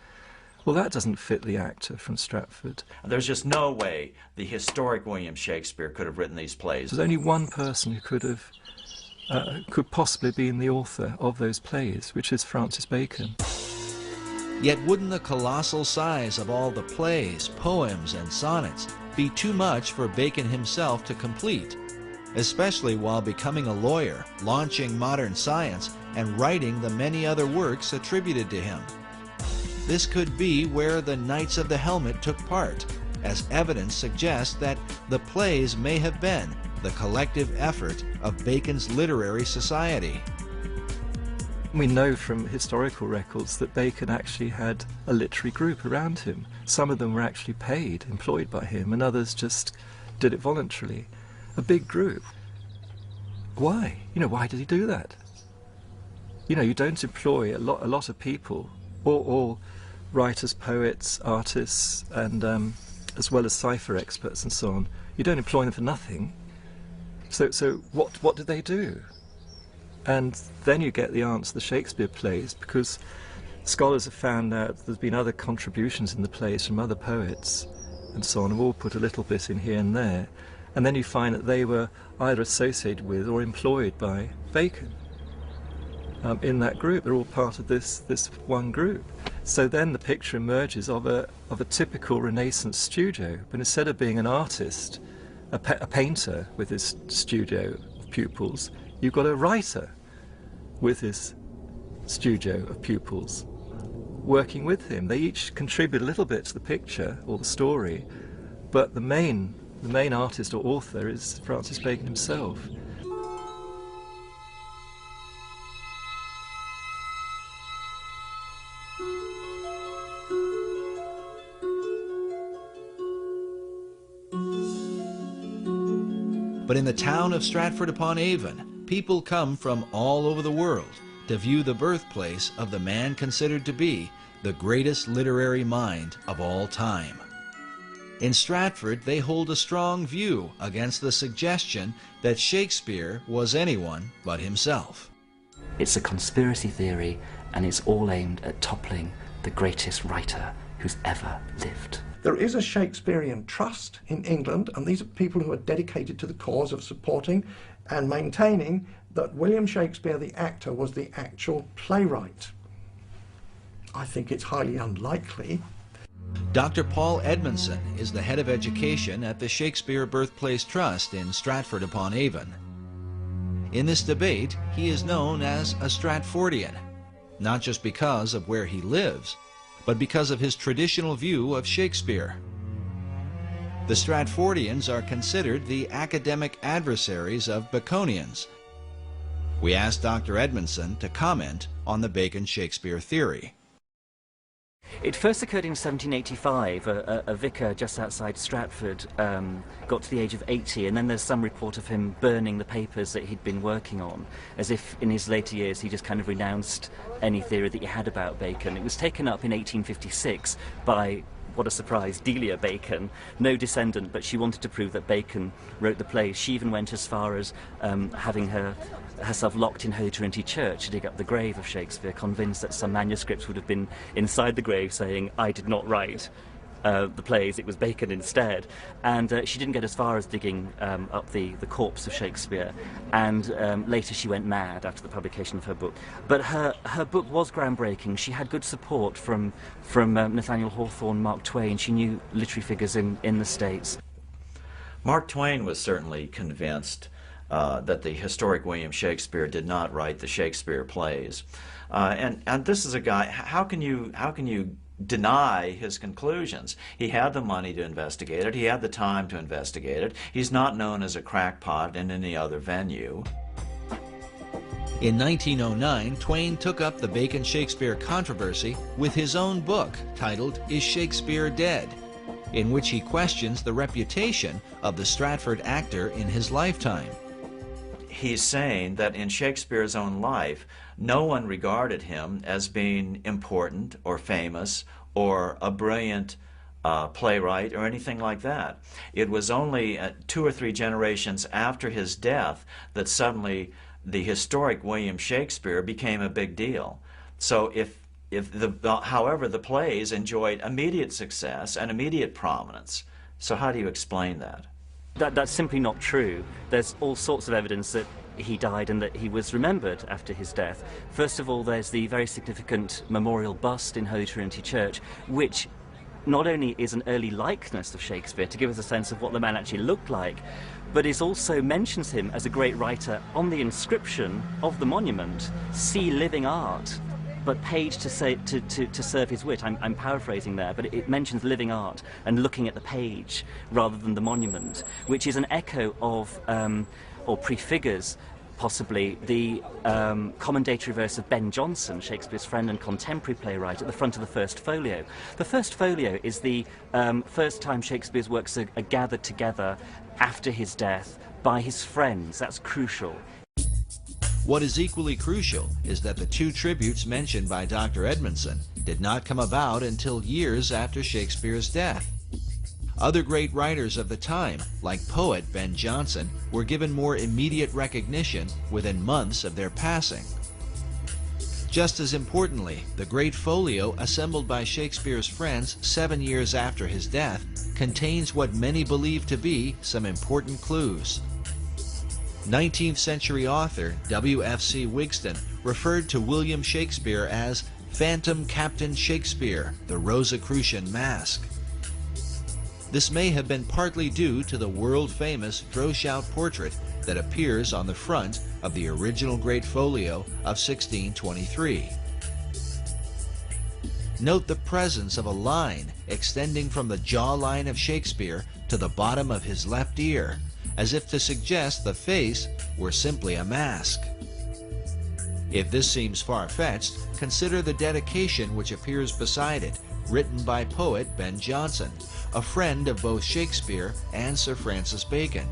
Well, that doesn't fit the actor from Stratford. There's just no way the historic William Shakespeare could have written these plays. There's only one person who could possibly be the author of those plays, which is Francis Bacon. Yet wouldn't the colossal size of all the plays, poems, and sonnets be too much for Bacon himself to complete, especially while becoming a lawyer, launching modern science, and writing the many other works attributed to him? This could be where the Knights of the Helmet took part, as evidence suggests that the plays may have been the collective effort of Bacon's literary society. We know from historical records that Bacon actually had a literary group around him. Some of them were actually paid, employed by him, and others just did it voluntarily. A big group. Why? Why did he do that? You don't employ a lot of people, all writers, poets, artists, and as well as cipher experts and so on. You don't employ them for nothing. So what did they do? And then you get the answer, the Shakespeare plays, because scholars have found out there's been other contributions in the plays from other poets and so on, have all put a little bit in here and there, and then you find that they were either associated with or employed by Bacon. In that group, they're all part of this one group. So then the picture emerges of a typical Renaissance studio, but instead of being an artist, a painter with his studio of pupils, you've got a writer with his studio of pupils working with him. They each contribute a little bit to the picture or the story, but the main artist or author is Francis Bacon himself. But in the town of Stratford-upon-Avon, people come from all over the world to view the birthplace of the man considered to be the greatest literary mind of all time. In Stratford, they hold a strong view against the suggestion that Shakespeare was anyone but himself. It's a conspiracy theory, and it's all aimed at toppling the greatest writer who's ever lived. There is a Shakespearean trust in England, and these are people who are dedicated to the cause of supporting and maintaining that William Shakespeare, the actor, was the actual playwright. I think it's highly unlikely. Dr. Paul Edmondson is the head of education at the Shakespeare Birthplace Trust in Stratford-upon-Avon. In this debate, he is known as a Stratfordian, not just because of where he lives, but because of his traditional view of Shakespeare. The Stratfordians are considered the academic adversaries of Baconians. We asked Dr. Edmondson to comment on the Bacon-Shakespeare theory. It first occurred in 1785. A vicar just outside Stratford got to the age of 80, and then there's some report of him burning the papers that he'd been working on, as if in his later years he just kind of renounced any theory that he had about Bacon. It was taken up in 1856 by, what a surprise, Delia Bacon, no descendant, but she wanted to prove that Bacon wrote the plays. She even went as far as having herself locked in Holy Trinity Church to dig up the grave of Shakespeare, convinced that some manuscripts would have been inside the grave saying, "I did not write the plays, it was Bacon instead." And she didn't get as far as digging up the corpse of Shakespeare, and later she went mad after the publication of her book. But her book was groundbreaking. She had good support from Nathaniel Hawthorne, Mark Twain. She knew literary figures in the States. Mark Twain was certainly convinced that the historic William Shakespeare did not write the Shakespeare plays, and this is a guy. How can you deny his conclusions? He had the money to investigate it. He had the time to investigate it. He's not known as a crackpot in any other venue. In 1909, Twain took up the Bacon-Shakespeare controversy with his own book titled Is Shakespeare Dead?, in which he questions the reputation of the Stratford actor in his lifetime. He's saying that in Shakespeare's own life, no one regarded him as being important or famous or a brilliant playwright or anything like that. It was only 2 or 3 generations after his death that suddenly the historic William Shakespeare became a big deal. So however, the plays enjoyed immediate success and immediate prominence. So how do you explain that? That's simply not true. There's all sorts of evidence that he died and that he was remembered after his death. First of all, there's the very significant memorial bust in Holy Trinity Church, which not only is an early likeness of Shakespeare to give us a sense of what the man actually looked like, but it also mentions him as a great writer. On the inscription of the monument, "See living art," but paid to serve his wit. I'm paraphrasing there, but it mentions living art and looking at the page rather than the monument, which is an echo of, or prefigures possibly, the commendatory verse of Ben Jonson, Shakespeare's friend and contemporary playwright, at the front of the first folio. The first folio is the first time Shakespeare's works are gathered together after his death by his friends. That's crucial. What is equally crucial is that the 2 tributes mentioned by Dr. Edmondson did not come about until years after Shakespeare's death. Other great writers of the time, like poet Ben Jonson, were given more immediate recognition within months of their passing. Just as importantly, the great folio assembled by Shakespeare's friends 7 years after his death contains what many believe to be some important clues. 19th century author W.F.C. Wigston referred to William Shakespeare as Phantom Captain Shakespeare, the Rosicrucian Mask. This may have been partly due to the world-famous Droeshout portrait that appears on the front of the original Great Folio of 1623. Note the presence of a line extending from the jawline of Shakespeare to the bottom of his left ear, as if to suggest the face were simply a mask. If this seems far-fetched, consider the dedication which appears beside it, written by poet Ben Jonson, a friend of both Shakespeare and Sir Francis Bacon.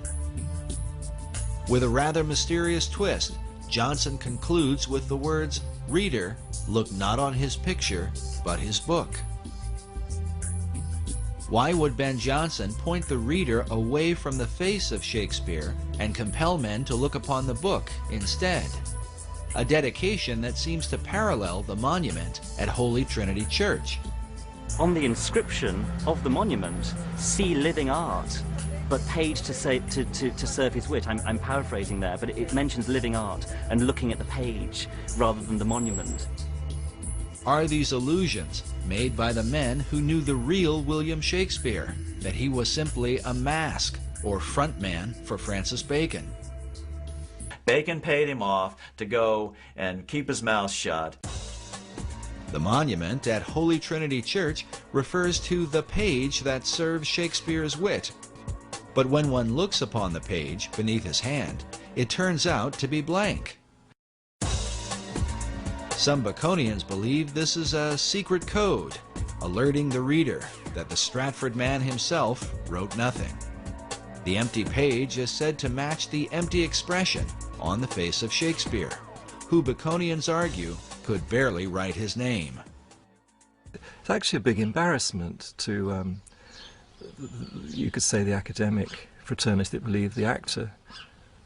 With a rather mysterious twist, Johnson concludes with the words, "Reader, look not on his picture, but his book." Why would Ben Jonson point the reader away from the face of Shakespeare and compel men to look upon the book instead? A dedication that seems to parallel the monument at Holy Trinity Church. On the inscription of the monument, "See living art, but paid to serve his wit." I'm paraphrasing there, but it mentions living art and looking at the page rather than the monument. Are these illusions made by the men who knew the real William Shakespeare, that he was simply a mask or front man for Francis Bacon? Bacon paid him off to go and keep his mouth shut. The monument at Holy Trinity Church refers to the page that serves Shakespeare's wit. But when one looks upon the page beneath his hand, it turns out to be blank. Some Baconians believe this is a secret code, alerting the reader that the Stratford man himself wrote nothing. The empty page is said to match the empty expression on the face of Shakespeare, who Baconians argue could barely write his name. It's actually a big embarrassment to, you could say, the academic fraternity that believe the actor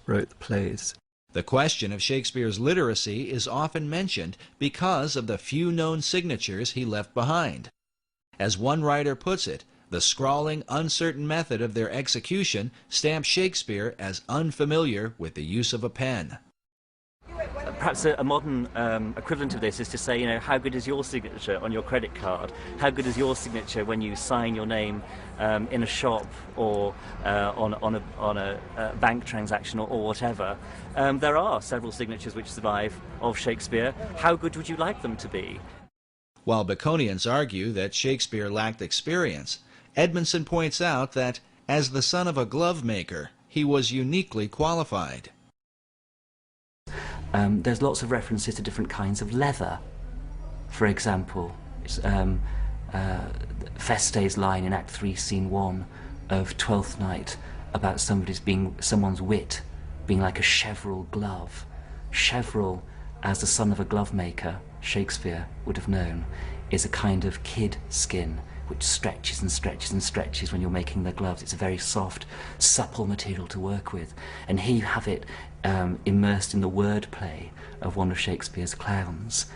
wrote the plays. The question of Shakespeare's literacy is often mentioned because of the few known signatures he left behind. As one writer puts it, the scrawling, uncertain method of their execution stamps Shakespeare as unfamiliar with the use of a pen. Perhaps a modern equivalent of this is to say, you know, how good is your signature on your credit card? How good is your signature when you sign your name in a shop or on a bank transaction or whatever? There are several signatures which survive of Shakespeare. How good would you like them to be? While Baconians argue that Shakespeare lacked experience, Edmondson points out that, as the son of a glove maker, he was uniquely qualified. There's lots of references to different kinds of leather. For example, Feste's line in Act 3, Scene 1 of Twelfth Night about someone's wit being like a cheverel glove. Cheverel, as the son of a glove maker, Shakespeare would have known, is a kind of kid skin which stretches and stretches and stretches when you're making the gloves. It's a very soft, supple material to work with. And here you have it immersed in the wordplay of one of Shakespeare's clowns.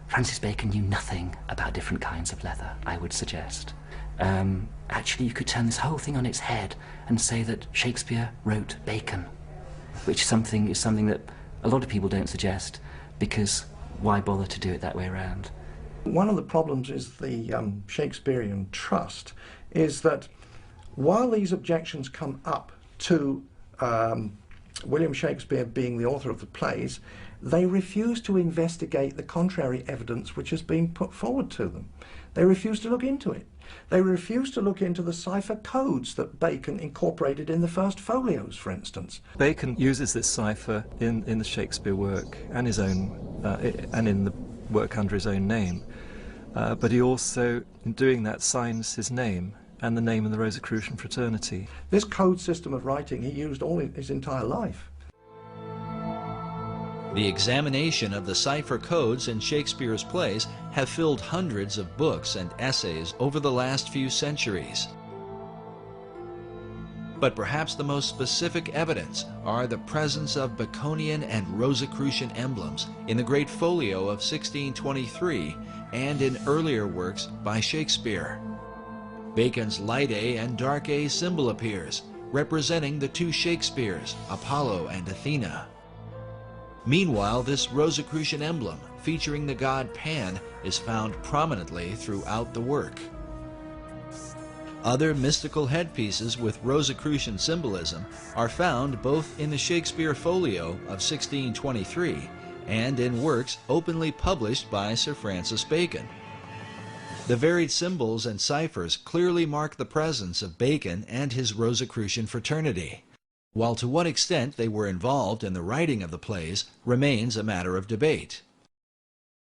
Francis Bacon knew nothing about different kinds of leather, I would suggest. Actually, you could turn this whole thing on its head and say that Shakespeare wrote Bacon, which is something that a lot of people don't suggest, because why bother to do it that way around? One of the problems is the Shakespearean trust is that while these objections come up to William Shakespeare being the author of the plays, they refuse to investigate the contrary evidence which has been put forward to them. They refuse to look into it. They refuse to look into the cipher codes that Bacon incorporated in the first folios, for instance. Bacon uses this cipher in the Shakespeare work and his own, and in the work under his own name. But he also, in doing that, signs his name and the name of the Rosicrucian fraternity. This code system of writing he used all his entire life. The examination of the cipher codes in Shakespeare's plays have filled hundreds of books and essays over the last few centuries. But perhaps the most specific evidence are the presence of Baconian and Rosicrucian emblems in the Great Folio of 1623 and in earlier works by Shakespeare. Bacon's Light A and Dark A symbol appears, representing the two Shakespeares, Apollo and Athena. Meanwhile, this Rosicrucian emblem, featuring the god Pan, is found prominently throughout the work. Other mystical headpieces with Rosicrucian symbolism are found both in the Shakespeare Folio of 1623 and in works openly published by Sir Francis Bacon. The varied symbols and ciphers clearly mark the presence of Bacon and his Rosicrucian fraternity, while to what extent they were involved in the writing of the plays remains a matter of debate.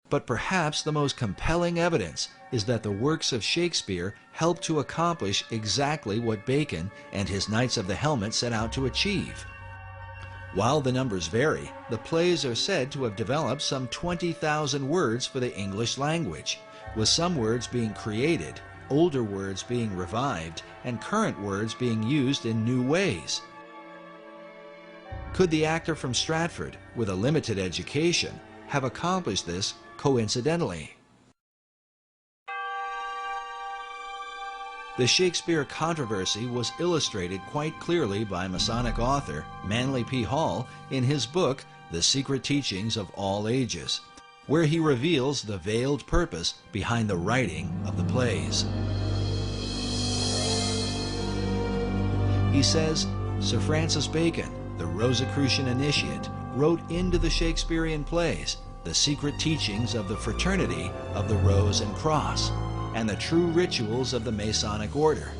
But perhaps the most compelling evidence is that the works of Shakespeare helped to accomplish exactly what Bacon and his Knights of the Helmet set out to achieve. While the numbers vary, the plays are said to have developed some 20,000 words for the English language, with some words being created, older words being revived, and current words being used in new ways. Could the actor from Stratford, with a limited education, have accomplished this coincidentally? The Shakespeare controversy was illustrated quite clearly by Masonic author Manly P. Hall in his book, The Secret Teachings of All Ages, where he reveals the veiled purpose behind the writing of the plays. He says, Sir Francis Bacon, the Rosicrucian initiate, wrote into the Shakespearean plays the secret teachings of the fraternity of the Rose and Cross, and the true rituals of the Masonic order.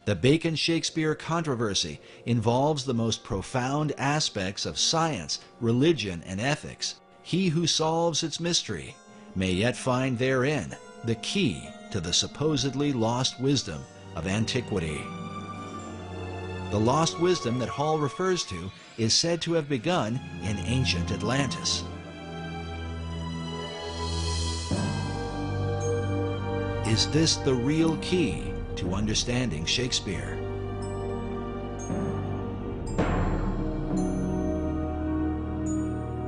The Bacon-Shakespeare controversy involves the most profound aspects of science, religion, and ethics. He who solves its mystery may yet find therein the key to the supposedly lost wisdom of antiquity. The lost wisdom that Hall refers to is said to have begun in ancient Atlantis. Is this the real key to understanding Shakespeare?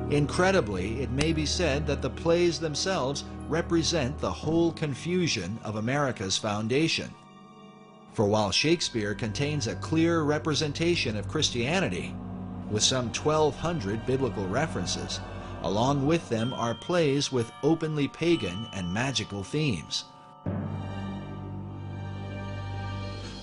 Incredibly, it may be said that the plays themselves represent the whole confusion of America's foundation. For while Shakespeare contains a clear representation of Christianity, with some 1,200 biblical references, along with them are plays with openly pagan and magical themes.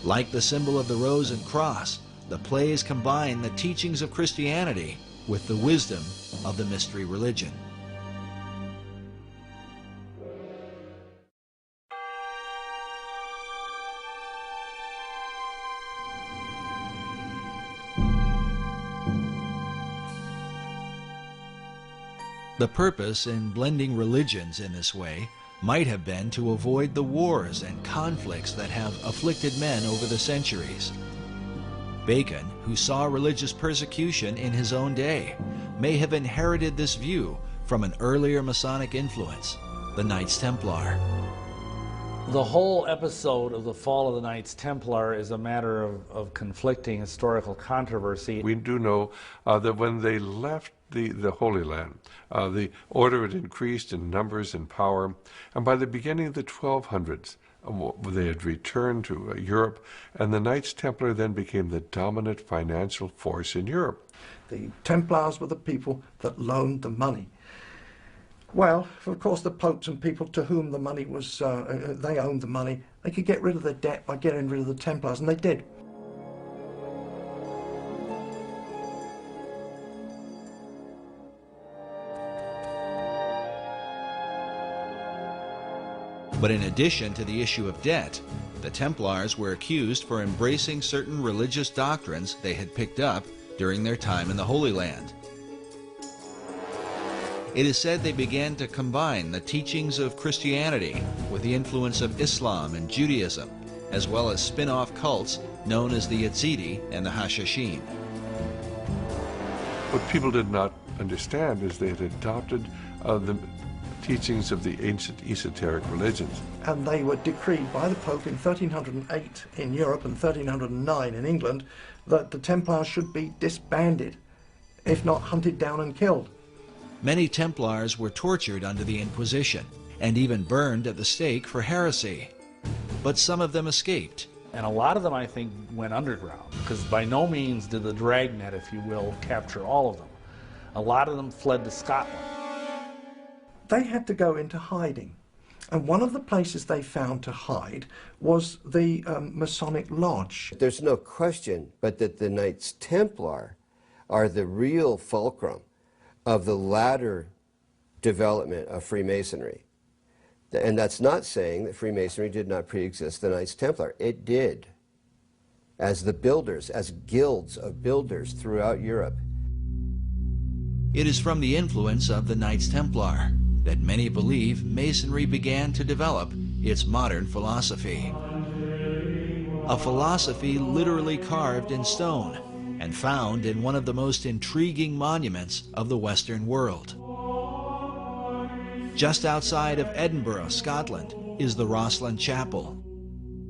Like the symbol of the Rose and Cross, the plays combine the teachings of Christianity with the wisdom of the mystery religion. The purpose in blending religions in this way might have been to avoid the wars and conflicts that have afflicted men over the centuries. Bacon, who saw religious persecution in his own day, may have inherited this view from an earlier Masonic influence, the Knights Templar. The whole episode of the fall of the Knights Templar is a matter of conflicting historical controversy. We do know that when they left the Holy Land, the order had increased in numbers and power, and by the beginning of the 1200s, they had returned to Europe, and the Knights Templar then became the dominant financial force in Europe. The Templars were the people that loaned the money. Well, of course, the popes and people to whom the money was, they owned the money, they could get rid of their debt by getting rid of the Templars, and they did. But in addition to the issue of debt, the Templars were accused for embracing certain religious doctrines they had picked up during their time in the Holy Land. It is said they began to combine the teachings of Christianity with the influence of Islam and Judaism, as well as spin-off cults known as the Yazidi and the Hashashin. What people did not understand is they had adopted the teachings of the ancient esoteric religions. And they were decreed by the Pope in 1308 in Europe and 1309 in England that the Templars should be disbanded, if not hunted down and killed. Many Templars were tortured under the Inquisition and even burned at the stake for heresy. But some of them escaped. And a lot of them, I think, went underground, because by no means did the dragnet, if you will, capture all of them. A lot of them fled to Scotland. They had to go into hiding. And one of the places they found to hide was the Masonic Lodge. There's no question but that the Knights Templar are the real fulcrum of the latter development of Freemasonry. And that's not saying that Freemasonry did not pre-exist the Knights Templar. It did, as the builders, as guilds of builders throughout Europe. It is from the influence of the Knights Templar that many believe Masonry began to develop its modern philosophy. A philosophy literally carved in stone, and found in one of the most intriguing monuments of the Western world. Just outside of Edinburgh, Scotland, is the Rosslyn Chapel,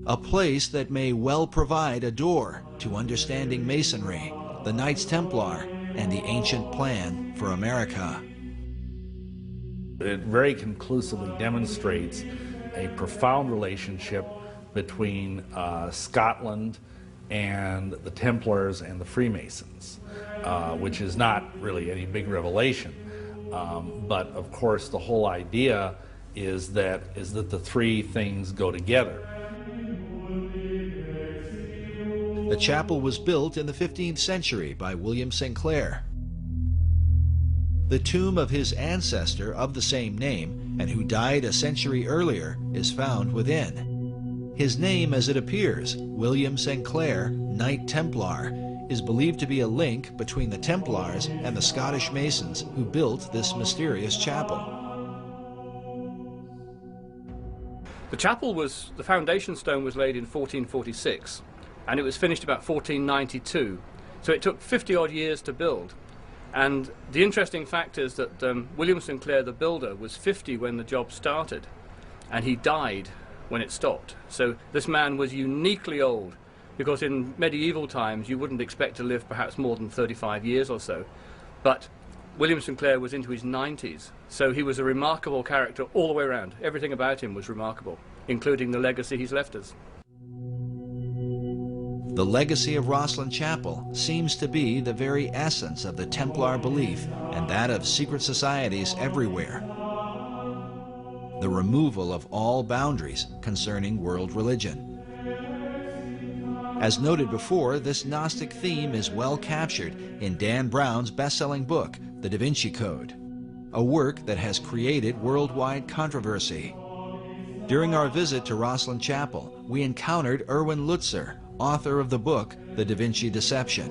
a place that may well provide a door to understanding Masonry, the Knights Templar, and the ancient plan for America. It very conclusively demonstrates a profound relationship between Scotland and the Templars and the Freemasons, which is not really any big revelation. But of course the whole idea is that the three things go together. The chapel was built in the 15th century by William Sinclair. The tomb of his ancestor of the same name, and who died a century earlier, is found within. His name as it appears, William Sinclair, Knight Templar, is believed to be a link between the Templars and the Scottish Masons who built this mysterious chapel. The chapel the foundation stone was laid in 1446, and it was finished about 1492. So it took 50 odd years to build. And the interesting fact is that William Sinclair, the builder, was 50 when the job started, and he died when it stopped. So this man was uniquely old, because in medieval times you wouldn't expect to live perhaps more than 35 years or so. But William Sinclair was into his 90s, so he was a remarkable character all the way around. Everything about him was remarkable, including the legacy he's left us. The legacy of Rosslyn Chapel seems to be the very essence of the Templar belief and that of secret societies everywhere. The removal of all boundaries concerning world religion. As noted before, this Gnostic theme is well captured in Dan Brown's best-selling book, The Da Vinci Code, a work that has created worldwide controversy. During our visit to Rosslyn Chapel, we encountered Erwin Lutzer, author of the book, The Da Vinci Deception.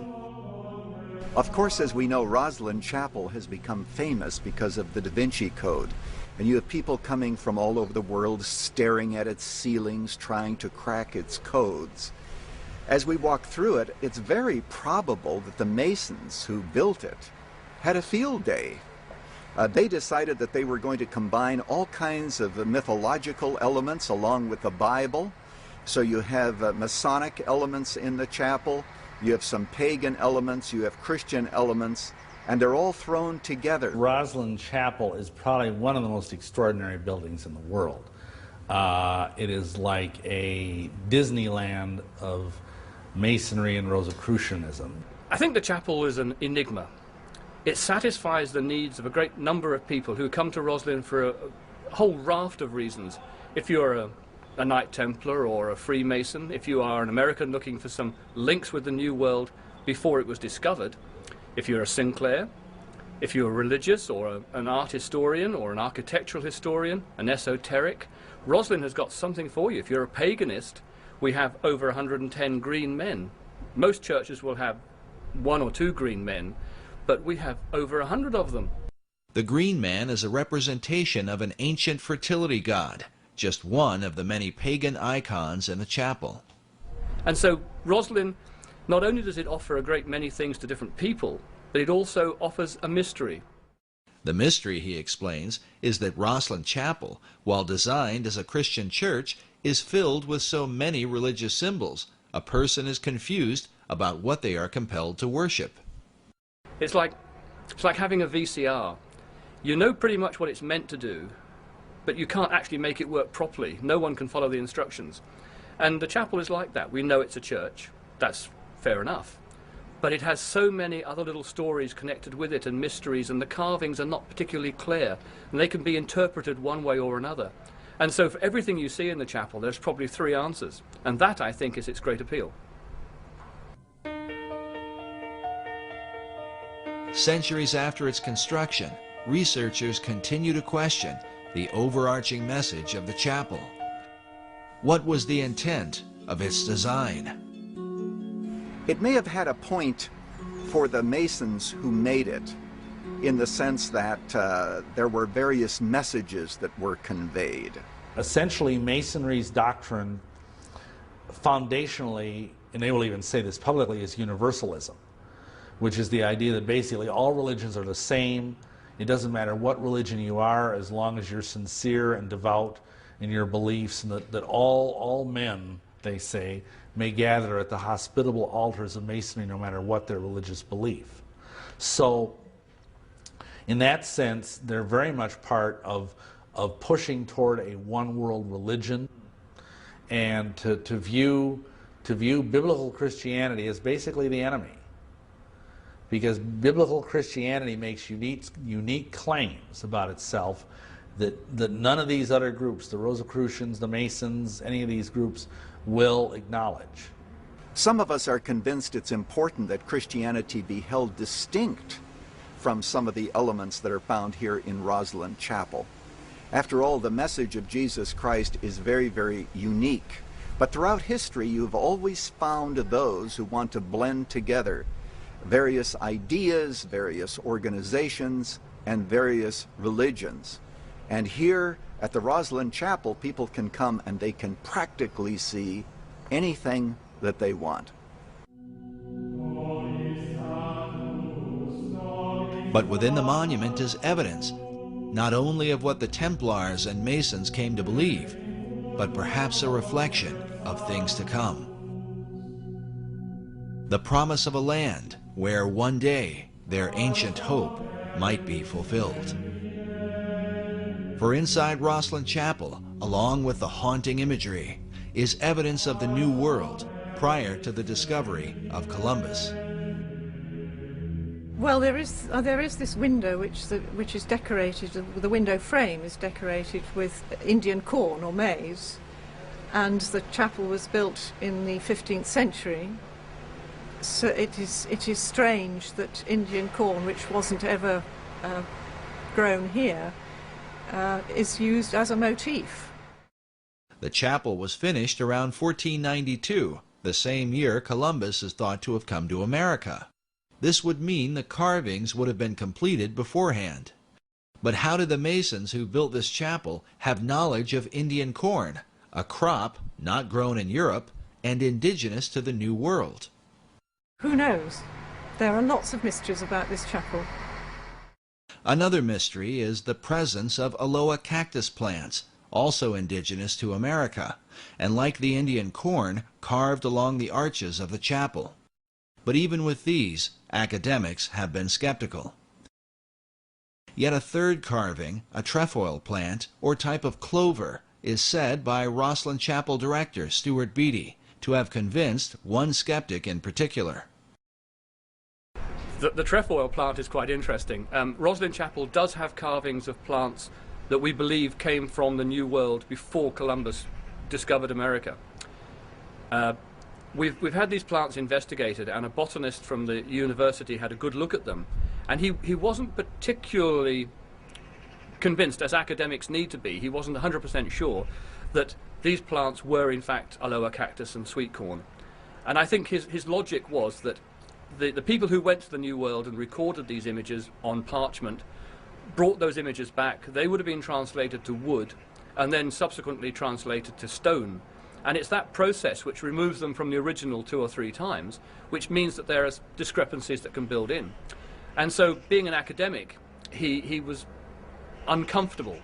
Of course, as we know, Rosslyn Chapel has become famous because of the Da Vinci Code. And you have people coming from all over the world staring at its ceilings, trying to crack its codes. As we walk through it, it's very probable that the Masons who built it had a field day. They decided that they were going to combine all kinds of mythological elements along with the Bible. So you have Masonic elements in the chapel, you have some pagan elements, you have Christian elements, and they're all thrown together. Rosslyn Chapel is probably one of the most extraordinary buildings in the world. It is like a Disneyland of Masonry and Rosicrucianism. I think the chapel is an enigma. It satisfies the needs of a great number of people who come to Rosslyn for a whole raft of reasons. If you're a Knight Templar or a Freemason, if you are an American looking for some links with the New World before it was discovered, if you're a Sinclair, if you're religious or an art historian or an architectural historian, an esoteric, Rosslyn has got something for you. If you're a paganist, we have over 110 green men. Most churches will have 1 or 2 green men, but we have over 100 of them. The green man is a representation of an ancient fertility god, just one of the many pagan icons in the chapel. And so Rosslyn, not only does it offer a great many things to different people, but it also offers a mystery. The mystery, he explains, is that Rosslyn Chapel, while designed as a Christian church, is filled with so many religious symbols, a person is confused about what they are compelled to worship. It's like having a VCR. You know pretty much what it's meant to do, but you can't actually make it work properly. No one can follow the instructions. And the chapel is like that. We know it's a church. That's fair enough. But it has so many other little stories connected with it and mysteries, and the carvings are not particularly clear, and they can be interpreted one way or another. And so for everything you see in the chapel, there's probably 3 answers. And that, I think, is its great appeal. Centuries after its construction, researchers continue to question the overarching message of the chapel. What was the intent of its design? It may have had a point for the Masons who made it, in the sense that there were various messages that were conveyed. Essentially, Masonry's doctrine, foundationally, and they will even say this publicly, is universalism. which is the idea that basically all religions are the same. It doesn't matter what religion you are, as long as you're sincere and devout in your beliefs, and that all men, they say, may gather at the hospitable altars of Masonry no matter what their religious belief. So, in that sense, they're very much part of pushing toward a one-world religion, and to view biblical Christianity as basically the enemy. Because biblical Christianity makes unique claims about itself that none of these other groups, the Rosicrucians, the Masons, any of these groups, will acknowledge. Some of us are convinced it's important that Christianity be held distinct from some of the elements that are found here in Rosslyn Chapel. After all, the message of Jesus Christ is very, very unique. But throughout history, you've always found those who want to blend together various ideas, various organizations, and various religions. And here at the Rosslyn Chapel, people can come and they can practically see anything that they want. But within the monument is evidence, not only of what the Templars and Masons came to believe, but perhaps a reflection of things to come. The promise of a land where one day their ancient hope might be fulfilled. For inside Rosslyn Chapel, along with the haunting imagery, is evidence of the New World prior to the discovery of Columbus. Well, there is this window which is decorated. The window frame is decorated with Indian corn or maize, and the chapel was built in the 15th century. So it is strange that Indian corn, which wasn't ever grown here, is used as a motif. The chapel was finished around 1492, the same year Columbus is thought to have come to America. This would mean the carvings would have been completed beforehand. But how did the Masons who built this chapel have knowledge of Indian corn, a crop not grown in Europe and indigenous to the New World? Who knows? There are lots of mysteries about this chapel. Another mystery is the presence of Aloha cactus plants, also indigenous to America, and like the Indian corn, carved along the arches of the chapel. But even with these, academics have been skeptical. Yet a third carving, a trefoil plant, or type of clover, is said by Rosslyn Chapel director Stuart Beattie to have convinced one skeptic in particular. The trefoil plant is quite interesting. Rosslyn Chapel does have carvings of plants that we believe came from the New World before Columbus discovered America. We've had these plants investigated, and a botanist from the university had a good look at them, and he wasn't particularly convinced, as academics need to be. He wasn't 100% sure that these plants were in fact Aloha cactus and sweet corn. And I think his logic was that the people who went to the New World and recorded these images on parchment brought those images back. They would have been translated to wood and then subsequently translated to stone. And it's that process which removes them from the original 2 or 3 times, which means that there are discrepancies that can build in. And so, being an academic, he was uncomfortable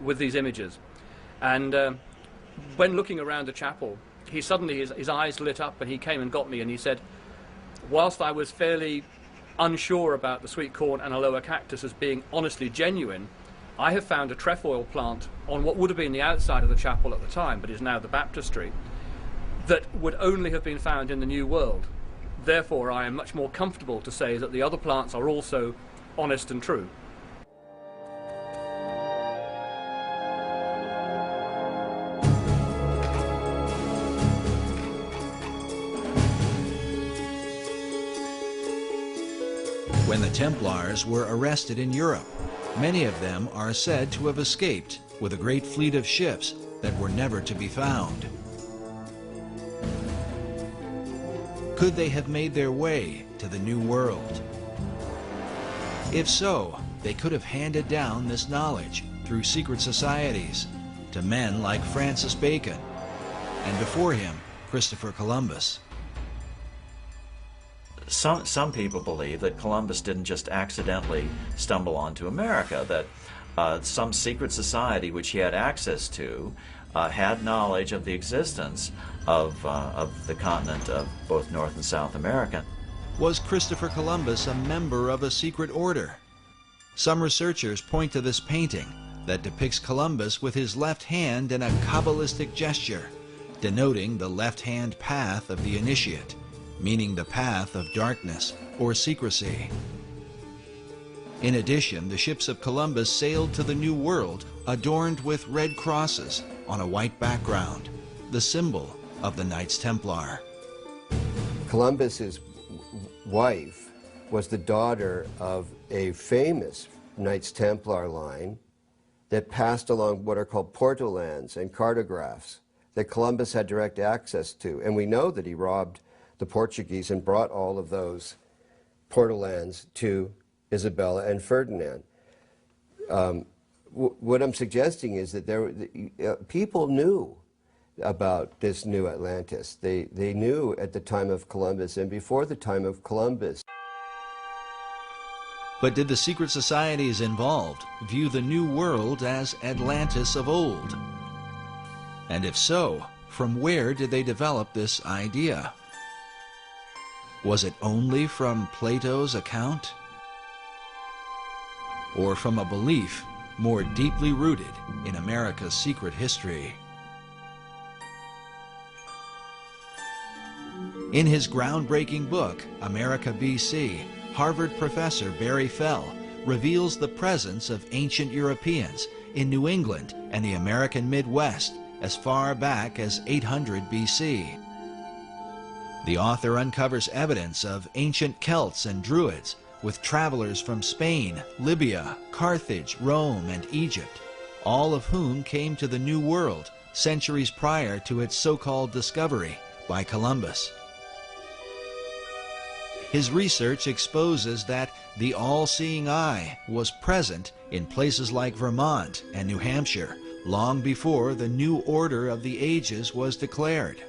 with these images. And when looking around the chapel, he suddenly, his eyes lit up, and he came and got me, and he said, whilst I was fairly unsure about the sweet corn and Aloha cactus as being honestly genuine, I have found a trefoil plant on what would have been the outside of the chapel at the time, but is now the baptistry, that would only have been found in the New World. Therefore, I am much more comfortable to say that the other plants are also honest and true. When the Templars were arrested in Europe, many of them are said to have escaped with a great fleet of ships that were never to be found. Could they have made their way to the New World? If so, they could have handed down this knowledge through secret societies to men like Francis Bacon, and before him, Christopher Columbus. some people believe that Columbus didn't just accidentally stumble onto America, that some secret society which he had access to had knowledge of the existence of the continent of both North and South America. Was Christopher Columbus a member of a secret order? Some researchers point to this painting that depicts Columbus with his left hand in a Kabbalistic gesture, denoting the left-hand path of the initiate, meaning the path of darkness or secrecy. In addition, the ships of Columbus sailed to the New World adorned with red crosses on a white background, the symbol of the Knights Templar. Columbus's wife was the daughter of a famous Knights Templar line that passed along what are called portolands and cartographs that Columbus had direct access to. And we know that he robbed the Portuguese and brought all of those portolands to Isabella and Ferdinand. What I'm suggesting is that people knew about this new Atlantis. They knew at the time of Columbus and before the time of Columbus. But did the secret societies involved view the New World as Atlantis of old? And if so, from where did they develop this idea? Was it only from Plato's account? Or from a belief more deeply rooted in America's secret history? In his groundbreaking book, America BC, Harvard professor Barry Fell reveals the presence of ancient Europeans in New England and the American Midwest as far back as 800 BC. The author uncovers evidence of ancient Celts and Druids with travelers from Spain, Libya, Carthage, Rome, and Egypt, all of whom came to the New World centuries prior to its so-called discovery by Columbus. His research exposes that the all-seeing eye was present in places like Vermont and New Hampshire long before the new order of the ages was declared.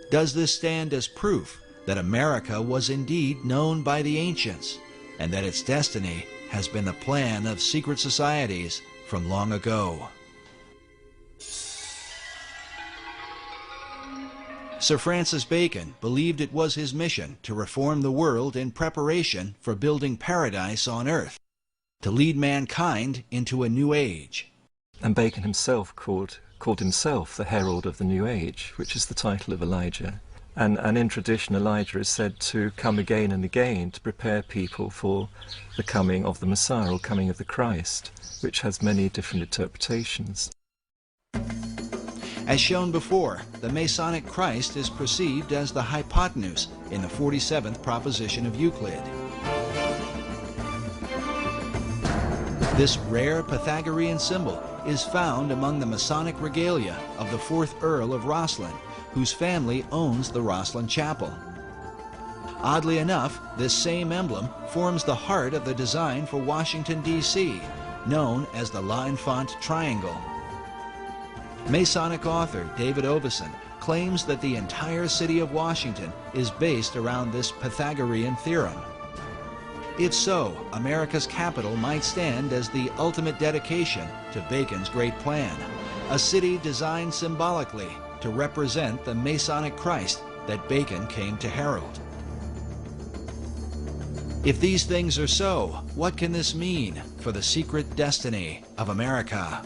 Does this stand as proof that America was indeed known by the ancients and that its destiny has been the plan of secret societies from long ago? Sir Francis Bacon believed it was his mission to reform the world in preparation for building paradise on earth, to lead mankind into a new age. And Bacon himself called himself the herald of the new age, which is the title of Elijah. And in tradition, Elijah is said to come again and again to prepare people for the coming of the Messiah, or coming of the Christ, which has many different interpretations. As shown before, the Masonic Christ is perceived as the hypotenuse in the 47th proposition of Euclid. This rare Pythagorean symbol is found among the Masonic regalia of the 4th Earl of Rosslyn, whose family owns the Rosslyn Chapel. Oddly enough, this same emblem forms the heart of the design for Washington, D.C., known as the L'Enfant Triangle. Masonic author David Oveson claims that the entire city of Washington is based around this Pythagorean theorem. If so, America's capital might stand as the ultimate dedication to Bacon's great plan, a city designed symbolically to represent the Masonic Christ that Bacon came to herald. If these things are so, what can this mean for the secret destiny of America?